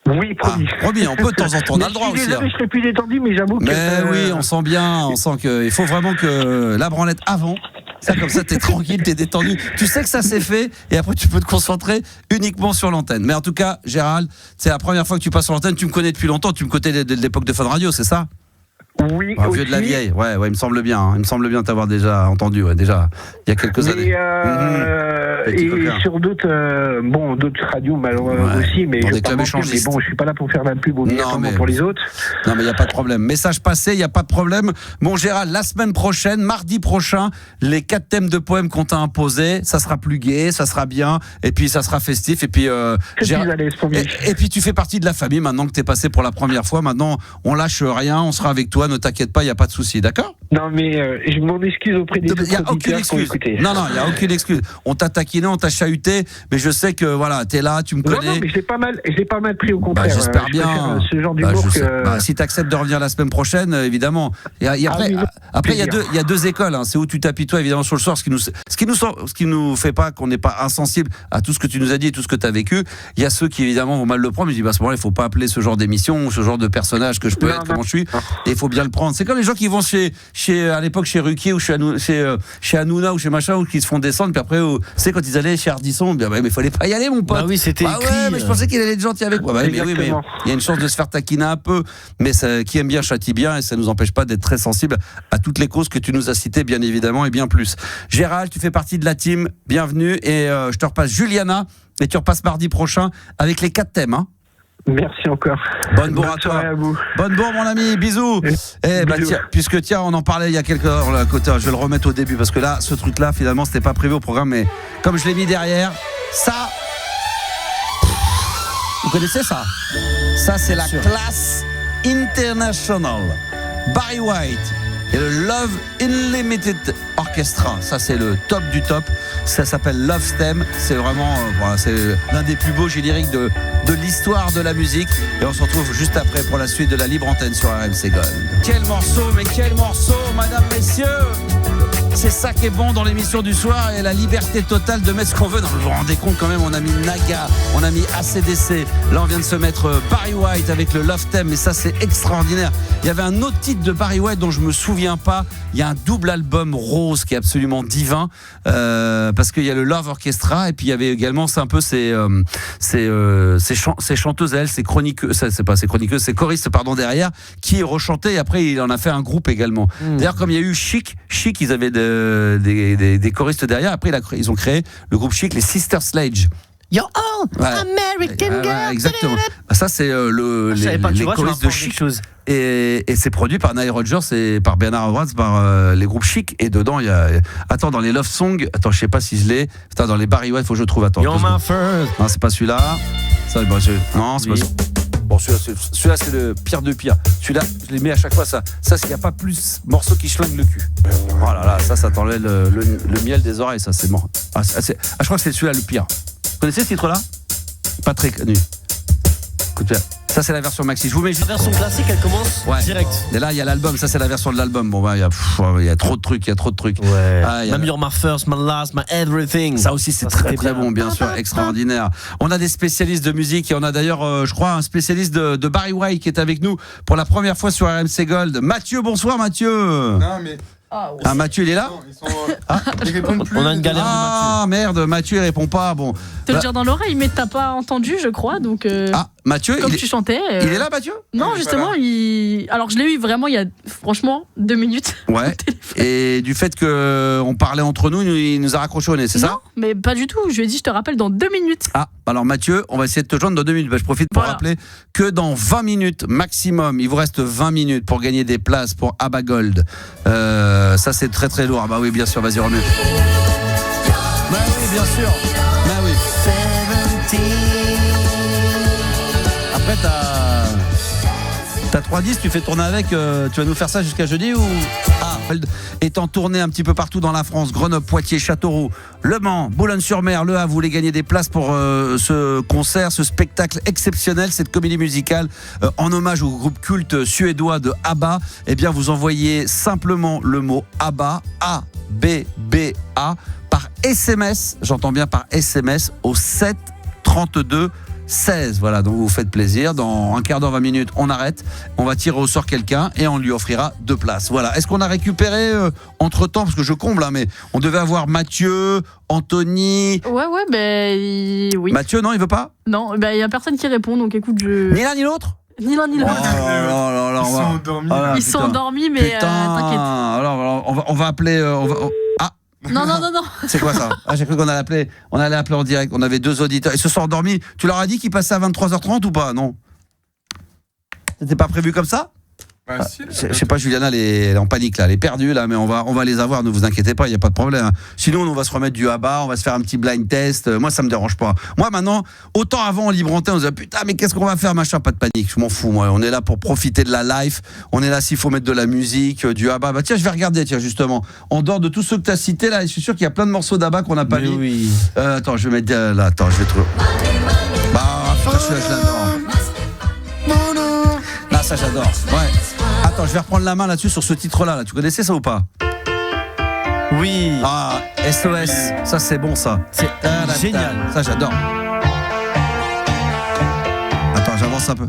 Oui, promis. Promis, on peut de temps en temps, on a le droit aussi. Je serai plus détendu, mais j'avoue que... Mais oui, on sent bien, on sent qu'il faut vraiment que la branlette avant. Ça, comme ça, t'es tranquille, t'es détendu. Tu sais que ça s'est fait et après, tu peux te concentrer uniquement sur l'antenne. Mais en tout cas, Gérald, c'est la première fois que tu passes sur l'antenne. Tu me connais depuis longtemps. Tu me connais de l'époque de Fun Radio, c'est ça? Oui, vieux de la vieille. Ouais, il me semble bien. Il me semble bien t'avoir déjà entendu, déjà, il y a quelques années. Et sur d'autres radios malheureusement aussi, mais je suis pas là pour faire la pub pour les autres. Non, mais il n'y a pas de problème. Message passé, il n'y a pas de problème. Bon, Gérald, la semaine prochaine, mardi prochain, les 4 thèmes de poèmes qu'on t'a imposés, ça sera plus gai, ça sera bien, et puis ça sera festif, et puis et puis tu fais partie de la famille maintenant que t'es passé pour la première fois. Maintenant, on lâche rien, on sera avec toi. Ne t'inquiète pas, il n'y a pas de souci, d'accord? Non, mais je m'en excuse auprès des autres auditeurs qui ont écouté. Non, il n'y a aucune excuse. On t'a taquiné, on t'a chahuté, mais je sais que voilà, t'es là, tu me connais. Non, mais je l'ai pas mal pris au contraire. J'espère bien. Ce genre d'humour si t'acceptes de revenir la semaine prochaine, évidemment. Et après, il y a 2 écoles. Hein. C'est où tu t'apitoies évidemment sur le sort, ce qui nous fait pas qu'on n'est pas insensible à tout ce que tu nous as dit et tout ce que tu as vécu. Il y a ceux qui évidemment vont mal le prendre. Mais je dis, à ce moment-là, il faut pas appeler ce genre d'émission ou ce genre de personnage que je peux être, comment je suis. Et il faut bien le prendre. C'est comme les gens qui vont à l'époque chez Ruquier ou chez Hanouna ou chez machin, ou qui se font descendre, puis après, c'est quand ils allaient chez Ardisson, mais il fallait pas y aller, mon pote. Bah oui, c'était écrit. Ouais, mais je pensais qu'il allait être gentil avec moi. Mais oui, mais il y a une chance de se faire taquiner un peu, mais qui aime bien châtie bien, et ça nous empêche pas d'être très sensible à toutes les causes que tu nous as citées, bien évidemment, et bien plus. Gérald, tu fais partie de la team, bienvenue, et je te repasse Juliana, et tu repasses mardi prochain avec les 4 thèmes, hein. Merci encore. Bonne bourre à toi. À vous. Bonne bourre, mon ami. Bisous. Bisous. Puisque on en parlait il y a quelques heures, là, côté, je vais le remettre au début parce que là, ce truc-là, finalement, c'était pas prévu au programme, mais comme je l'ai mis derrière, ça. Vous connaissez ça? Ça, c'est la classe international. Barry White et le Love Unlimited Orchestra. Ça, c'est le top du top. Ça s'appelle Love Stem. C'est vraiment, c'est l'un des plus beaux génériques de l'histoire de la musique. Et on se retrouve juste après pour la suite de la libre antenne sur RMC Gold. Quel morceau, mais quel morceau, mesdames, messieurs! C'est ça qui est bon dans l'émission du soir, et la liberté totale de mettre ce qu'on veut. Non, vous vous rendez compte quand même, on a mis Naga, on a mis AC/DC. Là, on vient de se mettre Barry White avec le Love Theme, et ça, c'est extraordinaire. Il y avait un autre titre de Barry White dont je me souviens pas. Il y a un double album rose qui est absolument divin, parce qu'il y a le Love Orchestra, et puis il y avait également, c'est un peu ces chanteuses, elles, ces chroniqueuses, c'est pas ces chroniqueuses, ces choristes, pardon, derrière, qui rechantaient, et après, il en a fait un groupe également. D'ailleurs, comme il y a eu Chic, ils avaient des choristes derrière. Après, ils ont créé le groupe Chic, les Sister Sledge. You're all American girl. Exactement. Ça, c'est les choristes de Chic. Et c'est produit par Nile Rodgers et par Bernard Edwards, par les groupes Chic. Et dedans, il y a. Attends, dans les Love Songs, je sais pas si je l'ai. Attends, dans les Barry White, faut que je le trouve. Attends. You're my first. Non, c'est pas celui-là. Ça, non, c'est pas celui-là. Bon, celui-là, c'est le pire de pire. Celui-là, je les mets à chaque fois. Ça s'il n'y a pas plus morceaux qui schlinguent le cul. Oh là là, ça t'enlève le miel des oreilles, ça, c'est mort. Je crois que c'est celui-là le pire. Vous connaissez ce titre-là? Pas très connu. Écoute bien. Ça, c'est la version maxi. Je vous mets juste. La version classique, elle commence direct. Et là, il y a l'album. Ça, c'est la version de l'album. Bon, il y a trop de trucs. Ouais. Même You're my first, my last, my everything. Ça aussi, c'est très bon, bien sûr. Extraordinaire. On a des spécialistes de musique, et on a d'ailleurs, je crois, un spécialiste de Barry White qui est avec nous pour la première fois sur RMC Gold. Mathieu, bonsoir, Mathieu. Non, mais. Mathieu, il est là? Ils répondent plus. On a une galère de Mathieu. Ah merde, Mathieu, il répond pas. Bon. Te le dire dans l'oreille, mais t'as pas entendu, je crois. Donc, Mathieu, comme tu chantais. Il est là, Mathieu? Non, justement, alors je l'ai eu vraiment il y a, franchement, 2 minutes. Ouais. Et du fait qu'on parlait entre nous, il nous a raccroché au nez, c'est ça? Non, mais pas du tout. Je lui ai dit, je te rappelle dans 2 minutes. Alors Mathieu, on va essayer de te joindre dans 2 minutes. Je profite pour rappeler que dans 20 minutes maximum, il vous reste 20 minutes pour gagner des places pour ABBA Gold. Ça, c'est très très lourd. Bah oui, bien sûr, vas-y, remets. Bah oui, bien sûr. Bah oui. Après, t'as 3-10, tu fais tourner avec. Tu vas nous faire ça jusqu'à jeudi ou. Étant tourné un petit peu partout dans la France, Grenoble, Poitiers, Châteauroux, Le Mans, Boulogne-sur-Mer, Le Havre, vous voulez gagner des places pour ce concert, ce spectacle exceptionnel, cette comédie musicale en hommage au groupe culte suédois de ABBA. Eh bien, vous envoyez simplement le mot ABBA, A-B-B-A, par SMS, j'entends bien par SMS, au 7 32 16. Voilà, donc vous vous faites plaisir. Dans un quart d'heure, 20 minutes, on arrête. On va tirer au sort quelqu'un et on lui offrira 2 places. Voilà. Est-ce qu'on a récupéré entre-temps, parce que je comble, mais on devait avoir Mathieu, Anthony. Ouais, oui. Mathieu, non, il veut pas? Non, il y a personne qui répond, donc écoute, Ni l'un ni l'autre? Ni l'un ni l'autre. Ils sont endormis. Ils sont endormis, mais t'inquiète. Alors, on va appeler. Non. C'est quoi ça? J'ai cru qu'on allait appeler en direct. On avait 2 auditeurs. Ils se sont endormis. Tu leur as dit qu'ils passaient à 23h30 ou pas? Non. C'était pas prévu comme ça? Je sais pas, Juliana, elle est en panique là, elle est perdue là, mais on va les avoir, ne vous inquiétez pas, il n'y a pas de problème. Sinon, on va se remettre du ABBA, on va se faire un petit blind test. Moi, ça me dérange pas. Moi, maintenant, autant avant en libre antenne, on se dit putain, mais qu'est-ce qu'on va faire, machin, pas de panique, je m'en fous. Moi, on est là pour profiter de la life. On est là s'il faut mettre de la musique, du ABBA. Bah tiens, je vais regarder, justement. En dehors de tous ceux que tu as cités là, je suis sûr qu'il y a plein de morceaux d'ABBA qu'on n'a pas mis. Oui. Attends, je vais mettre là. Attends, je vais trouver. Je l'adore. Là, ça j'adore. Ouais. Attends, je vais reprendre la main là-dessus sur ce titre-là. Là. Tu connaissais ça ou pas? Oui. SOS. Ça, c'est bon, ça. C'est génial. Ça, j'adore. Attends, j'avance un peu.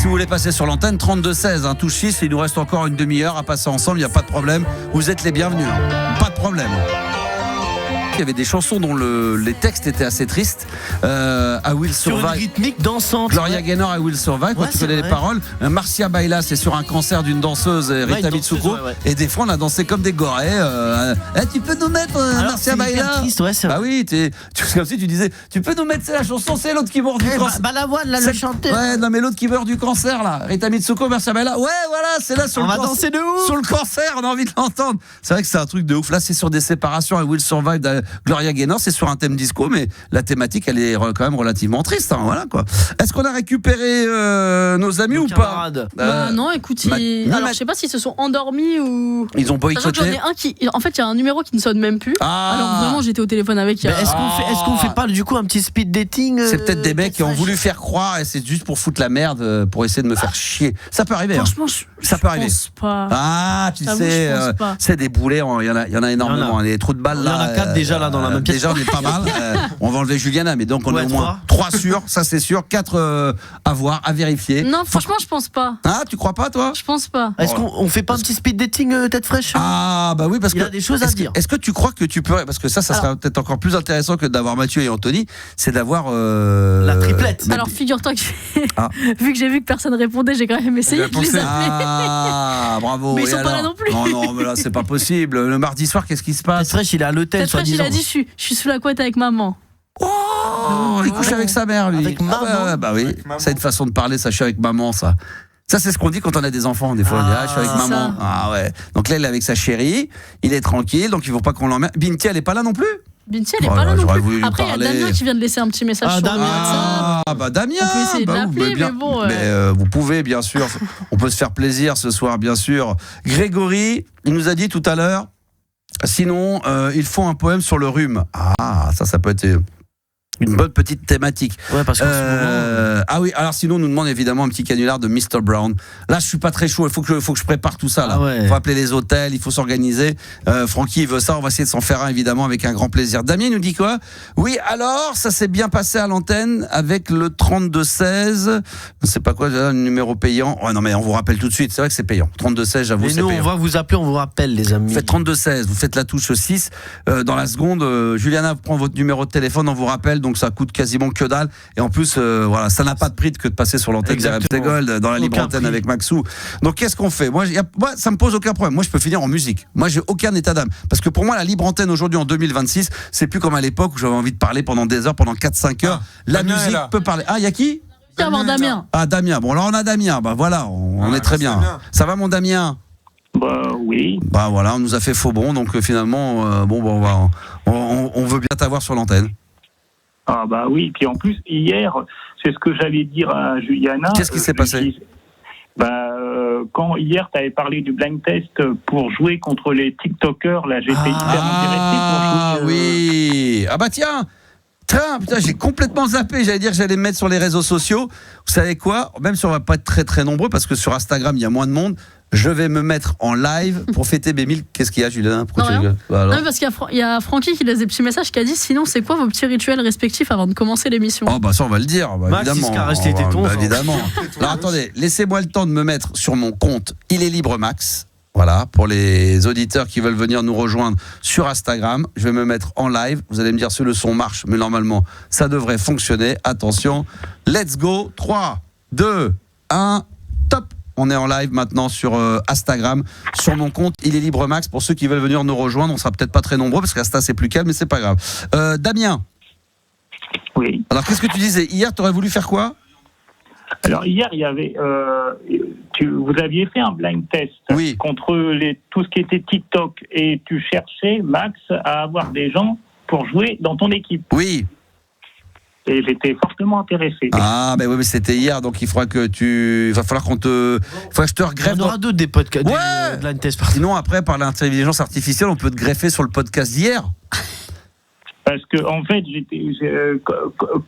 Si vous voulez passer sur l'antenne, 32-16, touche 6, il nous reste encore une demi-heure à passer ensemble, il n'y a pas de problème. Vous êtes les bienvenus, pas de problème. Il y avait des chansons dont les textes étaient assez tristes. I Will Sur une Survive. rythmique dansante. Gloria Gaynor, I Will Survive. Quand tu connais les paroles. Marcia Baila, c'est sur un cancer d'une danseuse, Rita Mitsuko. Et des fois, on a dansé comme des gorées. Tu peux nous mettre Marcia Baila triste, c'est bah oui, comme si tu disais, tu peux nous mettre, c'est la chanson, c'est l'autre qui meurt du cancer. la voix de le chanteur. Ouais, non, mais l'autre qui meurt du cancer, là. Rita Mitsuko, Marcia Baila. Ouais, voilà, c'est là sur on le va cancer. danser de ouf. Sur le cancer, on a envie de l'entendre. C'est vrai que c'est un truc de ouf. Là, c'est sur des séparations. I Will Survive de Gloria Gaynor, c'est sur un thème disco, mais la thématique, elle est quand même relativement triste. Voilà, quoi. Est-ce qu'on a récupéré nos amis ou camarades. Pas non, écoute, alors je sais pas s'ils se sont endormis ou. Ils ont boycotté. J'en ai un qui. En fait, il y a un numéro qui ne sonne même plus. Alors vraiment, j'étais au téléphone avec. Est-ce qu'on fait pas du coup un petit speed dating C'est peut-être des mecs qui ont voulu faire croire et c'est juste pour foutre la merde, pour essayer de me faire chier. Ça peut arriver. Franchement, ça peut arriver. Je pense pas. Ah, tu sais, c'est des boulets, il y en a énormément. Les trous de balles là. Il y en a 4 déjà là dans la même pièce. Déjà, on est pas mal. On va enlever Juliana, mais donc on est au moins 3 sûrs, ça c'est sûr, 4 à voir, à vérifier. Non, franchement, je pense pas. Ah, tu crois pas, toi? Je pense pas. Est-ce qu'on fait pas un petit speed dating tête fraîche? Ah, bah oui, parce qu'il y a des choses à dire. Est-ce que tu crois que tu peux, parce que ça sera peut-être encore plus intéressant que d'avoir Mathieu et Anthony, c'est d'avoir la triplette. Alors figure-toi que vu que j'ai vu que personne répondait, j'ai quand même essayé de les appeler. Ah, bravo. Mais ils sont pas là non plus. Non, mais là c'est pas possible. Le mardi soir, qu'est-ce qui se passe? Tête fraîche, il est à l'hôtel. Tête fraîche, il a dit je suis sous la couette avec maman. Oh, il couche avec sa mère, lui. Avec maman. Bah oui, c'est une façon de parler, ça, je suis avec maman, ça. Ça, c'est ce qu'on dit quand on a des enfants. Des fois, on dit, je suis avec maman. Ça. Ah ouais. Donc là, il est avec sa chérie, il est tranquille, donc il ne faut pas qu'on l'emmerde. Binti, elle est pas là non plus? Binti, elle est pas là non plus. Après, il y a parler. Damien qui vient de laisser un petit message sur WhatsApp. Ah, bah Damien. On peut essayer de l'appeler, mais bon. Vous pouvez, bien sûr. On peut se faire plaisir ce soir, bien sûr. Grégory, il nous a dit tout à l'heure, sinon, il faut un poème sur le rhume. Ah, ça peut être une bonne petite thématique. Ouais, parce que ah oui, alors sinon on nous demande évidemment un petit canular de Mr. Brown. Là, je suis pas très chaud, il faut que je prépare tout ça là. Ouais. Faut appeler les hôtels, il faut s'organiser. Francky il veut ça, on va essayer de s'en faire un évidemment avec un grand plaisir. Damien nous dit quoi? Oui, alors ça s'est bien passé à l'antenne avec le 3216. C'est pas quoi le numéro payant? Ouais, non mais on vous rappelle tout de suite, c'est vrai que c'est payant. 3216, j'avoue, c'est nous, payant. on va vous appeler, on vous rappelle les amis. Vous faites 3216, vous faites la touche 6 dans la seconde. Juliana prend votre numéro de téléphone, on vous rappelle, donc ça coûte quasiment que dalle. Et en plus, voilà, ça n'a pas de prix que de passer sur l'antenne de RMC Gold dans la libre antenne avec Maxou. Donc qu'est-ce qu'on fait? Moi, ça me pose aucun problème. Moi, je peux finir en musique. Moi, j'ai aucun état d'âme. Parce que pour moi, la libre antenne aujourd'hui en 2026, c'est plus comme à l'époque où j'avais envie de parler pendant des heures, pendant 4-5 heures. La Damien musique peut parler. Ah, il y a qui? Damien. Ah, Damien. Bon, alors on a Damien. Bah voilà, on est très bien. Ça va, mon Damien? Bah oui. Bah voilà, on nous a fait faux bon, donc finalement, on veut bien t'avoir sur l'antenne. Ah bah oui, puis en plus, hier, c'est ce que j'allais dire à Juliana. Qu'est-ce qui s'est passé? Quand hier, tu avais parlé du blind test pour jouer contre les TikTokers, là, j'étais hyper intéressé pour jouer. Ah oui. Ah bah tiens, putain, j'ai complètement zappé. J'allais dire que j'allais me mettre sur les réseaux sociaux. Vous savez quoi? Même si on va pas être très très nombreux, parce que sur Instagram, il y a moins de monde, je vais me mettre en live pour fêter mes 1000. Qu'est-ce qu'il y a, Julien? Non, parce qu'il y a Francky qui laisse des petits messages qui a dit sinon, c'est quoi vos petits rituels respectifs avant de commencer l'émission? Oh, bah ça, on va le dire. Bah, Max, évidemment. il se caresse les tétons. Évidemment. Alors attendez, laissez-moi le temps de me mettre sur mon compte Il est libre Max. Voilà, pour les auditeurs qui veulent venir nous rejoindre sur Instagram, je vais me mettre en live. Vous allez me dire si le son marche, mais normalement, ça devrait fonctionner. Attention, let's go. 3, 2, 1, top. On est en live maintenant sur Instagram, sur mon compte Il est libre Max. Pour ceux qui veulent venir nous rejoindre, on sera peut-être pas très nombreux parce qu'Insta c'est plus calme, mais c'est pas grave. Damien. Oui. Alors qu'est-ce que tu disais? Hier, tu aurais voulu faire quoi? Alors hier, il y avait, vous aviez fait un blind test contre tout ce qui était TikTok et tu cherchais, Max, à avoir des gens pour jouer dans ton équipe. Oui. Et j'étais fortement intéressé. Ah, ben oui, mais c'était hier, donc il va falloir que je te regreffe. On aura d'autres des podcasts. Ouais. Blind test. Sinon, après, par l'intelligence artificielle, on peut te greffer sur le podcast d'hier. Parce que en fait,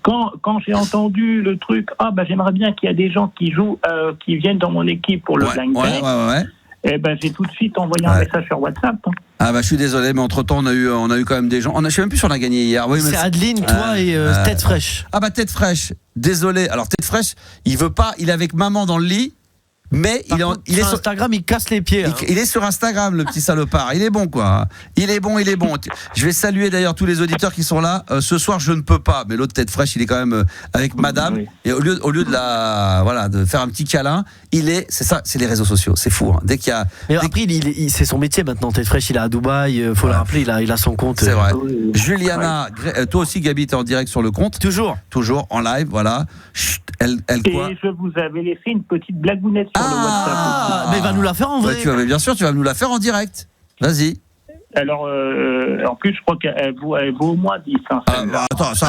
quand j'ai entendu le truc, j'aimerais bien qu'il y a des gens qui jouent, qui viennent dans mon équipe pour le blind test. Eh ben, j'ai tout de suite envoyé un message sur WhatsApp. Hein. Ah bah je suis désolé, mais entre-temps on a eu quand même des gens. Je sais même plus si on a gagné hier. Oui, c'est Adeline, toi et Tête Fraîche. Ah bah Tête Fraîche. Désolé. Alors Tête Fraîche, il veut pas. Il est avec maman dans le lit. Mais il est sur Instagram, il casse les pieds. Il est sur Instagram, le petit salopard. Il est bon, quoi. Il est bon. Je vais saluer d'ailleurs tous les auditeurs qui sont là. Ce soir, je ne peux pas. Mais l'autre Tête Fraîche, il est quand même avec madame. Oui. Et au lieu de faire un petit câlin, c'est ça, c'est les réseaux sociaux. C'est fou. Hein. Dès qu'il y a. Mais après, c'est son métier maintenant. Tête Fraîche, il est à Dubaï. Faut le rappeler, il a son compte. C'est vrai. Juliana, toi aussi, Gabi, t'es en direct sur le compte. Toujours en live, voilà. Chut, elle quoi. Et je vous avais laissé une petite blagounette sur le WhatsApp. Mais il va nous la faire en vrai. Mais bien sûr, tu vas nous la faire en direct. Vas-y. Alors, en plus, je crois qu'elle vaut au moins 10. Hein, attends, c'est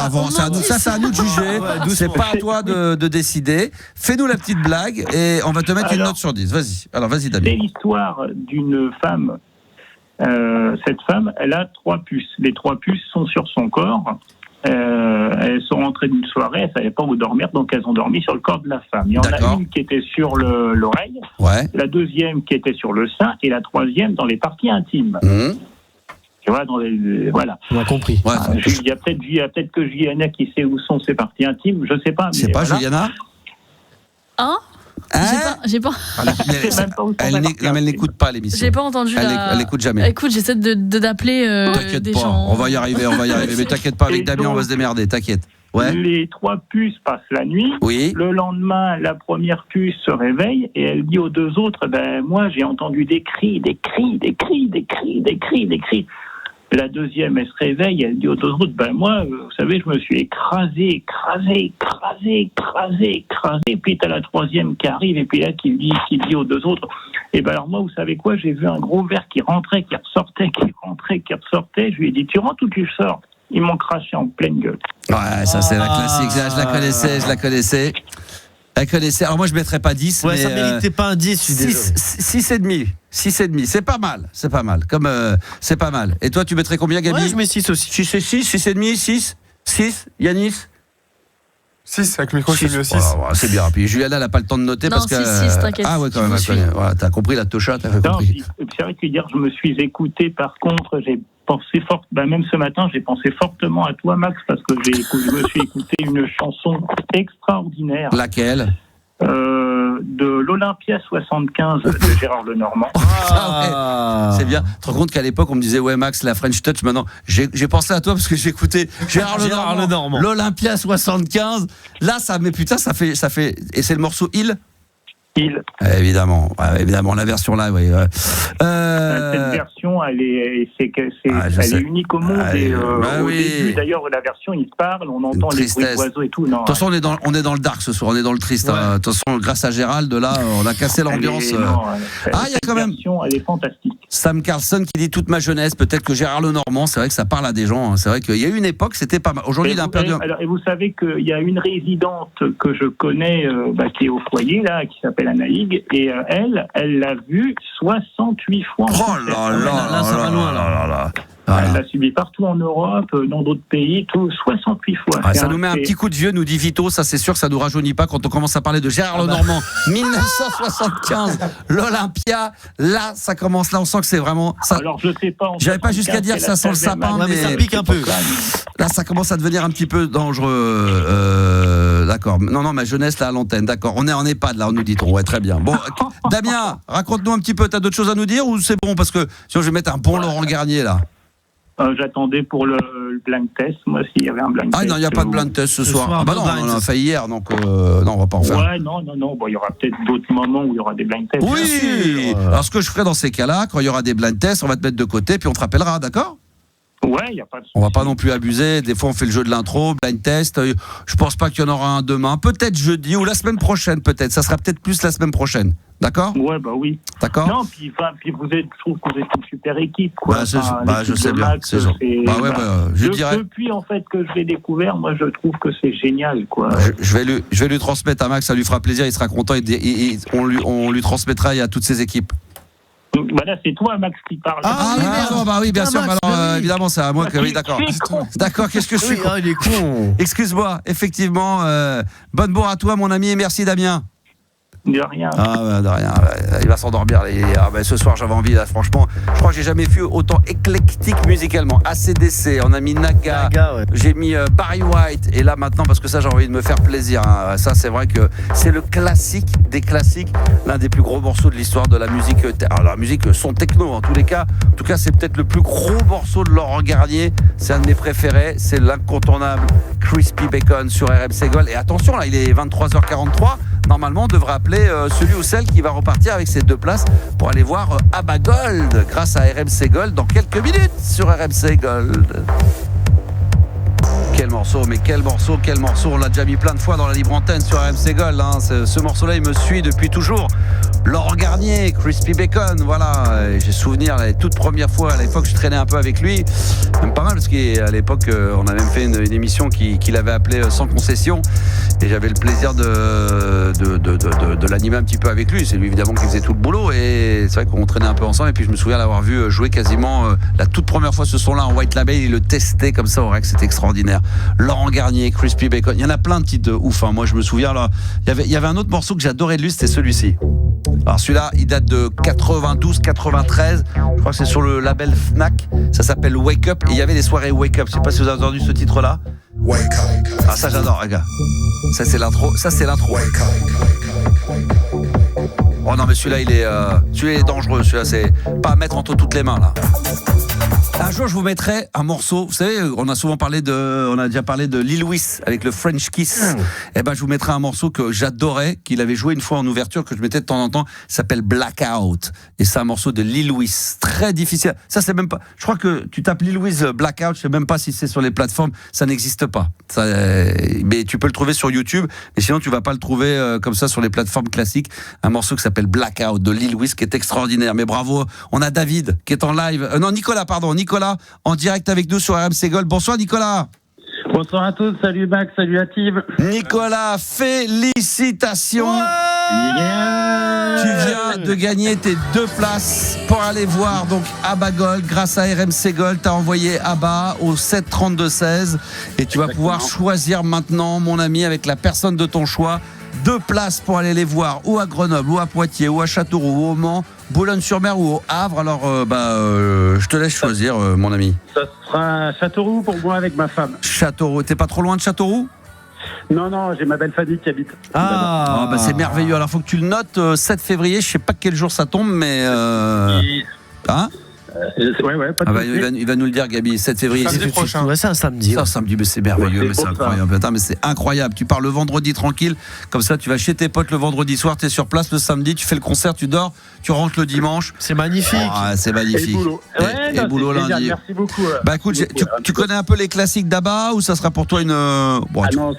à nous de juger. C'est pas à toi de décider. Fais-nous la petite blague et on va te mettre une note sur 10. Vas-y. Alors, vas-y, Damien. C'est l'histoire d'une femme. Cette femme, elle a 3 puces. Les 3 puces sont sur son corps. Elles sont rentrées d'une soirée, elles ne savaient pas où dormir, donc elles ont dormi sur le corps de la femme. Il y en a une qui était sur l'oreille, la deuxième qui était sur le sein, et la troisième dans les parties intimes. Tu vois, voilà. On a compris. Il y a peut-être que Juliana qui sait où sont ses parties intimes, je ne sais pas. C'est pas voilà. Juliana Hein J'ai pas. Elle n'écoute pas l'émission. J'ai pas entendu. Elle n'écoute jamais. Écoute, j'essaie d'appeler des pas, gens. on va y arriver. Mais t'inquiète pas, avec Damien, on va se démerder. T'inquiète. Ouais. Les 3 puces passent la nuit. Oui. Le lendemain, la première puce se réveille et elle dit aux 2 autres, moi j'ai entendu des cris. La deuxième, elle se réveille, elle dit aux 2 autres, moi, vous savez, je me suis écrasé. Puis t'as la troisième qui arrive et puis là qui dit aux 2 autres, alors moi, vous savez quoi, j'ai vu un gros verre qui rentrait, qui ressortait. Je lui ai dit, tu rentres ou tu sors? Ils m'ont craché en pleine gueule. Ouais, ça c'est la classique. Je la connaissais. Alors moi je mettrais pas 10. Ouais, mais ça méritait pas un 10, je suis désolé. 6,5. C'est pas mal. C'est pas mal. Et toi tu mettrais combien, Gabi? Ouais, je mets 6 aussi. 6 et 6,5, 6, Yanis? 6, avec le micro, je suis mieux 6. C'est bien. Puis Juliana n'a pas le temps de noter parce que. 6, t'inquiète. Ah ouais, quand même. Voilà, t'as compris la tocha, t'as compris. C'est vrai que hier, je me suis écouté. Par contre, j'ai pensé même ce matin, j'ai pensé fortement à toi, Max, parce que je me suis écouté une chanson extraordinaire. Laquelle? De l'Olympia 75 de Gérard Lenormand. C'est bien. Tu te rends compte qu'à l'époque on me disait ouais Max la French Touch, maintenant j'ai pensé à toi parce que j'écoutais Gérard Lenormand. L'Olympia 75. Là ça fait et c'est le morceau Il. Évidemment, la version là, oui. Cette version, elle est unique au monde. Au début, d'ailleurs, la version, il parle, on entend les bruits d'oiseaux et tout. De toute façon, on est dans le dark ce soir, on est dans le triste. De toute façon, grâce à Gérald, là, on a cassé l'ambiance. Il y a quand même. Version, elle est fantastique. Sam Carlson qui dit toute ma jeunesse. Peut-être que Gérard Lenormand, c'est vrai que ça parle à des gens. C'est vrai qu'il y a eu une époque, c'était pas mal. Aujourd'hui, il a perdu. Et vous savez qu'il y a une résidente que je connais, qui est au foyer là, qui s'appelle Anaïg, et elle l'a vu 68 fois. Oh là là, ça va loin là. Elle l'a subi partout en Europe, dans d'autres pays, 68 fois. Ça nous met un petit coup de vieux, nous dit Vito, ça c'est sûr, ça nous rajeunit pas quand on commence à parler de Gérard Lenormand. 1975, l'Olympia, là ça commence, là on sent que c'est vraiment ça. Alors je sais pas. J'avais pas jusqu'à dire que ça sent le sapin, mais ça pique un peu. Là ça commence à devenir un petit peu dangereux. D'accord. Non, ma jeunesse là à l'antenne, d'accord. On est en EHPAD là, on nous dit-on. Ouais, très bien. Bon, Damien, raconte-nous un petit peu, t'as d'autres choses à nous dire ou c'est bon? Parce que sinon je vais mettre un bon Laurent Garnier là. J'attendais pour le blind test, moi, s'il y avait un blind test. Ah non, il n'y a pas de blind test ce soir. Non, on en a fait hier, donc non, on va pas en faire. Ouais, non. Bon, il y aura peut-être d'autres moments où il y aura des blind tests. Oui. Alors, ce que je ferai dans ces cas-là, quand il y aura des blind tests, on va te mettre de côté, puis on te rappellera, d'accord? Ouais, il n'y a pas de souci. On va pas non plus abuser. Des fois, on fait le jeu de l'intro, blind test. Je pense pas qu'il y en aura un demain. Peut-être jeudi ou la semaine prochaine, peut-être. Ça sera peut-être plus la semaine prochaine. D'accord? Ouais, bah oui. D'accord? Non, puis je trouve que vous êtes une super équipe, quoi. Je sais bien. C'est genre. Je dirais. Depuis, en fait, que je l'ai découvert, moi, je trouve que c'est génial, quoi. Je vais lui transmettre à Max, ça lui fera plaisir, il sera content, on lui transmettra à toutes ses équipes. Là, c'est toi, Max, qui parle. Oui, bien sûr. Max, alors, évidemment, c'est à moi que. Oui, d'accord. D'accord, qu'est-ce que je suis? Il est con. Excuse-moi, effectivement. Bonne bourre à toi, mon ami, et merci, Damien. De rien. Ah, de rien. Il va s'endormir. Ce soir, j'avais envie, là, franchement. Je crois que j'ai jamais vu autant éclectique musicalement. AC/DC, on a mis Naga, ouais. J'ai mis Barry White. Et là, maintenant, parce que ça, j'ai envie de me faire plaisir. Hein. Ça, c'est vrai que c'est le classique des classiques. L'un des plus gros morceaux de l'histoire de la musique. Alors, la musique son techno, en tous les cas. En tout cas, c'est peut-être le plus gros morceau de Laurent Garnier. C'est un de mes préférés. C'est l'incontournable Crispy Bacon sur RMC Gold. Et attention, là, il est 23h43. Normalement, on devrait appeler celui ou celle qui va repartir avec ses 2 places pour aller voir Abba Gold grâce à RMC Gold dans quelques minutes sur RMC Gold. Quel morceau, mais quel morceau. On l'a déjà mis plein de fois dans la libre antenne sur RMC Gold. Hein. Ce morceau-là, il me suit depuis toujours. Laurent Garnier, Crispy Bacon, voilà. Et j'ai souvenir, la toute première fois, à l'époque, je traînais un peu avec lui. Même pas mal, parce qu'à l'époque, on a même fait une émission qu'il avait appelée Sans concession. Et j'avais le plaisir de l'animer un petit peu avec lui. C'est lui, évidemment, qui faisait tout le boulot. Et c'est vrai qu'on traînait un peu ensemble. Et puis, je me souviens l'avoir vu jouer quasiment la toute première fois ce son-là en White Label. Il le testait comme ça au Rex. C'était extraordinaire. Laurent Garnier, Crispy Bacon. Il y en a plein de titres de ouf. Hein. Moi, je me souviens, là, il y avait un autre morceau que j'adorais de lui, c'était celui-ci. Alors celui-là, il date de 92, 93. Je crois que c'est sur le label Fnac. Ça s'appelle Wake Up. Et il y avait des soirées Wake Up. Je sais pas si vous avez entendu ce titre-là. Wake Up. Ah, ça j'adore, les gars. Ça c'est l'intro. Oh non, mais celui-là, il est dangereux. Celui-là, c'est pas à mettre entre toutes les mains, là. Un jour, je vous mettrai un morceau. Vous savez, on a déjà parlé de Lil Louis avec le French Kiss. Et ben, je vous mettrai un morceau que j'adorais, qu'il avait joué une fois en ouverture, que je mettais de temps en temps. Il s'appelle Blackout. Et c'est un morceau de Lil Louis. Très difficile. Ça, c'est même pas. Je crois que tu tapes Lil Louis Blackout. Je sais même pas si c'est sur les plateformes. Ça n'existe pas. Mais tu peux le trouver sur YouTube. Et sinon, tu vas pas le trouver comme ça sur les plateformes classiques. Un morceau qui s'appelle Blackout de Lil Louis, qui est extraordinaire. Mais bravo. On a David qui est en live. Nicolas en direct avec nous sur RMC Gold. Bonsoir Nicolas. Bonsoir à tous, salut Max, salut à Tim. Nicolas, félicitations. Yeah. Tu viens de gagner tes 2 places pour aller voir donc Abba Gold grâce à RMC Gold. Tu as envoyé Abba au 7 32 16 et tu vas pouvoir choisir maintenant, mon ami, avec la personne de ton choix, 2 places pour aller les voir ou à Grenoble, ou à Poitiers, ou à Châteauroux, ou au Mans, Boulogne-sur-Mer ou au Havre. Alors, je te laisse choisir, mon ami. Ça sera Châteauroux pour moi avec ma femme. Châteauroux. T'es pas trop loin de Châteauroux ? Non, j'ai ma belle famille qui habite. C'est merveilleux. Alors, faut que tu le notes. 7 février, je sais pas quel jour ça tombe, mais... Hein ? Ouais, pas de il va nous le dire, Gabi. 7 février. Samedi prochain. Ouais, c'est un samedi. C'est un samedi, mais c'est merveilleux, mais c'est incroyable. Attends, mais c'est incroyable. Tu pars le vendredi tranquille, comme ça, tu vas chez tes potes le vendredi soir, tu es sur place le samedi, tu fais le concert, tu dors, tu rentres le dimanche. C'est magnifique. C'est magnifique. Et boulot lundi. Merci beaucoup. Écoute, tu connais un peu les classiques d'Abba ou ça sera pour toi une. Non,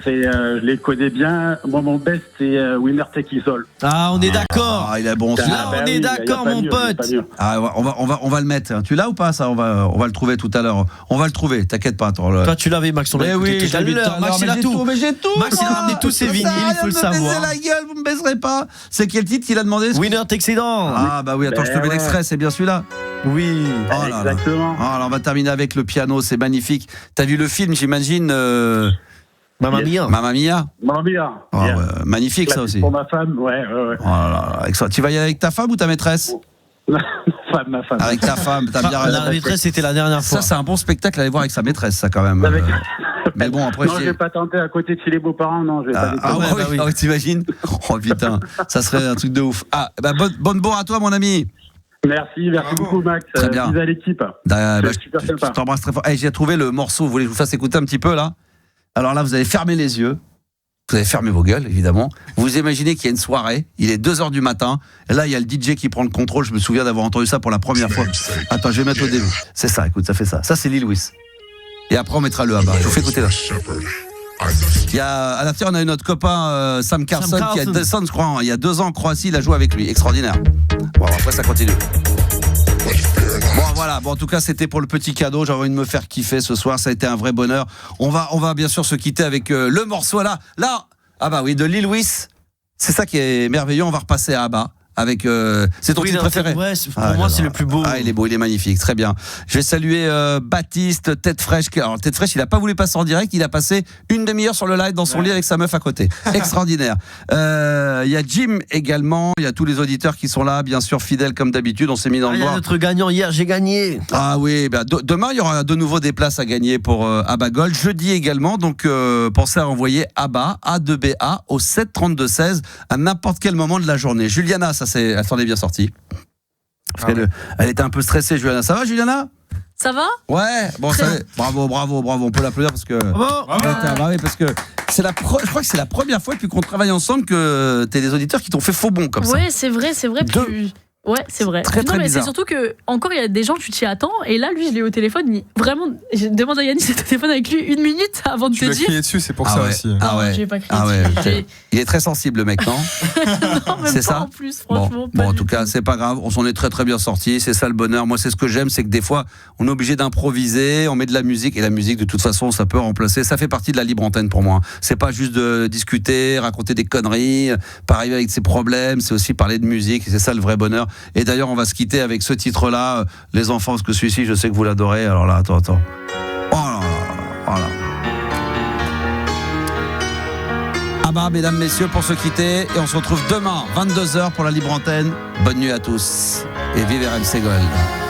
je les connais bien. Moi, mon best, c'est Winner Take It All. Ah, on est d'accord. Il est bon. On est d'accord, mon pote. On va le mettre. Tu l'as ou pas ça? On va le trouver tout à l'heure. On va le trouver. T'inquiète pas. Toi, tu l'avais, Max. On l'a écouté tout à l'heure. Max, il a tout. J'ai tout. Max, il a ramené tous ses vinyles. Il faut le savoir. La gueule, vous me baiserez pas. C'est quel titre qu'il a demandé? Winner Takes It All. Ah bah oui. Attends, je te mets l'extrait. C'est bien celui-là. Oui. Exactement. Alors on va terminer avec le piano. C'est magnifique. T'as vu le film, j'imagine. Mamma Mia. Magnifique ça aussi. Pour ma femme, ouais. Oh là là. Tu vas y aller avec ta femme ou ta maîtresse? Ma femme. Avec ta femme, t'as bien raison. La maîtresse, c'était la dernière fois. Ça, c'est un bon spectacle à aller voir avec sa maîtresse, ça quand même. Mais bon, après. Non, je vais pas tenter à côté de chez les beaux-parents, non. Je vais pas oui, t'imagines? Oh putain, ça serait un truc de ouf. Bonne bourre à toi, mon ami. Merci beaucoup, Max. Très bien. Bisous à l'équipe. Je t'embrasse très fort. J'ai trouvé le morceau. Vous voulez que je vous fasse écouter un petit peu là? Alors là, vous allez fermer les yeux. Vous avez fermé vos gueules, évidemment. Vous imaginez qu'il y a une soirée, il est 2h du matin, et là, il y a le DJ qui prend le contrôle. Je me souviens d'avoir entendu ça pour la première fois. Attends, je vais mettre au début. C'est ça, écoute, ça fait ça. Ça, c'est Lil Louis. Et après, on mettra le Abba. Je vous fais écouter là. À la fin, on a eu notre copain Sam Carson qui a descendu, je crois, il y a 2 ans en Croatie, il a joué avec lui. Extraordinaire. Bon, après, ça continue. Bon, voilà. Bon, en tout cas, c'était pour le petit cadeau. J'avais envie de me faire kiffer ce soir. Ça a été un vrai bonheur. On va bien sûr se quitter avec le morceau là. Ah bah oui, de Lil Louis. C'est ça qui est merveilleux. On va repasser à Abba. avec c'est ton titre préféré. Ouais, pour moi c'est le plus beau. Ah, il est beau, il est magnifique, très bien. Je vais saluer Baptiste, Tête Fraîche. Alors Tête Fraîche, il a pas voulu passer en direct, il a passé une demi-heure sur le live dans son lit avec sa meuf à côté. Extraordinaire. Il y a Jim également, il y a tous les auditeurs qui sont là, bien sûr fidèles comme d'habitude. On s'est mis dans le Il y a noir. notre gagnant hier, j'ai gagné. Ah oui, demain il y aura de nouveau des places à gagner pour Abba Gold. Jeudi également, donc pensez à envoyer Abba A2BA au 732-16 à n'importe quel moment de la journée. Juliana, elle s'en est bien sortie. Elle était un peu stressée, Juliana. Ça va, Juliana ? Ça va ? Ouais, bon, ça, bravo, on peut l'applaudir parce que. Parce que je crois que c'est la première fois depuis qu'on travaille ensemble que t'es des auditeurs qui t'ont fait faux bon comme ça. Ouais, c'est vrai. Ouais, c'est vrai. Très mais bizarre. c'est surtout que encore il y a des gens tu t'y attends et là lui je l'ai au téléphone. Vraiment, je demande à Yannis d'être au téléphone avec lui 1 minute avant de Tu te l'as dire. crié dessus, c'est pour ça aussi. J'ai pas crié dessus. Il est très sensible le mec, non? Non, même c'est pas ça. en plus, franchement. Bon, en tout cas, c'est pas grave. On s'en est très très bien sorti. C'est ça le bonheur. Moi, c'est ce que j'aime, c'est que des fois, on est obligé d'improviser, on met de la musique et la musique, de toute façon, ça peut remplacer. Ça fait partie de la libre antenne pour moi. C'est pas juste de discuter, raconter des conneries, pas arriver avec ses problèmes. C'est aussi parler de musique. Et c'est ça le vrai bonheur. Et d'ailleurs, on va se quitter avec ce titre-là, les enfants, parce que celui-ci, je sais que vous l'adorez. Alors là, attends. Oh là là, voilà. Ah bah, mesdames, messieurs, pour se quitter, et on se retrouve demain, 22h pour la libre antenne. Bonne nuit à tous et vive RMC Gold.